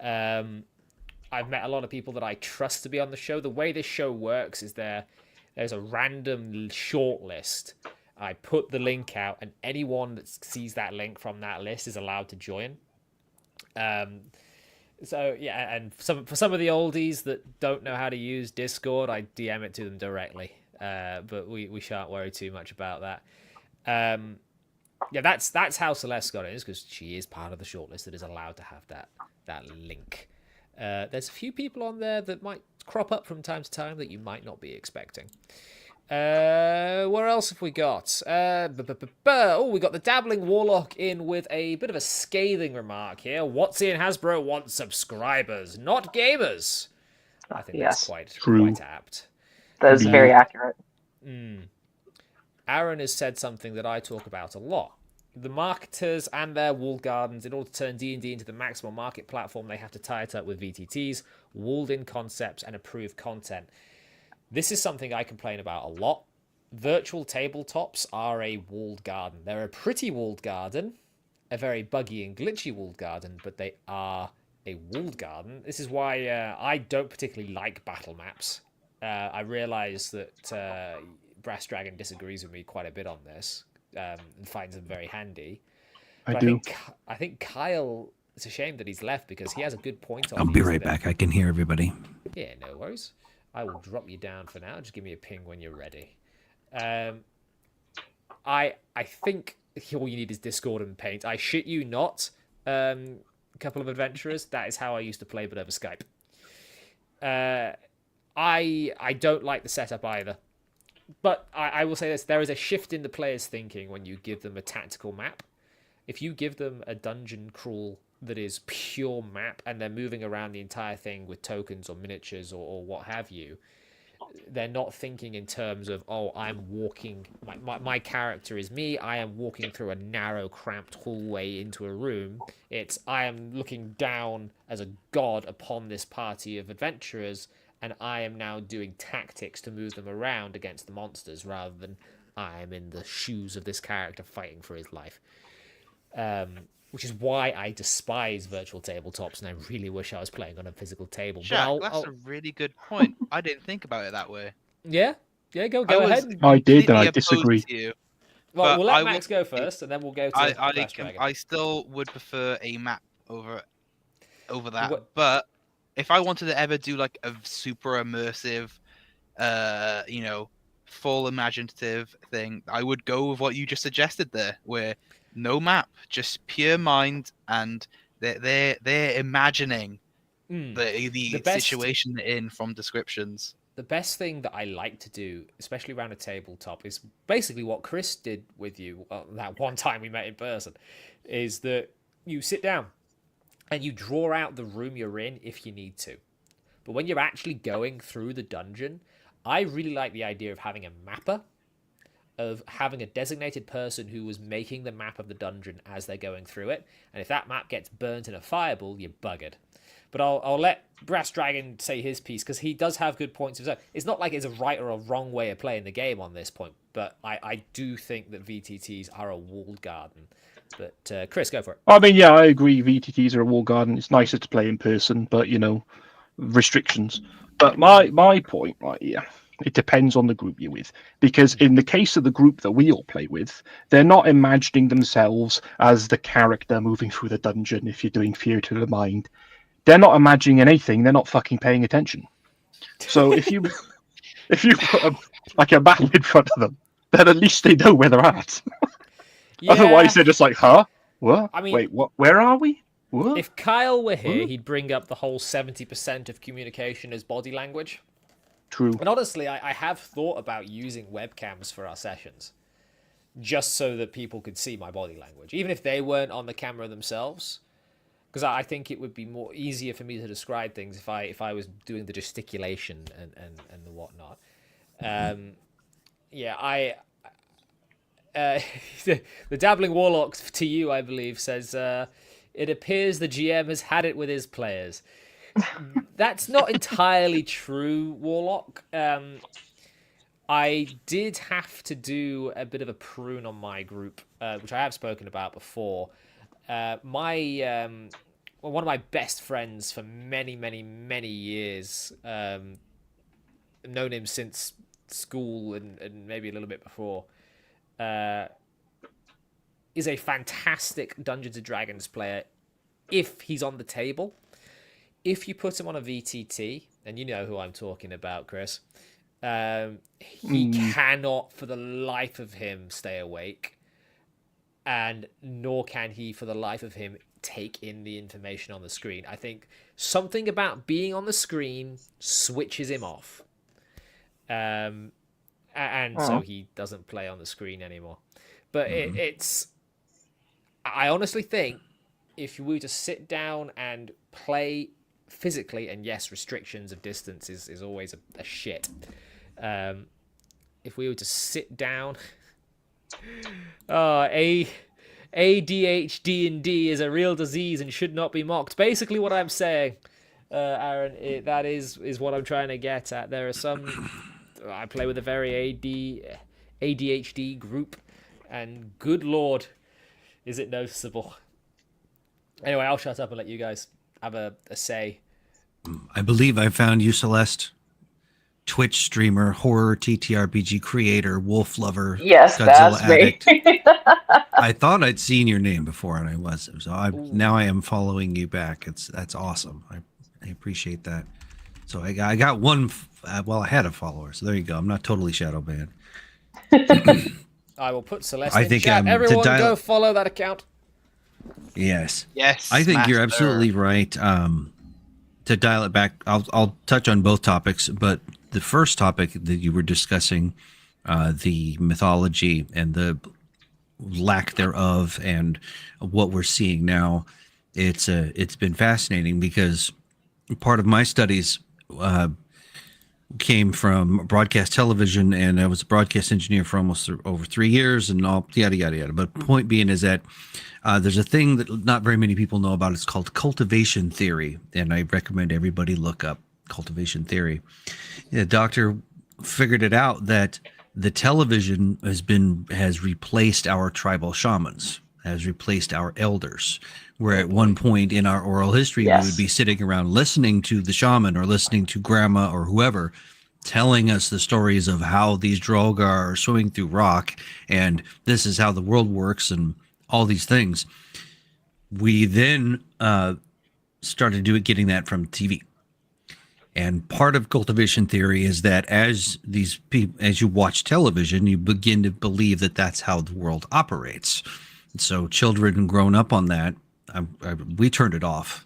I've met a lot of people that I trust to be on the show. The way this show works is there's a random short list. I put the link out, and anyone that sees that link from that list is allowed to join. So yeah, and for some of the oldies that don't know how to use Discord, I DM it to them directly. But we shan't worry too much about that. Yeah, that's how Celeste got it, is because she is part of the shortlist that is allowed to have that link. There's a few people on there that might crop up from time to time that you might not be expecting. Where else have we got? We got the Dabbling Warlock in with a bit of a scathing remark here. What's in Hasbro wants subscribers, not gamers. I think that's quite apt. That is very accurate. Aaron has said something that I talk about a lot. The marketers and their walled gardens, in order to turn D&D into the maximum market platform, they have to tie it up with VTTs, walled-in concepts, and approved content. This is something I complain about a lot. virtual tabletops are a walled garden. They're a pretty walled garden, a very buggy and glitchy walled garden, but they are a walled garden. This is why I don't particularly like battle maps. I realise that Brass Dragon disagrees with me quite a bit on this and finds them very handy. But I think Kyle. It's a shame that he's left because he has a good point on. I'll be right back. I can hear everybody. Yeah, no worries. I will drop you down for now. Just give me a ping when you're ready. I think all you need is Discord and Paint. I shit you not. A couple of adventurers. That is how I used to play, but over Skype. I don't like the setup either. But I will say this: there is a shift in the player's thinking when you give them a tactical map. If you give them a dungeon crawl that is pure map and they're moving around the entire thing with tokens or miniatures or what have you, they're not thinking in terms of, oh, I'm walking, my character is me, I am walking through a narrow, cramped hallway into a room. It's, I am looking down as a god upon this party of adventurers, and I am now doing tactics to move them around against the monsters, rather than I am in the shoes of this character fighting for his life. Which is why I despise virtual tabletops, and I really wish I was playing on a physical table. Jack, that's a really good point. I didn't think about it that way. Yeah, go ahead. I did, and I disagree. Well, we'll let Max go first, and then we'll go to I still would prefer a map over that. But if I wanted to ever do like a super immersive, full imaginative thing, I would go with what you just suggested there, where no map, just pure mind, and they're imagining the situation they're in from descriptions. The best thing that I like to do, especially around a tabletop, is basically what Chris did with you that one time we met in person, is that you sit down and you draw out the room you're in if you need to. But when you're actually going through the dungeon, I really like the idea of having a mapper, of having a designated person who was making the map of the dungeon as they're going through it. And if that map gets burnt in a fireball, you're buggered. But I'll let Brass Dragon say his piece, because he does have good points of his own. It's not like it's a right or a wrong way of playing the game on this point, but I do think that VTTs are a walled garden. But Chris, go for it. I mean, yeah, I agree. VTTs are a walled garden. It's nicer to play in person, but, restrictions. But my point, right, yeah, it depends on the group you're with. Because in the case of the group that we all play with, they're not imagining themselves as the character moving through the dungeon if you're doing Fear to the Mind. They're not imagining anything. They're not fucking paying attention. So if you put a battle in front of them, then at least they know where they're at. Yeah. Otherwise, they're just like, huh? What? I mean, wait, what? Where are we? What? If Kyle were here, he'd bring up the whole 70% of communication as body language. True. And honestly, I have thought about using webcams for our sessions, just so that people could see my body language, even if they weren't on the camera themselves. Because I think it would be more easier for me to describe things if I was doing the gesticulation and the whatnot. The Dabbling Warlock to you, I believe, says, it appears the GM has had it with his players. That's not entirely true, Warlock. I did have to do a bit of a prune on my group, which I have spoken about before. One of my best friends for many, many, many years, known him since school and maybe a little bit before, is a fantastic Dungeons & Dragons player if he's on the table. If you put him on a VTT, and you know who I'm talking about, Chris, he cannot for the life of him stay awake, and nor can he for the life of him take in the information on the screen. I think something about being on the screen switches him off. So he doesn't play on the screen anymore. But it's... I honestly think if we were to sit down and play physically, and yes, restrictions of distance is always a shit. If we were to sit down... ADHD and D is a real disease and should not be mocked. Basically what I'm saying, Aaron, that is what I'm trying to get at. There are some... I play with a very ADHD group, and good lord, is it noticeable. Anyway, I'll shut up and let you guys have a say. I believe I found you, Celeste. Twitch streamer, horror TTRPG creator, wolf lover, Yes, Godzilla that's me. addict. I thought I'd seen your name before, and I wasn't. So now I am following you back. That's awesome. I appreciate that. So I got one. Well, I had a follower, so there you go. I'm not totally shadow banned. I will put Celeste I in think, chat. to Everyone, dial- go follow that account. Yes. Yes. I think you're master. absolutely right. To dial it back, I'll touch on both topics, but the first topic that you were discussing, the mythology and the lack thereof, and what we're seeing now, it's been fascinating because part of my studies came from broadcast television, and I was a broadcast engineer for almost over 3 years, and all yada yada yada. But point being is that there's a thing that not very many people know about. It's called cultivation theory, and I recommend everybody look up cultivation theory. The doctor figured it out that the television has replaced our tribal shamans, has replaced our elders. Where at one point in our oral history, Yes. we would be sitting around listening to the shaman or listening to grandma or whoever telling us the stories of how these Drogar are swimming through rock, and this is how the world works, and all these things. We then started getting that from TV. And part of cultivation theory is that as you watch television, you begin to believe that that's how the world operates. So children grown up on that, we turned it off.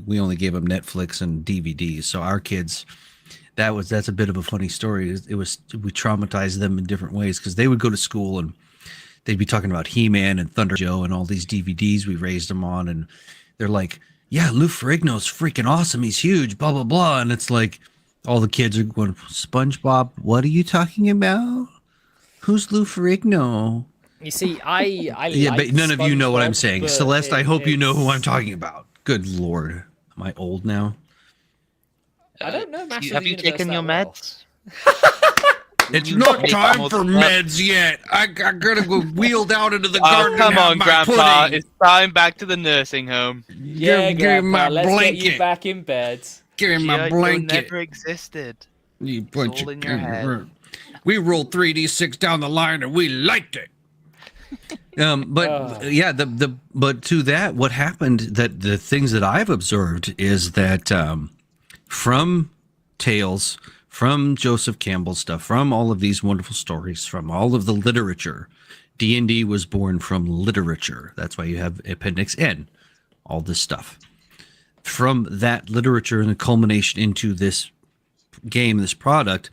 We only gave them Netflix and DVDs. So our kids, that's a bit of a funny story. We traumatized them in different ways because they would go to school and they'd be talking about He-Man and Thunder Joe and all these DVDs we raised them on, and they're like, "Yeah, Lou Ferrigno's freaking awesome. He's huge, blah blah blah." And it's like all the kids are going, "SpongeBob, what are you talking about? Who's Lou Ferrigno?" You see, I Yeah, like but none of you know what I'm SpongeBob, saying. but Celeste, I hope you know who I'm it's- talking about. Good Lord. Am I old now? I don't know Masters Have of the you Universe taken your that well. meds? It's You not make time more for stuff. meds yet. I gotta go wheeled out into the Oh, garden come and have on, my Grandpa. pudding. It's time back to the nursing home. Yeah, give me Grandpa, my let's get blanket. you back in bed. Give me my G.I. Joe blanket. never existed. You It's bunch all of in your head. We rolled 3d6 down the line and we liked it. But yeah, but to that, what happened, that the things that I've observed is that from Tales, from Joseph Campbell's stuff, from all of these wonderful stories, from all of the literature, D&D was born from literature. That's why you have Appendix N, all this stuff. From that literature and the culmination into this game, this product,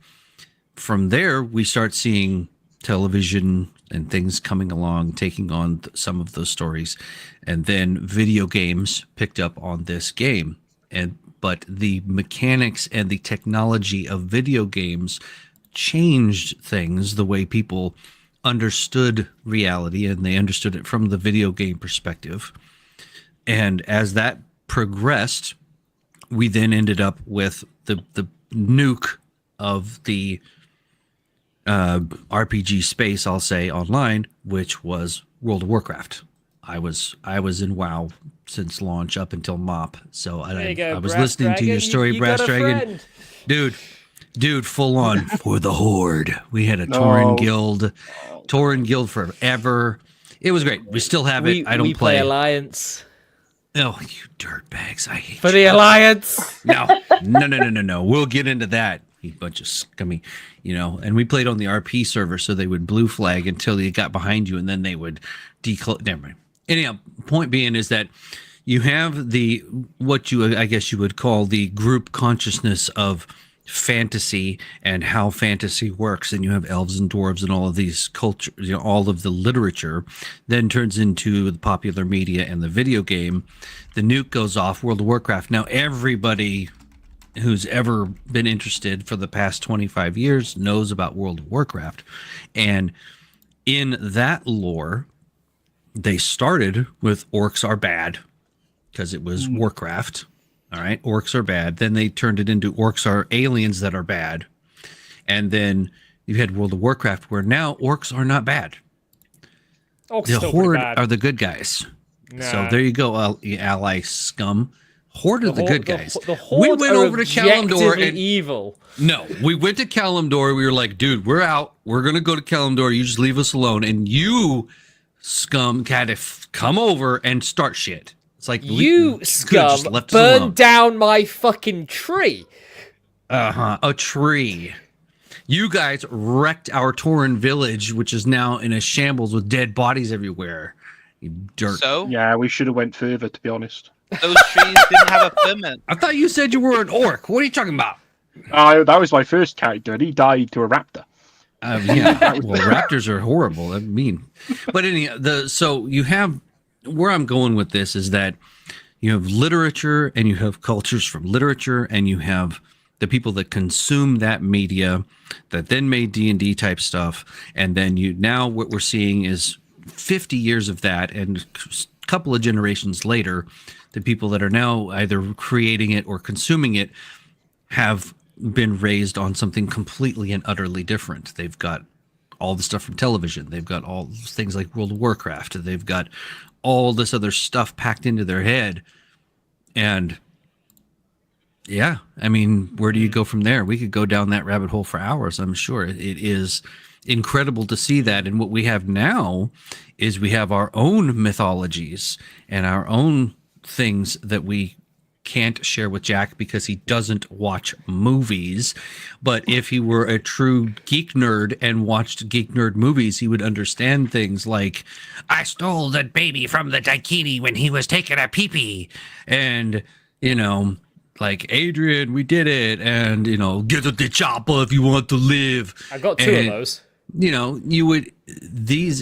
from there we start seeing television and things coming along, taking on some of those stories, and then video games picked up on this game. But the mechanics and the technology of video games changed things, the way people understood reality, and they understood it from the video game perspective. And as that progressed, we then ended up with the nuke of the RPG space, I'll say, online, which was World of Warcraft. I was in WoW since launch up until MOP. So There you go, I was Brass listening to your Dragon. story, you Brass got a Dragon. friend. Dude, full on for the Horde. We had a No. Tauren Guild forever. It was great. We still have it. I don't we play Alliance. Oh, you dirtbags! I hate For you. the Alliance. No. We'll get into that. You bunch of scummy, And we played on the RP server, so they would blue flag until they got behind you, and then they would declare. Never mind. Anyhow, point being is that you have I guess you would call the group consciousness of fantasy and how fantasy works, and you have elves and dwarves and all of these culture, all of the literature then turns into the popular media and the video game. The nuke goes off, World of Warcraft. Now everybody who's ever been interested for the past 25 years knows about World of Warcraft, and in that lore they started with orcs are bad because it was Warcraft. All right, orcs are bad. Then they turned it into orcs are aliens that are bad. And then You had World of Warcraft, where now orcs are not bad. Orcs The still Horde pretty bad. are the good guys. So Nah. there you go, ally scum. Horde are the good guys. The Horde we went are over to Kalimdor objectively and evil. no, we went to Kalimdor. We were like, dude, we're out. We're gonna go to Kalimdor. You just leave us alone. And you, scum, had to come over and start shit. It's like You could've scum just left us alone. burned down my fucking tree. A tree. You guys wrecked our Tauren village, which is now in a shambles with dead bodies everywhere. You dirt. So Yeah, we should have went further, to be honest. those trees didn't have a permit. I thought you said you were an orc. What are you talking about? That was my first character, and he died to a raptor. Yeah, well, raptors are horrible. I mean, but so you have where I'm going with this is that you have literature and you have cultures from literature and you have the people that consume that media that then made D&D type stuff, and then now what we're seeing is 50 years of that, and a couple of generations later, the people that are now either creating it or consuming it have been raised on something completely and utterly different. They've got all the stuff from television. They've got all things like World of Warcraft. They've got all this other stuff packed into their head. And yeah, I mean, where do you go from there? We could go down that rabbit hole for hours, I'm sure. It is incredible to see that. And what we have now is we have our own mythologies and our own things that we can't share with Jack because he doesn't watch movies. But if he were a true geek nerd and watched geek nerd movies, he would understand things like, I stole that baby from the Daikini when he was taking a pee-pee. And, like, Adrian, we did it. And, get the chopper if you want to live. I got two of those. You would,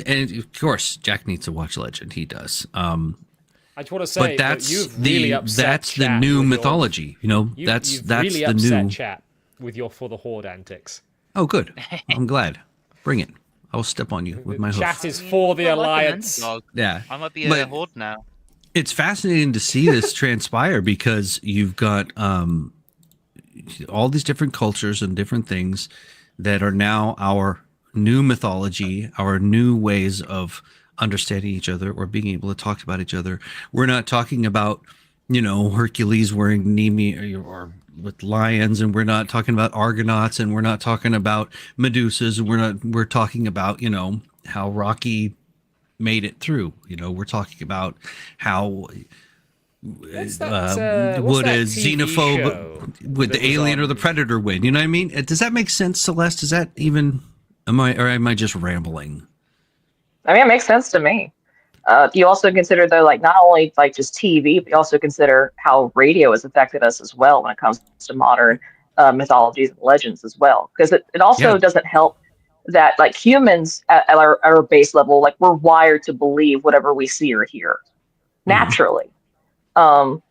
and of course, Jack needs to watch Legend. He does. I just want to say, but that's you've really upset that's the chat new with mythology. That's you've that's really the upset new. chat with your For the Horde antics. Oh, good. I'm glad. Bring it. I will step on you with my hoof. Chat is for the alliance. Yeah, I might be a horde now. It's fascinating to see this transpire because you've got all these different cultures and different things that are now our new mythology, our new ways of understanding each other or being able to talk about each other. We're not talking about, Hercules wearing Nemi or with lions, and we're not talking about Argonauts, and we're not talking about Medusas, and we're talking about, how Rocky made it through. We're talking about how would a xenophobe would the alien or the predator win? You know what I mean? Does that make sense, Celeste? Is that even am I just rambling? I mean, it makes sense to me. You also consider, though, like not only like just TV, but you also consider how radio has affected us as well when it comes to modern mythologies and legends as well. Because it also doesn't help that like humans at our base level, like we're wired to believe whatever we see or hear naturally. So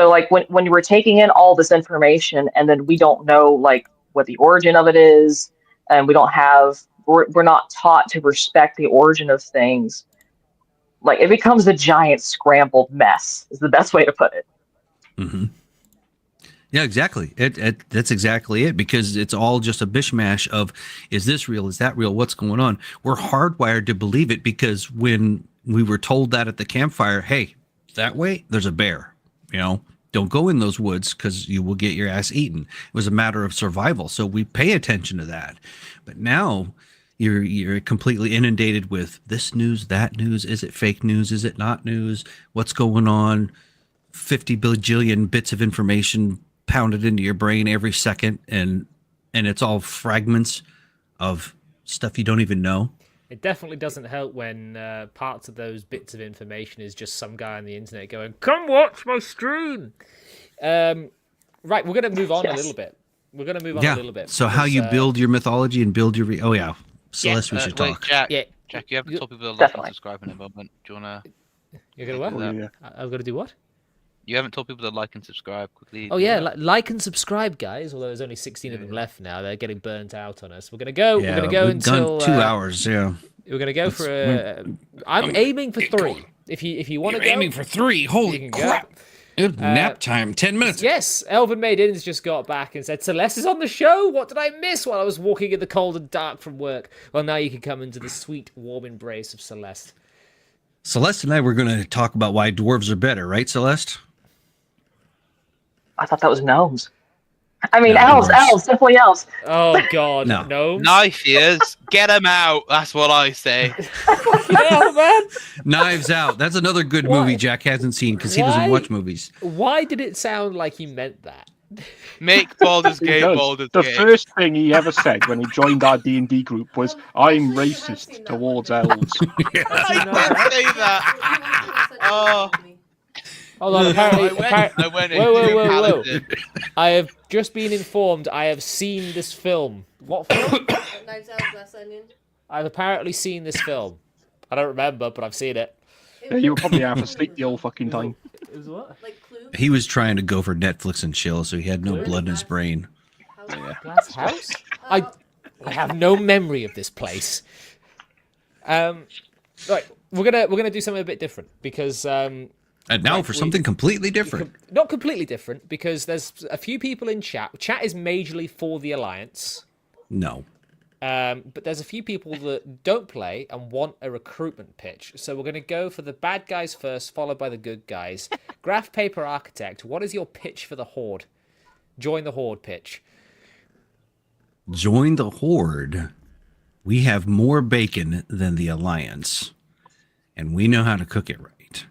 like when we're taking in all this information and then we don't know like what the origin of it is, and we're not taught to respect the origin of things. Like it becomes a giant scrambled mess is the best way to put it. Mm-hmm. Yeah, exactly. That's exactly it, because it's all just a mishmash of, is this real? Is that real? What's going on? We're hardwired to believe it because when we were told that at the campfire, hey, that way there's a bear, don't go in those woods because you will get your ass eaten. It was a matter of survival. So we pay attention to that. But now you're completely inundated with this news, that news. Is it fake news? Is it not news? What's going on? 50 bajillion bits of information pounded into your brain every second. And it's all fragments of stuff you don't even know. It definitely doesn't help when parts of those bits of information is just some guy on the internet going, come watch my stream. Right, we're going to move on a little bit. We're going to move on a little bit. So how you build your mythology and build your... Oh, yeah. Celeste, we should talk. Jack, you have to tell people to like and subscribe in a moment. Do you want to... You're going to what? I've got to do what? You haven't told people to like and subscribe quickly. Oh, yeah. Like and subscribe, guys. Although there's only 16 of them left now. They're getting burnt out on us. We're going to go. Yeah, we're going to go until... 2 hours, yeah. We're going to go for I'm aiming for 3. If you want to go... aiming for 3. Holy crap. It was nap time. 10 minutes. Yes, Elven Maidens just got back and said, Celeste is on the show. What did I miss while I was walking in the cold and dark from work? Well, now you can come into the sweet, warm embrace of Celeste. Celeste and I were going to talk about why dwarves are better, right, Celeste? I thought that was gnomes. I mean, No, elves, dwarves. elves, simply elves. Oh, God. No. No. Knife ears, get them out. That's what I say. Yeah, man. Knives Out. That's another good Why? movie Jack hasn't seen because he doesn't Why? watch movies. Why did it sound like he meant that? Make Baldur's He Gate does. Baldur's The Gate. first thing he ever said when he joined our D&D group was, "I'm Actually, you have seen racist that towards one. elves." I did say that. Oh. Hold on, apparently... I went into Whoa. Paladin. I have just been informed I have seen this film. What film? Knives Out, Glass Onion. I've apparently seen this film. I don't remember, but I've seen it. Yeah, you were probably half asleep the whole fucking time. It was what? Like Clue. He was trying to go for Netflix and chill, so he had no blood in his brain. Glass House? I have no memory of this place. Right, we're gonna do something a bit different because And now for something completely different. not completely different because there's a few people in chat. Chat is majorly for the Alliance. No. But there's a few people that don't play and want a recruitment pitch. So we're going to go for the bad guys first, followed by the good guys. Graph Paper Architect, what is your pitch for the Horde? Join the Horde pitch. Join the Horde. We have more bacon than the Alliance, and we know how to cook it right.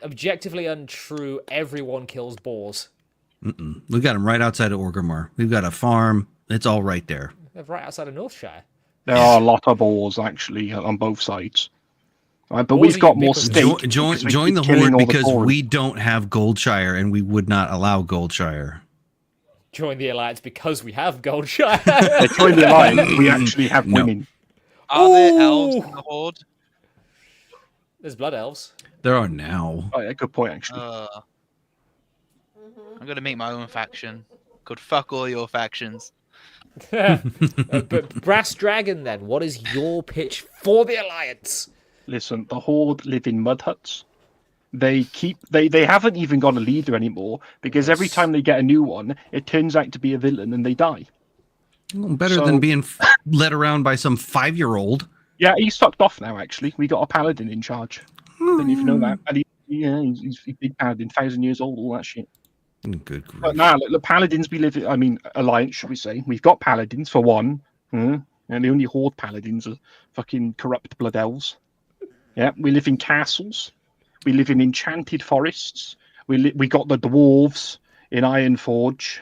Objectively untrue, everyone kills boars. We got them right outside of Orgrimmar. We've got a farm. It's all right there. They're right outside of Northshire. There are a lot of boars actually on both sides. Right, but Boars we've are got more ubiquitous. steak. Join because we join keep the killing Horde all the because Tauren. we don't have Goldshire, and we would not allow Goldshire. Join the Alliance because we have Goldshire. They join the alliance. We actually have No. women. Are there elves in the Horde? There's Blood Elves. There are now. Oh, yeah, good point actually. I'm gonna make my own faction. Called fuck all your factions. But Brass Dragon, then, what is your pitch for the Alliance? Listen, the Horde live in mud huts. They haven't even got a leader anymore because every time they get a new one, it turns out to be a villain and they die. Well, better So- than being led around by some 5-year-old. Yeah, he's sucked off now. Actually, we got a paladin in charge. Didn't even know that. And he's a big paladin, 1,000 years old, all that shit. Good grief. But now, look, the paladins we live in, I mean, alliance, should we say? We've got paladins for one, and the only Horde paladins are fucking corrupt blood elves. Yeah, we live in castles. We live in enchanted forests. We got the dwarves in Ironforge,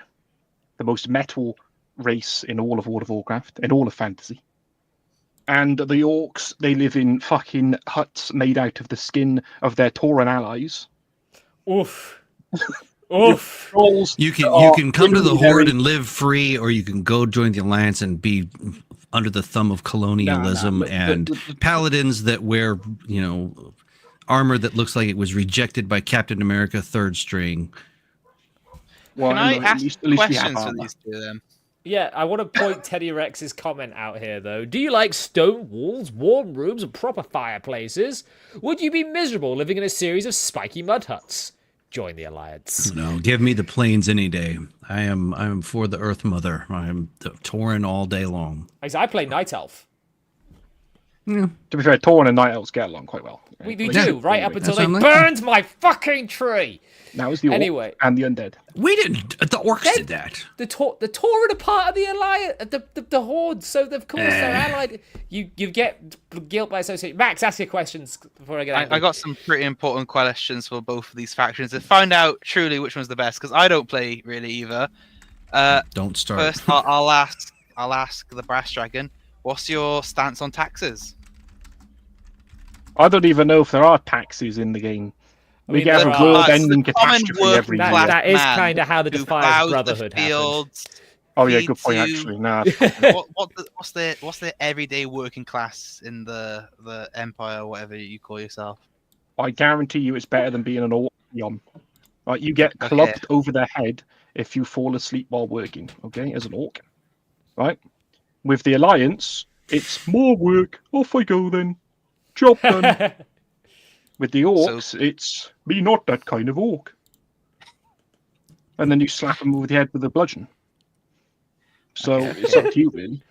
the most metal race in all of World of Warcraft, in all of fantasy. And the orcs, they live in fucking huts made out of the skin of their Tauren allies. Oof. Oof. Trolls You are can come to the really Horde very- and live free, or you can go join the Alliance and be under the thumb of colonialism No. and paladins that wear, armor that looks like it was rejected by Captain America third string. Well, Can I no, ask at least we have questions for armor. these two then? Yeah, I want to point Teddy Rex's comment out here, though. Do you like stone walls, warm rooms, and proper fireplaces? Would you be miserable living in a series of spiky mud huts? Join the Alliance. No, give me the plains any day. I am for the Earth Mother. I am the Tauren all day long. I play Night Elf. To be fair, Tauren and Night Elves get along quite well. We Yeah. do, right up until That's they what I'm like. burned my fucking tree. That was the orc Anyway. and the undead. We didn't. The orcs did that. The Tauren are part of the Alliance, the Horde, so of course they're allied. You get guilt by association. Max, ask your questions before I get out. I got some pretty important questions for both of these factions to find out truly which one's the best, because I don't play really either. Don't start. First, I'll ask the Brass Dragon, what's your stance on taxes? I don't even know if there are taxes in the game. We mean, get there a are. world-ending It's the common catastrophe every working year. class That is man kind of how the who Defiance plows Brotherhood the happened. fields. Oh yeah, good feeds point. you. Actually, nah. What's the everyday working class in the Empire, whatever you call yourself? I guarantee you, it's better than being an orc. Right, you get clubbed over the head if you fall asleep while working. Okay, as an orc. Right. With the Alliance, it's more work. Off I go then. Job done. With the orcs, it's me not that kind of orc. and then you slap them over the head with a bludgeon. So it's up to you, really.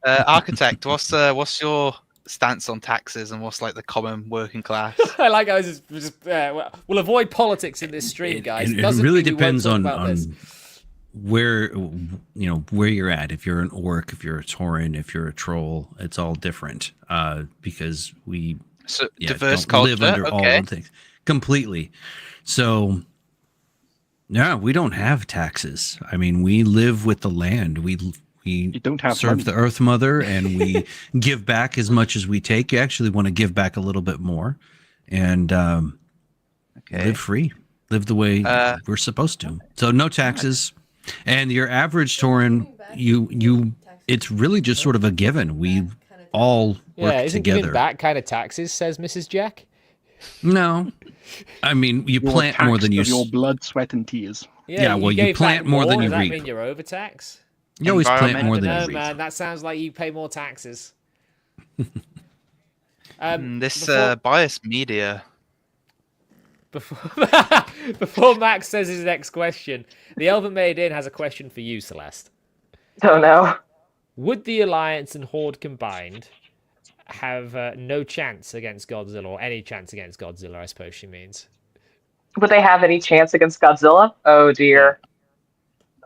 Architect, what's your stance on taxes and what's like the common working class? I like how this is just, we'll avoid politics in this stream, guys. It Doesn't really mean we won't depends talk on about this. where where you're at. If you're an orc, if you're a tauren, if you're a troll, it's all different. Because we Diverse don't live culture, under all the things completely. So yeah, we don't have taxes. I mean, we live with the land. We don't have serve money. the Earth Mother, and we give back as much as we take. You actually want to give back a little bit more, and live free, live the way we're supposed to. So no taxes, and your average tauren, it's really just sort of a given. We all work isn't together. giving back kind of taxes, says Mrs. Jack. No, I mean you plant more than you. Your blood, sweat, and tears. Yeah, well, you plant more than you reap. Does that mean you're overtaxed? You always plant more than you reap. Man, that sounds like you pay more taxes. Biased media. Before Max says his next question, the Elven Maid Inn has a question for you, Celeste. Oh no. Would the Alliance and Horde combined have no chance against Godzilla, or any chance against Godzilla, I suppose she means? Would they have any chance against Godzilla? Oh dear.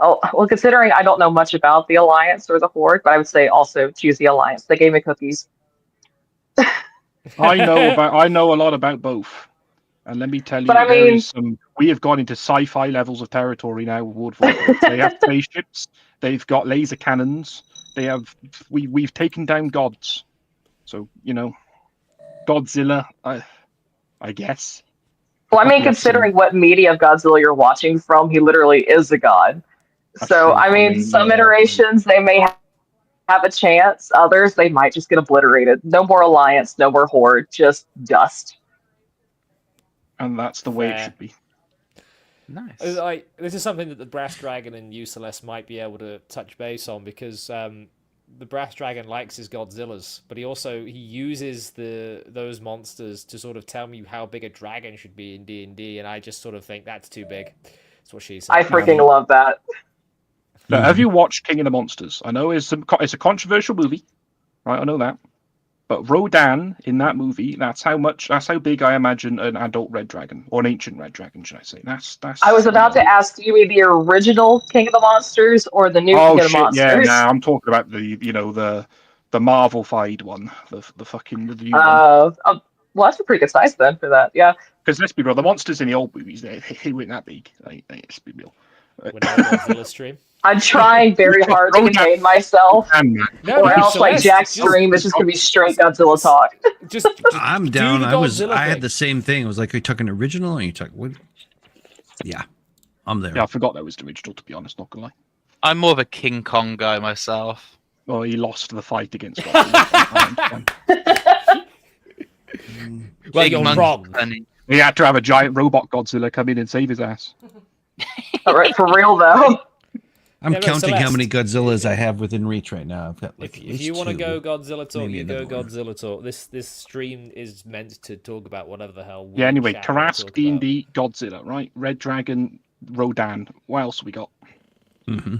Oh, well, considering I don't know much about the Alliance or the Horde, but I would say also choose the Alliance. They gave me cookies. I know a lot about both. And let me tell you, we have gone into sci-fi levels of territory now with Horde Vortex. They have spaceships, they've got laser cannons, we've taken down gods. So, Godzilla, I guess. Well, I mean, considering what media of Godzilla you're watching from, he literally is a god. So, I mean, some iterations, they may have a chance. Others, they might just get obliterated. No more Alliance, no more Horde, just dust. And that's the way it should be. Nice. This is something that the Brass Dragon and you, Celeste, might be able to touch base on, because the Brass Dragon likes his Godzillas, but he uses those monsters to sort of tell me how big a dragon should be in D&D, and I just sort of think that's too big. That's what she said. I freaking love that. Now, have you watched King of the Monsters? I know it's a controversial movie, right? I know that, but Rodan in that movie, that's how big I imagine an adult red dragon, or an ancient red dragon, should I say? That's. I was about to ask you, the original King of the Monsters or the new King of the Monsters? Yeah, I'm talking about the Marvel-fied one, the new one. Well, that's a pretty good size then for that, yeah. Because let's be real, the monsters in the old movies, they weren't that big. Let's be real. We're now Godzilla stream. I'm trying very hard to contain myself, or else like Jack's stream is just gonna be straight Godzilla talk. Just I'm down. I had the same thing. I was like, "Are you talking original? Or are you talking what?" Yeah, I'm there. Yeah, I forgot that was the original. To be honest, not gonna lie. I'm more of a King Kong guy myself. Oh, he lost the fight against Godzilla. Well, you're wrong. He had to have a giant robot Godzilla come in and save his ass. All right, for real though. I'm counting how many Godzillas I have within reach right now. I've got like if you want to go Godzilla talk, Maybe you go another one. Godzilla talk. This stream is meant to talk about whatever the hell. Yeah. Anyway, Tarask, D&D, Godzilla, right? Red Dragon, Rodan. What else we got? Mm-hmm.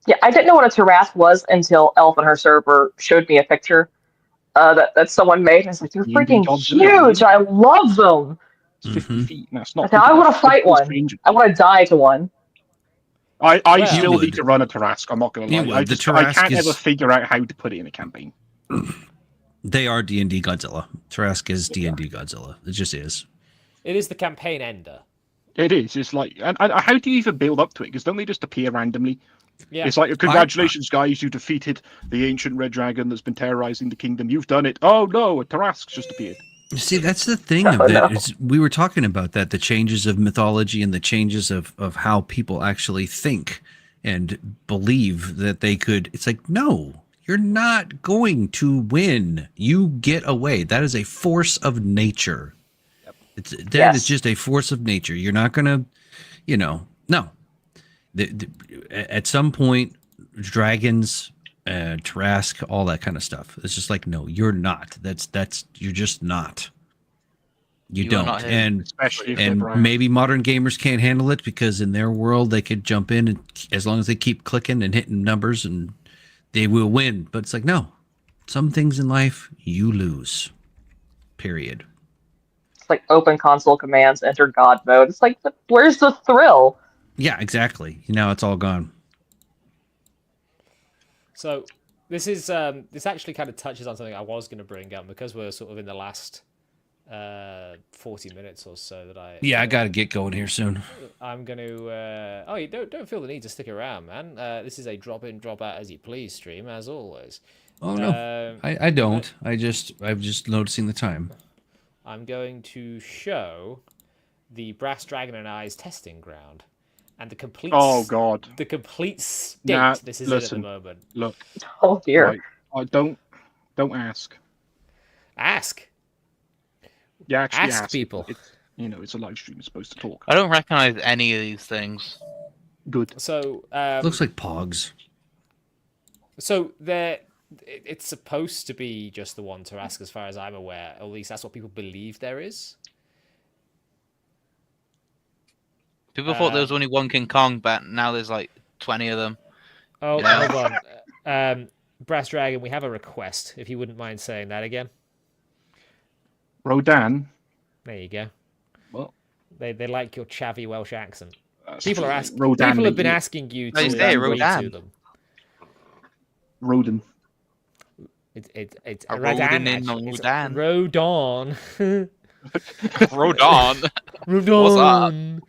Yeah, I didn't know what a Tarask was until Elf on her server showed me a picture that someone made. I was like, they're freaking huge. I love them. It's 50 feet. That's not. I want to fight one. I want to die to one. I still need to run a Tarask. I'm not going to lie. I can't ever figure out how to put it in a campaign. They are D&D Godzilla. Tarask is D&D Godzilla. It just is. It is the campaign ender. It is. It's like, and how do you even build up to it? Because don't they just appear randomly? Yeah. It's like, congratulations, guys, you defeated the ancient red dragon that's been terrorizing the kingdom. You've done it. Oh no, a Tarask's just appeared. See, that's the thing of that. No. We were talking about that, the changes of mythology and the changes of how people actually think and believe that they could. It's like, no, you're not going to win. You get away. That is a force of nature. Yep. That is just a force of nature. You're not going to, no. At some point, dragons, Tarask, all that kind of stuff. It's just like, no, you're not. You're just not. You You are not don't. him. And Especially if they're and brown. maybe modern gamers can't handle it because in their world they could jump in and as long as they keep clicking and hitting numbers and they will win. But it's like, no, some things in life you lose. Period. It's like open console commands, enter God mode. It's like, where's the thrill? Yeah, exactly. Now it's all gone. So this is this actually kind of touches on something I was going to bring up because we're sort of in the last 40 minutes or so that Yeah, I got to get going here soon. I'm going to oh, you don't feel the need to stick around, man. This is a drop in drop out as you please stream as always. Oh no, I don't. I'm just noticing the time. I'm going to show the Brass Dragon and I's testing ground and the complete Oh God. the complete state Nah, this is listen. in at the moment. Look, Oh dear. right, I don't ask. Ask. Yeah, actually Ask people. It's, it's a live stream. It's supposed to talk. I don't recognize any of these things. Good. So Looks like Pogs. so it's supposed to be just the one to ask as far as I'm aware. At least that's what people believe there is. People thought there was only one King Kong, but now there's like 20 of them. Oh, Yeah. hold on. Brass Dragon, we have a request, if you wouldn't mind saying that again. Rodan. There you go. Well, They like your chavvy Welsh accent. that's People are true. asking. Rodan. People have been asking you No, to you say read Rodan. to them. Rodan. It's A Rodan. Rodan in Actually. It's Rodan. Rodon. Rodon.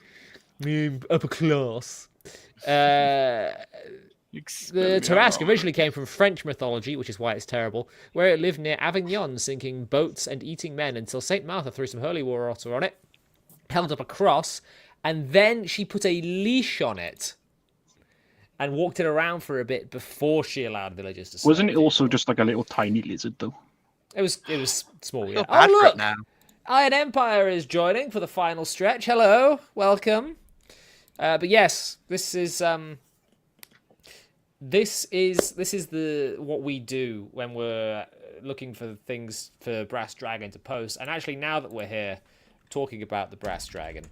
Rodon. Upper class. The Tarasque originally came from French mythology, which is why it's terrible, where it lived near Avignon, sinking boats and eating men until Saint Martha threw some holy water on it, held up a cross, and then she put a leash on it and walked it around for a bit before she allowed villagers to slay Wasn't it people. also just like a little tiny lizard though? It was small, I yeah. feel bad Oh, for it look! now. Iron Empire is joining for the final stretch. Hello, welcome. But yes, this is the what we do when we're looking for things for Brass Dragon to post. And actually, now that we're here talking about the Brass Dragon,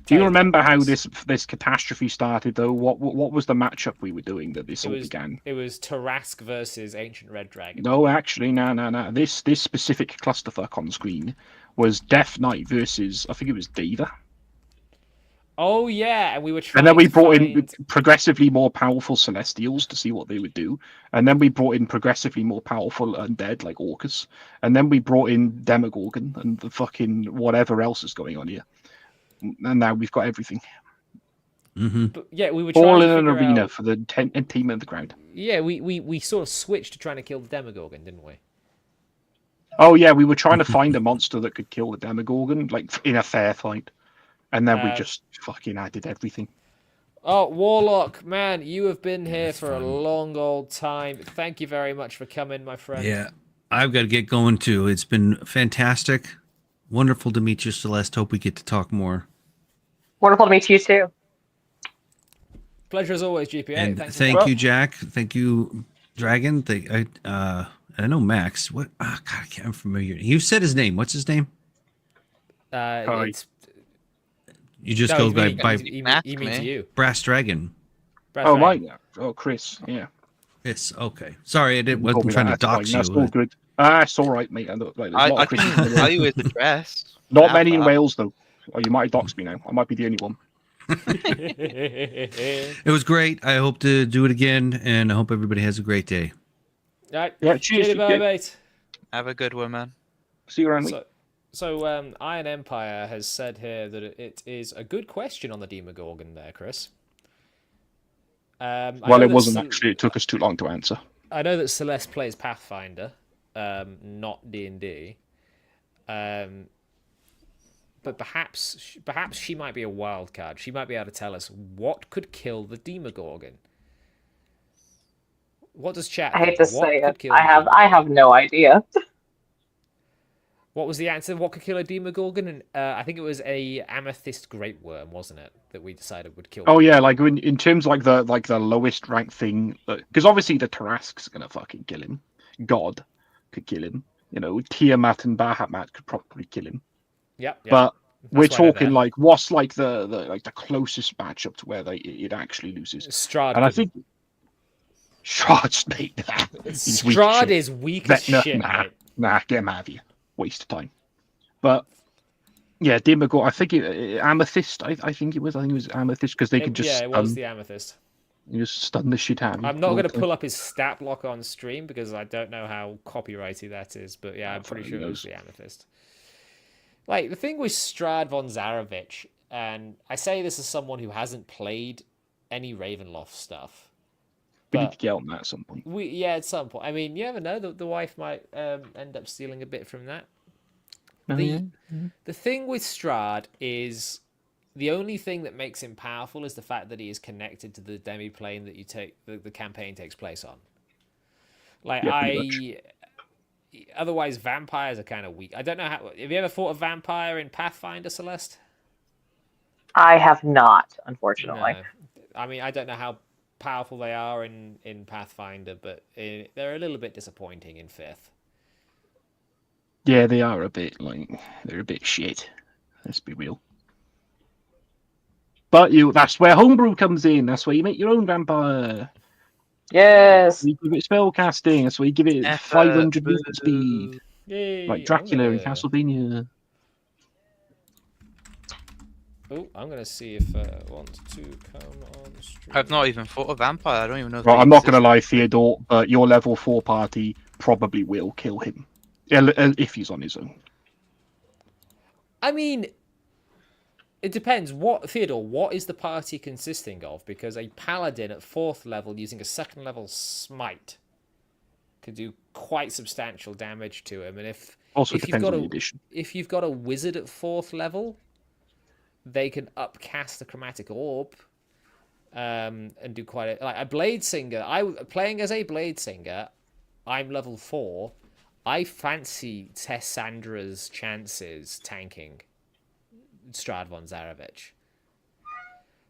Do you remember how this catastrophe started though? What was the matchup we were doing that this all began? It was Tarasque versus Ancient Red Dragon. No, actually, no. This specific clusterfuck on screen was Death Knight versus, I think it was Diva. Oh yeah, and we were trying. And then we to brought find... in progressively more powerful Celestials to see what they would do. And then we brought in progressively more powerful undead like Orcus. And then we brought in Demogorgon and the fucking whatever else is going on here. And now we've got everything. Mm-hmm. But yeah, we were trying All to in an figure arena out... for the team of the crowd. Yeah, we sort of switched to trying to kill the Demogorgon, didn't we? Oh yeah, we were trying to find a monster that could kill the Demogorgon, like in a fair fight. And then we just fucking added everything. Oh, Warlock, man, you have been here It's for fun. a long old time. Thank you very much for coming, my friend. Yeah, I've got to get going too. It's been fantastic. Wonderful to meet you, Celeste. Hope we get to talk more. Wonderful to meet you too. Pleasure as always, GPA. And Thanks thank you, Jack. Thank you, Dragon. I know Max. What? Oh, God, I'm familiar. You said his name. What's his name? It's, You just no, go he by means you. Brass Dragon. Brass Oh, Dragon. right. Oh, Chris. Yeah. It's okay. Sorry, I wasn't Probably trying to that's fine. dox you. That's all good. It's all right, mate. There's a lot I of Christians in can the tell world. you his address. Not many in But- Wales, though. Oh, you might have doxed me now. I might be the only one. It was great. I hope to do it again, and I hope everybody has a great day. Right. Yeah, cheers. Bye, mate. Have a good one, man. See you around, mate. So Iron Empire has said here that it is a good question on the Demogorgon there, Chris. Well, it wasn't actually. It took us too long to answer. I know that Celeste plays Pathfinder, not D&D. But perhaps she might be a wild card. She might be able to tell us what could kill the Demogorgon. What does chat? I hate to think? What say could it. kill the I have no idea. What was the answer? What could kill a Demogorgon? And I think it was a amethyst great worm, wasn't it? That we decided would kill. Oh yeah, like in terms of like the lowest ranked thing, because obviously the Tarasque's gonna fucking kill him. God could kill him. You know, Tiamat and Bahamut could probably kill him. Yep. But we're That's why they're talking there. like what's like the closest matchup to where it actually loses. Strahd. And I think Shroud's mate. He's weak Strahd shit. is weak as shit, mate. Nah, get him out of here. Waste of time. But yeah, Demogorgon. I think Amethyst. I think it was Amethyst because they could just it was the Amethyst. You just stun the shit out of him. I'm not going to pull up his stat block on stream because I don't know how copyrighty that is, but yeah, I'm pretty sure it was the Amethyst. Like, the thing with Strahd von Zarovich, and I say this as someone who hasn't played any Ravenloft stuff. We need to get on that at some point. At some point. I mean, you never know. The wife might end up stealing a bit from that. The thing with Strahd is the only thing that makes him powerful is the fact that he is connected to the demi-plane that the campaign takes place on. Like, otherwise vampires are kind of weak. I don't know how. Have you ever fought a vampire in Pathfinder, Celeste? I have not, unfortunately. No. I mean, I don't know how powerful they are in Pathfinder, but they're a little bit disappointing in 5th. Yeah, they are they're a bit shit. Let's be real. But that's where homebrew comes in. That's where you make your own vampire. Yes. You give it spell casting. That's where you give it 500 movement speed. Yay, like Dracula in Castlevania. Oh, I'm going to see if I want to come on stream. I've not even fought a vampire. I don't even know if Well, I'm not going to lie, Theodore, but your level 4 party probably will kill him. If he's on his own. I mean, it depends. Theodore, what is the party consisting of? Because a paladin at 4th level using a 2nd level smite could do quite substantial damage to him. And if Depends on the edition. If you've got a wizard at 4th level, they can upcast the chromatic orb and do quite a blade singer. Playing as a blade singer, I'm level 4. I fancy Tessandra's chances tanking Strahd von Zarovich.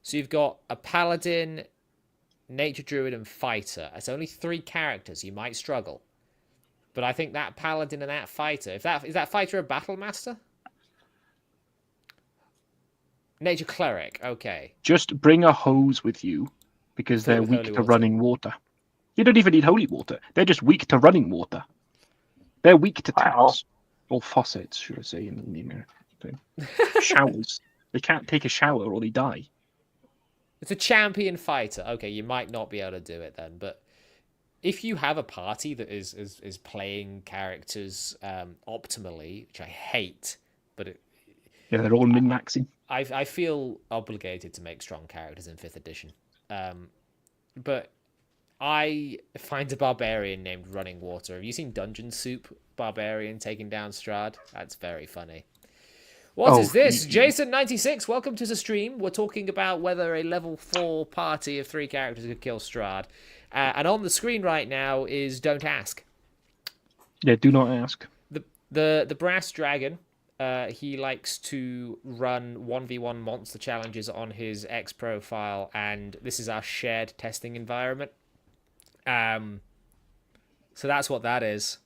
So you've got a paladin, nature druid, and fighter. It's only 3 characters. You might struggle, but I think that paladin and that fighter. Is that fighter a battle master? Nature cleric. Okay. Just bring a hose with you because they're weak to running water. You don't even need holy water. They're just weak to running water. They're weak to taps. Or faucets, should I say, in the American. Showers. They can't take a shower or they die. It's a champion fighter. Okay, you might not be able to do it then, but if you have a party that is playing characters optimally, which I hate, but they're all min-maxing. I feel obligated to make strong characters in 5th edition. But I find a barbarian named Running Water. Have you seen Dungeon Soup Barbarian taking down Strahd? That's very funny. What is this? Jason96, welcome to the stream. We're talking about whether a level 4 party of 3 characters could kill Strahd. And on the screen right now is Don't Ask. Yeah, do not ask. The Brass Dragon, he likes to run 1v1 monster challenges on his X profile, and this is our shared testing environment. So that's what that is.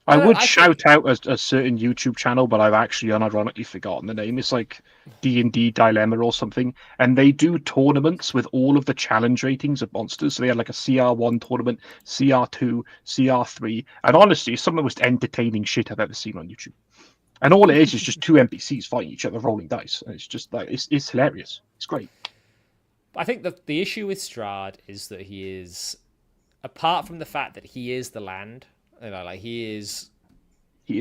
I would shout out a certain YouTube channel, but I've actually unironically forgotten the name. It's like D&D Dilemma or something, and they do tournaments with all of the challenge ratings of monsters. So they had like a CR1 tournament, CR2, CR3, and honestly, it's some of the most entertaining shit I've ever seen on YouTube. And all it is just 2 NPCs fighting each other, rolling dice, and it's just like it's hilarious. It's great. I think that the issue with Strahd is that he is, apart from the fact that he is the land. He is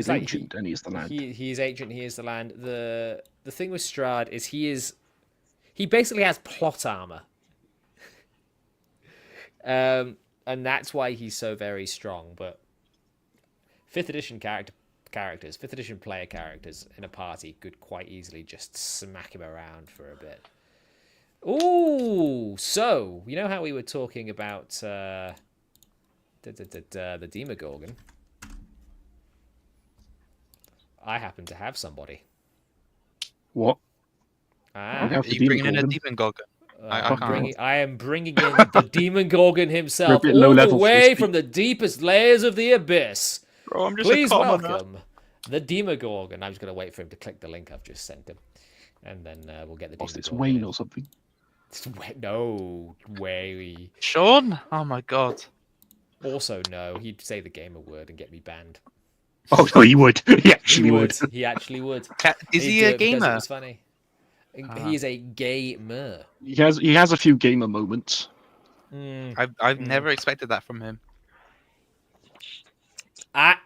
ancient and he is the land. He is ancient. He is the land. The thing with Strahd is he basically has plot armor, and that's why he's so very strong. But 5th edition characters, 5th edition player characters in a party could quite easily just smack him around for a bit. Ooh, so you know how we were talking about the Demogorgon. I happen to have somebody. What? Are you bringing in a Demogorgon? I am bringing in the Demogorgon himself, all the way from the deepest layers of the abyss. Bro, I'm just Please welcome the Demogorgon. I'm just going to wait for him to click the link I've just sent him. And then we'll get the What's this, Demogorgon. Wayne or something? No way. Sean? Oh my god. Also, no. He'd say the gamer word and get me banned. Oh no, he would. He actually would. He actually would. Is He'd he do a it because gamer? It was funny. He is a gamer. He has a few gamer moments. I've never expected that from him.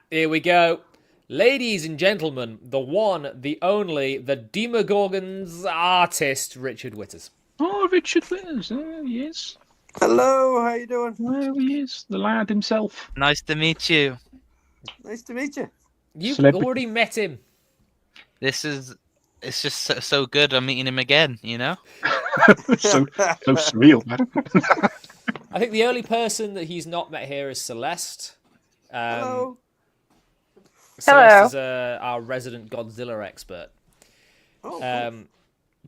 Here we go. Ladies and gentlemen, the one, the only, the Demogorgon's artist, Richard Witters. Oh, Richard Witters, there he is. Hello, how you doing? There he is, the lad himself. Nice to meet you. Nice to meet you. You've Celebrity. already met him. It's just so good. I'm meeting him again. You know. so surreal, man. I think the only person that he's not met here is Celeste. Hello. Celeste is our resident Godzilla expert. Oh, cool.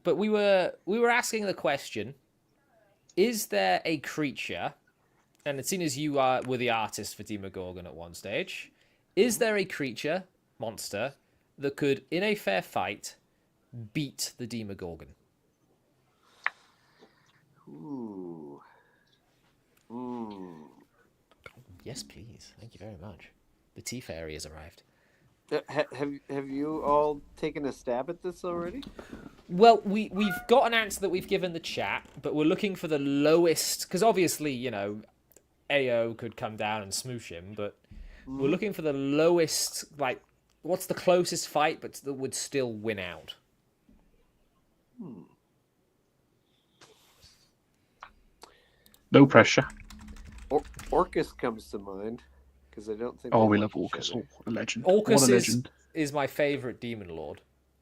But we were asking the question: is there a creature? And as soon as you were the artist for Demogorgon at one stage, is there a creature, monster, that could, in a fair fight, beat the Demogorgon? Ooh. Yes, please. Thank you very much. The tea fairy has arrived. Have you all taken a stab at this already? Well, we've got an answer that we've given the chat, but we're looking for the lowest, because obviously, you know, AO could come down and smoosh him, but we're looking for the lowest, like, what's the closest fight, but that would still win out? No pressure. Orcus comes to mind, because I don't think. Oh, they we like love each Orcus. other. Oh, what a legend. Orcus What a legend. is my favorite demon lord.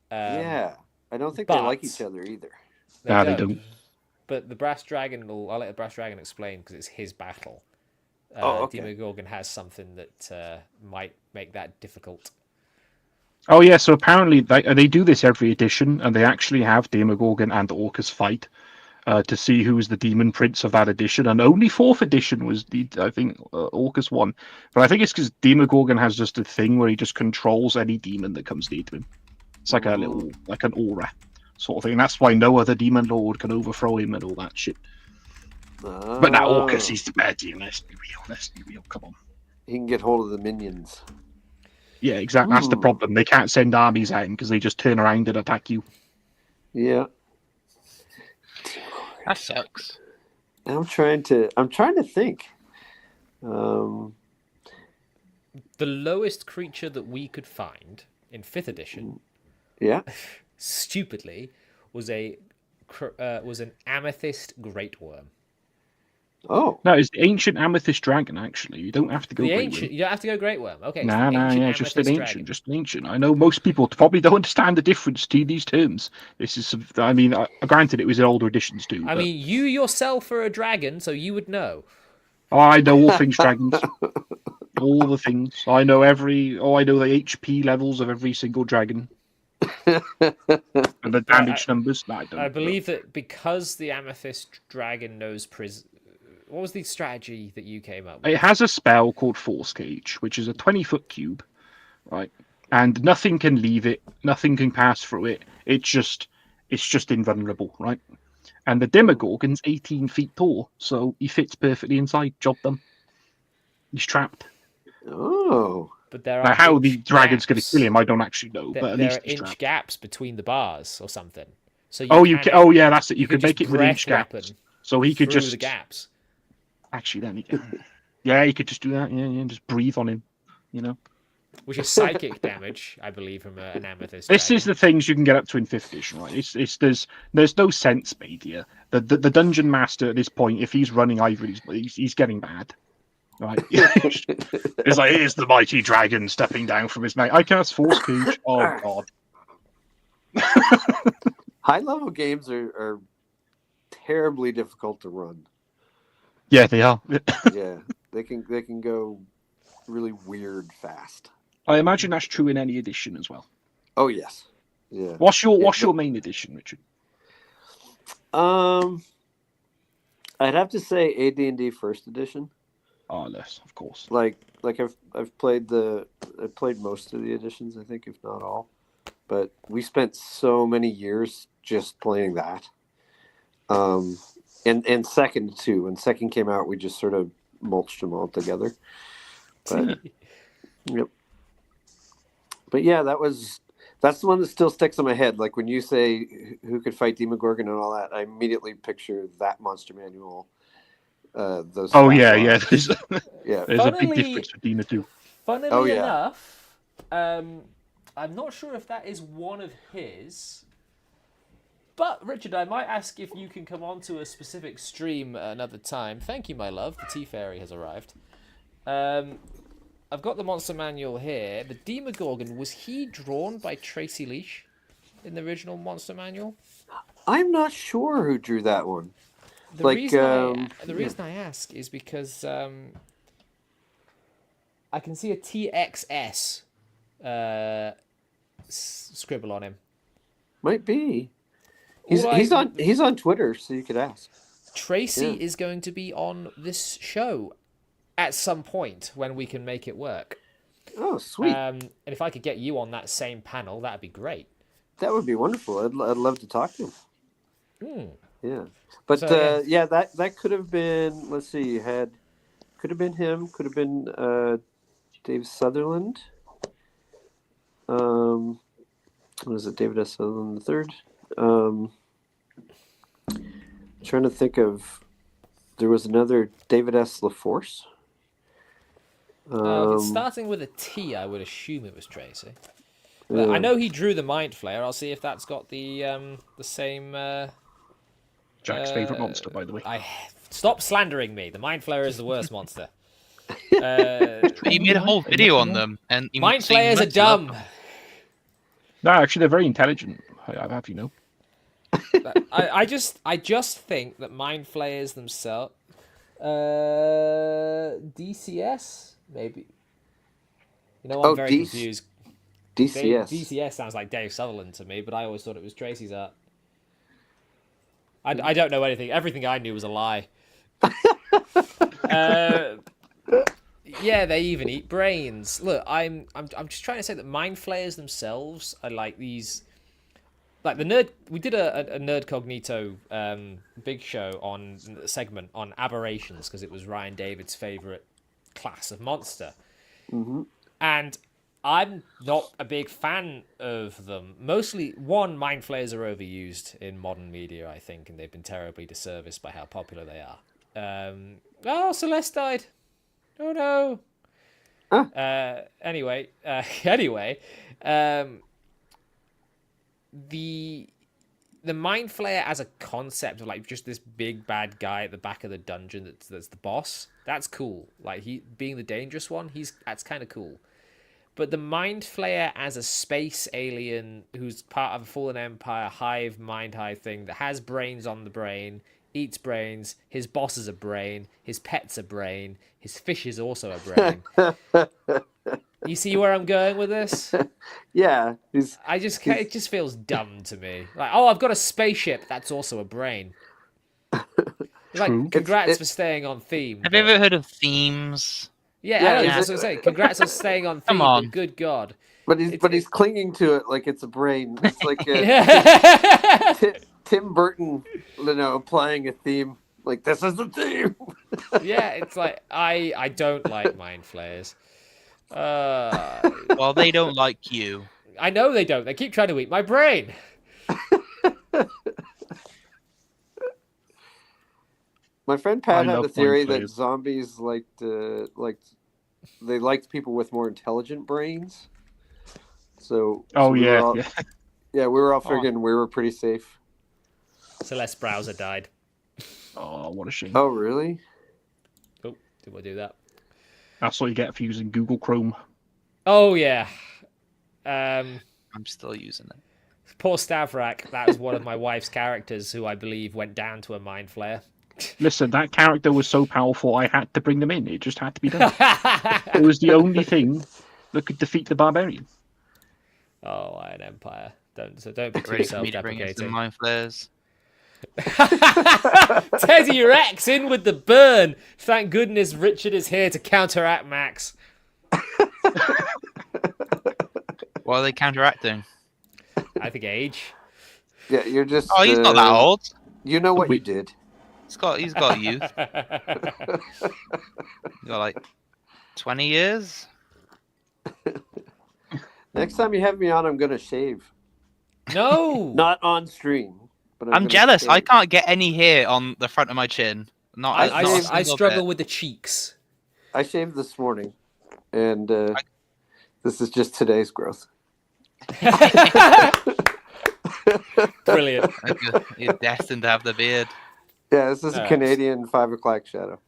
Yeah, I don't think but- they like each other either. They don't. But the brass dragon, I'll let the brass dragon explain because it's his battle. Okay. Demogorgon has something that might make that difficult. Oh yeah, so apparently they do this every edition, and they actually have Demogorgon and Orcus fight to see who's the demon prince of that edition. And only 4th edition was I think Orcus won, but I think it's because Demogorgon has just a thing where he just controls any demon that comes near to him. It's like like an aura sort of thing. And that's why no other demon lord can overthrow him and all that shit. But now Orcus, he's the bad demon. Let's be real. Come on. He can get hold of the minions. Yeah, exactly. That's the problem. They can't send armies at him because they just turn around and attack you. Yeah. That sucks. I'm trying to think. The lowest creature that we could find in 5th edition, Yeah. stupidly, was an amethyst great worm. Oh. No, it's the ancient amethyst dragon. Actually, you don't have to go. The Great ancient, Worm. you don't have to go great worm. Okay. Nah, yeah, just an dragon. ancient, just an ancient. I know most people probably don't understand the difference to these terms. This is, I mean, granted, it was in older editions too. I mean, you yourself are a dragon, so you would know. I know all things dragons, all the things. I know I know the HP levels of every single dragon and the damage numbers. No, I don't. I believe that because the amethyst dragon knows what was the strategy that you came up with? It has a spell called Force Cage, which is a 20-foot cube, right? And nothing can leave it, nothing can pass through it. It's just invulnerable, right? And the Demogorgon's 18 feet tall, so he fits perfectly inside. Job done. He's trapped. Oh. But there Now, are how inch the dragon's going to gaps. kill him, I don't actually know. But at There least are he's inch trapped. gaps between the bars or something. So yeah, that's it. You could just make it with breath inch gaps. weapon So he could through just the gaps. actually then he could just do that. Yeah, just breathe on him. You know. Which is psychic damage, I believe, from an amethyst. This dragon. is the things you can get up to in 5th edition, right? There's no sense made here. The dungeon master at this point, if he's running Ivory, he's getting mad, right? It's like, here's the mighty dragon stepping down from his mate. I cast Force Cage. Oh god. High level games are terribly difficult to run. Yeah, they are. Yeah, they can go really weird fast. I imagine that's true in any edition as well. Oh yes, yeah. What's your main edition, Richard? I'd have to say AD&D 1st edition. Oh, yes, of course. Like I've played most of the editions, I think, if not all. But we spent so many years just playing that. And second too. When second came out, we just sort of mulched them all together. But yep. But yeah, that's the one that still sticks in my head. Like when you say who could fight Demogorgon and all that, I immediately picture that monster manual. Those. Oh yeah, yeah. Yeah. There's a big difference between the two. Funnily enough, I'm not sure if that is one of his. But Richard, I might ask if you can come on to a specific stream another time. Thank you, my love. The Tea Fairy has arrived. I've got the monster manual here. The Demogorgon, was he drawn by Tracy Leash in the original monster manual? I'm not sure who drew that one. The reason I ask is because I can see a TXS scribble on him. Might be. He's on Twitter, so you could ask. Tracy is going to be on this show at some point when we can make it work. Oh, sweet. And if I could get you on that same panel, that'd be great. That would be wonderful. I'd love to talk to him. Yeah. But So, that could have been, let's see, could have been him, could have been Dave Sutherland. What is it, David S. Sutherland III? Trying to think of, there was another David S. LaForce. If it's starting with a T, I would assume it was Tracy. But I know he drew the Mind Flayer. I'll see if that's got the same. Jack's favorite monster, by the way. Stop slandering me. The Mind Flayer is the worst monster. You made a whole video on them, and Mind Flayers are dumb. No, actually, they're very intelligent. I have you know. I just think that Mind Flayers themselves, DCS maybe. You know, I'm very confused. DCS. DCS sounds like Dave Sutherland to me, but I always thought it was Tracy's art. I don't know anything. Everything I knew was a lie. Yeah, they even eat brains. Look, I'm just trying to say that Mind Flayers themselves are like these, like the nerd. We did a Nerd Cognito big show on a segment on aberrations because it was Ryan David's favorite class of monster, and I'm not a big fan of them. Mostly, Mind Flayers are overused in modern media, I think, and they've been terribly disserviced by how popular they are. Oh, Celeste died. Oh no. Anyway, the Mind Flayer as a concept of like just this big bad guy at the back of the dungeon that's the boss. That's cool. Like he being the dangerous one, that's kind of cool. But the Mind Flayer as a space alien who's part of a fallen empire hive thing that has brains on the brain, eats brains, his boss is a brain, his pet's a brain, his fish is also a brain. You see where I'm going with this? Yeah. It just feels dumb to me. Like, oh, I've got a spaceship, that's also a brain. Like, congrats for staying on theme. Have you ever heard of themes? Yeah, that's what I'm saying. Congrats on staying on theme. Come on. But good God. But he's clinging to it like it's a brain. It's like Tim Burton, applying a theme. Like, this is the theme. Yeah, it's like, I don't like Mind Flayers. Well, they don't like you. I know they don't. They keep trying to eat my brain. My friend Pat had a theory that zombies liked people with more intelligent brains. So we were all figuring we were pretty safe. Celeste browser died. Oh, what a shame. Oh, really? Oh, did I do that? That's what you get for using Google Chrome. Oh, yeah. I'm still using it. Poor Stavrak. That was one of my wife's characters who I believe went down to a Mind Flayer. Listen, that character was so powerful, I had to bring them in. It just had to be done. It was the only thing that could defeat the barbarian. Oh, Iron Empire. Don't be too Ready for me to bring in some self-deprecating. Mind Flayers? Teddy Rex in with the burn. Thank goodness Richard is here to counteract Max. What are they counteracting? I think age. Yeah, you're just. Oh, he's not that old. You know what you did. He's got youth. He's got like 20 years. Next time you have me on, I'm gonna shave. No. Not on stream, but I'm jealous. I can't get any hair on the front of my chin. Not. I struggle with the cheeks. I shaved this morning, and this is just today's growth. Brilliant. You're destined to have the beard. Yeah, this is a Canadian 5 o'clock shadow.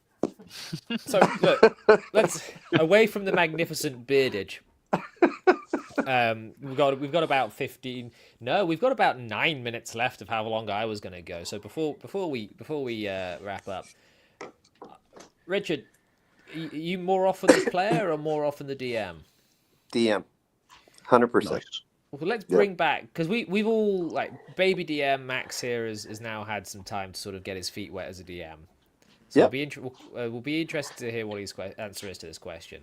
So look, let's away from the magnificent beardage. We've got about 15. No, we've got about 9 minutes left of how long I was going to go. So before we wrap up, Richard, you more often the player or more often the DM? DM, 100%. Well, let's bring back, because we've all, like, baby DM Max here has now had some time to sort of get his feet wet as a DM. So we'll be interested to hear what his answer is to this question.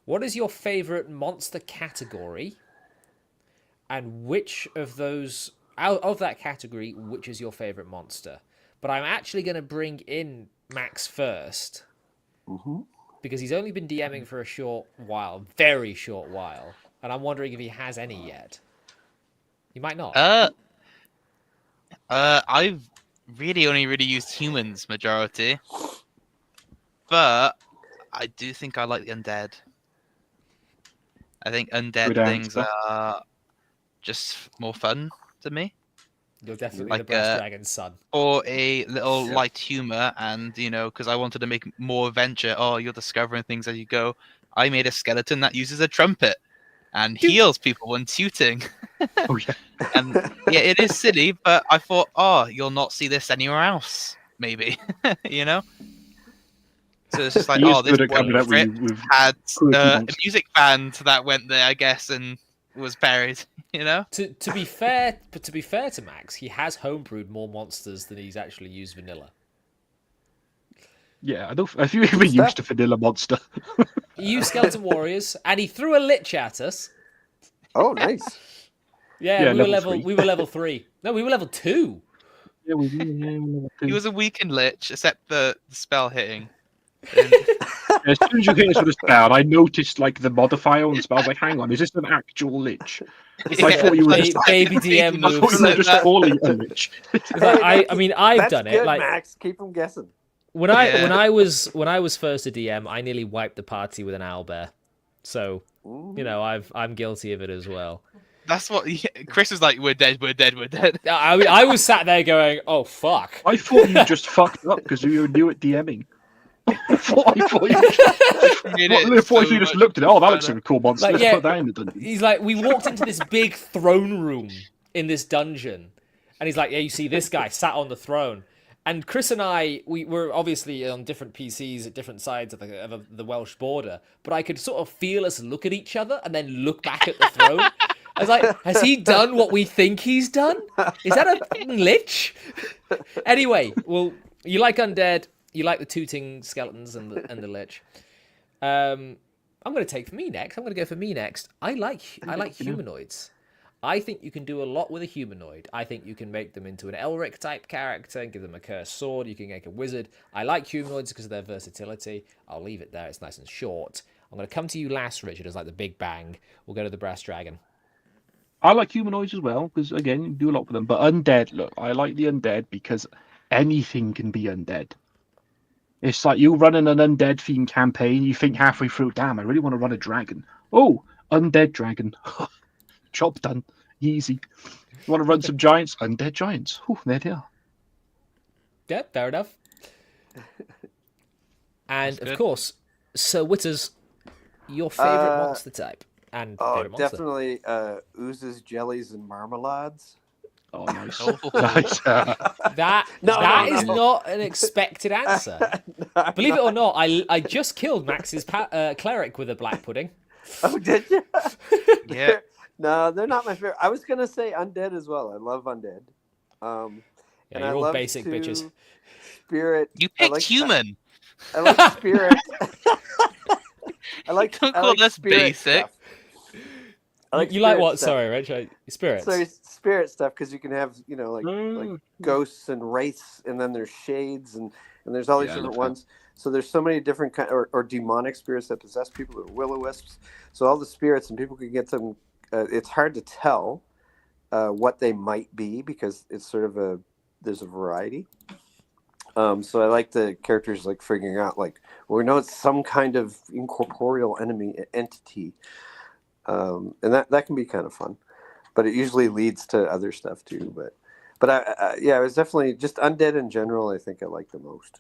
What is your favorite monster category? And which of those, out of that category, which is your favorite monster? But I'm actually going to bring in Max first. Mm-hmm. Because he's only been DMing for a short while, very short while. And I'm wondering if he has any yet. He might not. I've only really used humans majority. But I do think I like the undead. I think undead things are just more fun to me. You're definitely the Brass Dragon's son. Or a little light humor, and because I wanted to make more adventure. Oh, you're discovering things as you go. I made a skeleton that uses a trumpet and heals people when tooting. Oh yeah. And yeah, it is silly, but I thought, oh, you'll not see this anywhere else, maybe. So it's just like, oh, this one had a music band that went there, I guess, and was buried. To be fair to Max, he has homebrewed more monsters than he's actually used vanilla. Yeah, I think you've even used a vanilla monster. He used Skeleton Warriors, and he threw a lich at us. Oh, nice. Yeah, we were level 3. No, we were level 2. Yeah, we were level 2. He was a weakened lich, except the spell hitting. As soon as you hit us with a spell, I noticed like the modifier on the spell. I was like, hang on, is this an actual lich? I thought you were just baby DM moves. I thought you were just calling a lich. I've done it. Like, Max, keep them guessing. When I was first a DM, I nearly wiped the party with an owlbear. So, I'm guilty of it as well. That's what Chris was like. We're dead. I was sat there going, "Oh fuck!" I thought you just fucked up because you were new at DMing. I thought you just looked at it. Oh, that looks like a cool monster. Let's put that in the dungeon. He's like, we walked into this big throne room in this dungeon, and he's like, "Yeah, you see this guy sat on the throne." And Chris and I, we were obviously on different PCs at different sides of the Welsh border, but I could sort of feel us look at each other and then look back at the throne. I was like, has he done what we think he's done? Is that a fucking lich? Anyway, well, you like undead, you like the tooting skeletons and the lich. I'm going to take for me next. I'm going to go for me next. I like humanoids. I think you can do a lot with a humanoid. I think you can make them into an Elric type character and give them a cursed sword. You can make a wizard. I like humanoids because of their versatility. I'll leave it there. It's nice and short. I'm going to come to you last, Richard, as like the big bang. We'll go to the Brass Dragon. I like humanoids as well because, again, you can do a lot with them. But undead, look, I like the undead because anything can be undead. It's like you running an undead themed campaign. You think halfway through, damn, I really want to run a dragon. Oh, undead dragon. Job done. Easy. You want to run some giants? Undead giants. Oh, there they are. Yeah, fair enough. And, of course, Sir Witters, your favourite monster type. And favourite monster. Definitely oozes, jellies, and marmalades. Oh, nice. Nice. That is not an expected answer. Believe it or not, I just killed Max's cleric with a black pudding. Oh, did you? Yeah. No, they're not my favorite. I was gonna say undead as well. I love undead. Yeah, and you're I all love basic to bitches. spirit. You I picked like, human. I like spirit. I like Don't call us spirit basic. stuff. I like You like spirit what? stuff. Sorry, Rich. Spirits. So spirit stuff, because you can have like Mm. ghosts and wraiths, and then there's shades, and there's all these Yeah, I different love that. ones. So there's so many different kind or demonic spirits that possess people, or will-o-wisps. So all the spirits, and people can get them. It's hard to tell what they might be, because it's sort of there's a variety. So I like the characters like figuring out well, we know it's some kind of incorporeal entity, and that can be kind of fun, but it usually leads to other stuff too. But it was definitely just undead in general. I think I like the most.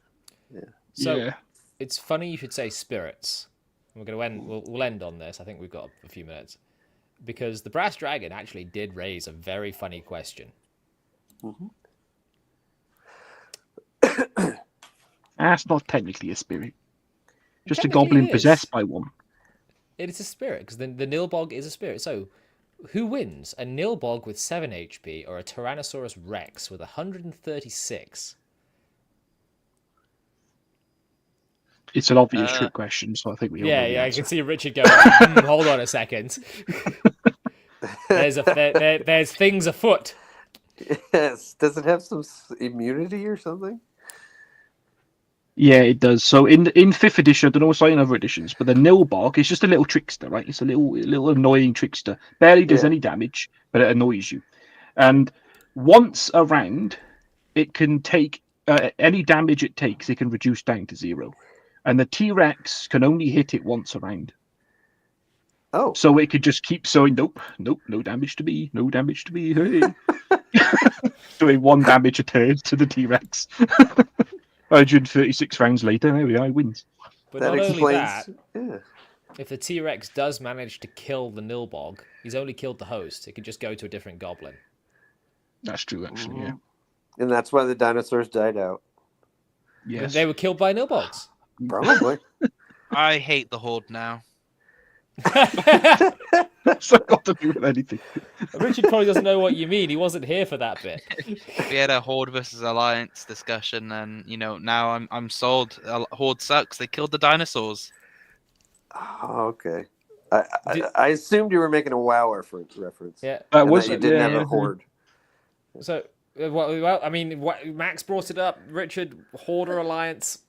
Yeah. So Yeah. it's funny you should say spirits. We're going to end. We'll end on this. I think we've got a few minutes, because the brass dragon actually did raise a very funny question. Mm-hmm. That's not technically a spirit. Just a Technically goblin it is. possessed by one. It is a spirit, because the Nilbog is a spirit. So, who wins? A Nilbog with 7 HP or a Tyrannosaurus Rex with 136? It's an obvious trick question, so I think we all know the Yeah, I answer. can see Richard going, hold on a second. There's things afoot. Yes. Does it have some immunity or something? Yeah, it does. So in 5th edition, I don't know what's like in other editions, but the Nilbog is just a little trickster, right? It's a little annoying trickster. Barely does any damage, but it annoys you. And once a round, it can take any damage it takes. It can reduce down to 0, and the T-Rex can only hit it once a round. Oh. So it could just keep saying, nope, no damage to me, no damage to me. Hey. Doing 1 damage a turn to the T-Rex. 136 rounds later, there we are, he wins. But That not only explains. that, Yeah. if the T-Rex does manage to kill the Nilbog, he's only killed the host. It could just go to a different goblin. That's true, actually, yeah. And that's why the dinosaurs died out. Yes. They were killed by Nilbogs. Probably. I hate the Horde now. That's not got to do with anything. Richard probably doesn't know what you mean. He wasn't here for that bit. We had a Horde versus Alliance discussion, and now I'm sold. Horde sucks. They killed the dinosaurs. Oh, okay. I assumed you were making a WoW reference. Yeah. And Was that you it? didn't Yeah, have yeah. a horde. So, well, I mean, Max brought it up. Richard, Horde or Alliance?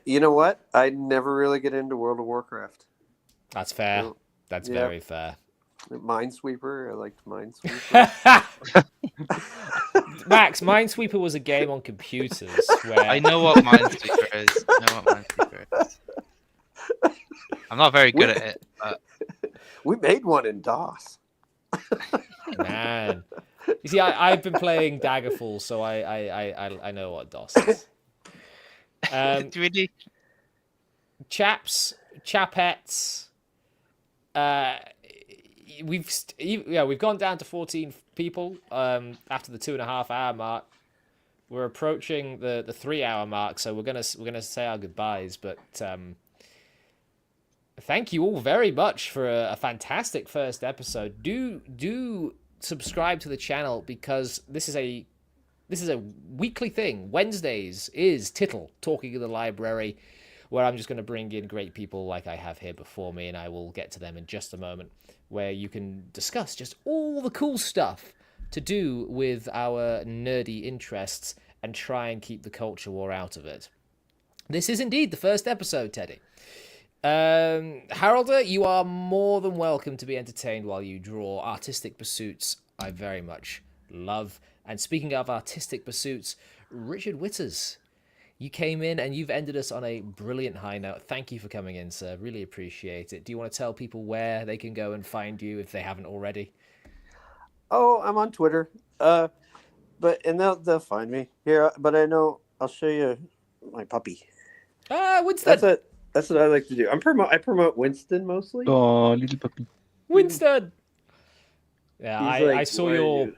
You know what? I never really get into World of Warcraft. That's fair. So, That's yeah. very fair. Minesweeper. I liked Minesweeper. Max, Minesweeper was a game on computers where I know what Minesweeper is. I'm not very good at it. But... We made one in DOS. Man, you see, I've been playing Daggerfall, so I know what DOS is. Really? Chapettes. We've gone down to 14 people after the 2.5 hour mark. We're approaching the 3 hour mark, so we're gonna say our goodbyes. But thank you all very much for a fantastic first episode. Do subscribe to the channel, because this is a weekly thing. Wednesdays is Tittle Talking in the Library, where I'm just going to bring in great people like I have here before me, and I will get to them in just a moment, where you can discuss just all the cool stuff to do with our nerdy interests and try and keep the culture war out of it. This is indeed the first episode, Teddy. Harolder, you are more than welcome to be entertained while you draw. Artistic pursuits I very much love. And speaking of artistic pursuits, Richard Witters, you came in and you've ended us on a brilliant high note. Thank you for coming in, sir. Really appreciate it. Do you want to tell people where they can go and find you if they haven't already? Oh, I'm on Twitter. But they'll find me here. But I'll show you my puppy. Winston. That's what I like to do. I promote Winston mostly. Oh, little puppy. Winston. Yeah, He's I saw your.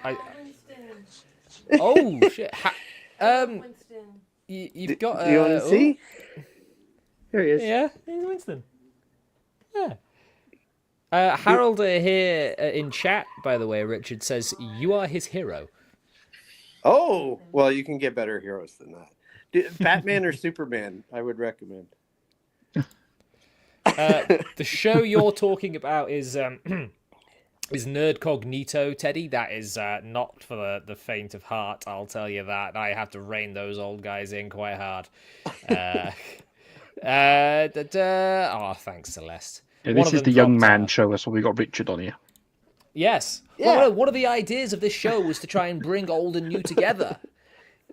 Winston. Oh shit! Winston. You've got. Do you want to see? Here he is. Yeah, he's Winston. Yeah. Harold here in chat, by the way, Richard says you are his hero. Oh, well, you can get better heroes than that. Batman or Superman, I would recommend. The show you're talking about is Nerd Cognito, Teddy. That is not for the faint of heart, I'll tell you that. I have to rein those old guys in quite hard. Oh, thanks, Celeste. Yeah, this is the young man show. That's why we got Richard on here. Yes. Yeah. Well, one of the ideas of this show was to try and bring old and new together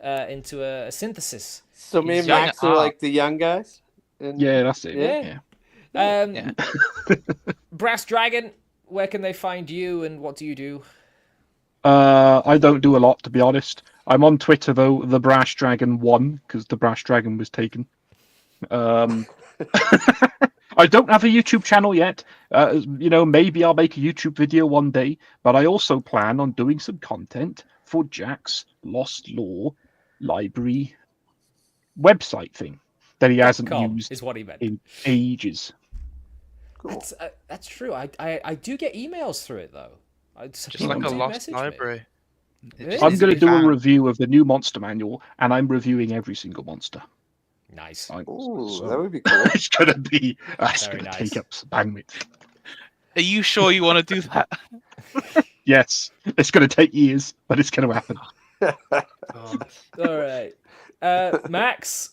into a synthesis. So me and Max are like the young guys? Yeah, that's it. Yeah. Brass Dragon, where can they find you and what do you do? I don't do a lot, to be honest. I'm on Twitter, though, the Brass Dragon 1, because the Brass Dragon was taken. I don't have a YouTube channel yet. Maybe I'll make a YouTube video one day, but I also plan on doing some content for Jack's Lost Lore Library website thing that he hasn't used is what he meant. in ages. Cool. That's true. I do get emails through it, though. Just like a lost library. I'm going to do a review of the new monster manual, and I'm reviewing every single monster. Nice. Ooh, that would be cool. It's going to be... That's going to take up some bandwidth. Are you sure you want to do that? Yes. It's going to take years, but it's going to happen. All right. Max,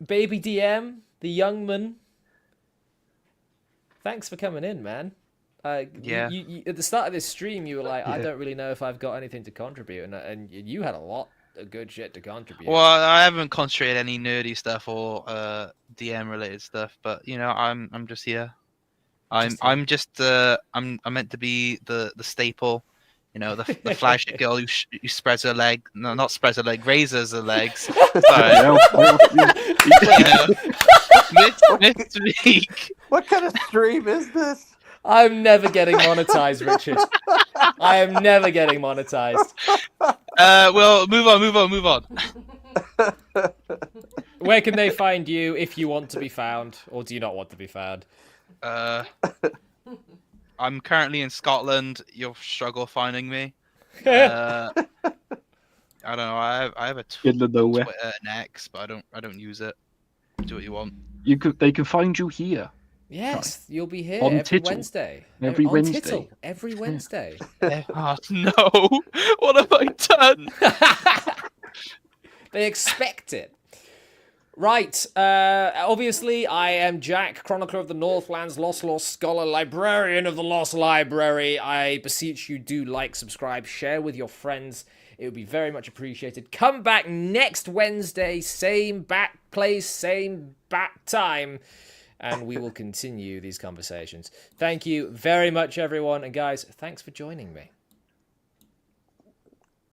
Baby DM, the young man. Thanks for coming in, man. Yeah. You, at the start of this stream, you were like, I don't really know if I've got anything to contribute, and you had a lot of good shit to contribute. Well, I haven't concentrated any nerdy stuff or DM related stuff, but I'm just here. I'm meant to be the staple, the flagship girl who spreads her leg, no, not spreads her leg, raises her legs. This week. What kind of stream is this? I'm never getting monetized, Richard. I am never getting monetized. Well, move on. Where can they find you if you want to be found, or do you not want to be found? I'm currently in Scotland. You'll struggle finding me. I don't know. I have a Twitter and X, but I don't use it. Do what you want. They can find you here. Yes, you'll be here on every Tittle. Wednesday. Every on Wednesday. Tittle, every Wednesday. Oh, no. What have I done? They expect it. Right. Obviously, I am Jack, Chronicler of the Northlands, Lost Scholar, Librarian of the Lost Library. I beseech you, do like, subscribe, share with your friends. It would be very much appreciated. Come back next Wednesday, same bat place, same bat time. And we will continue these conversations. Thank you very much, everyone. And guys, thanks for joining me.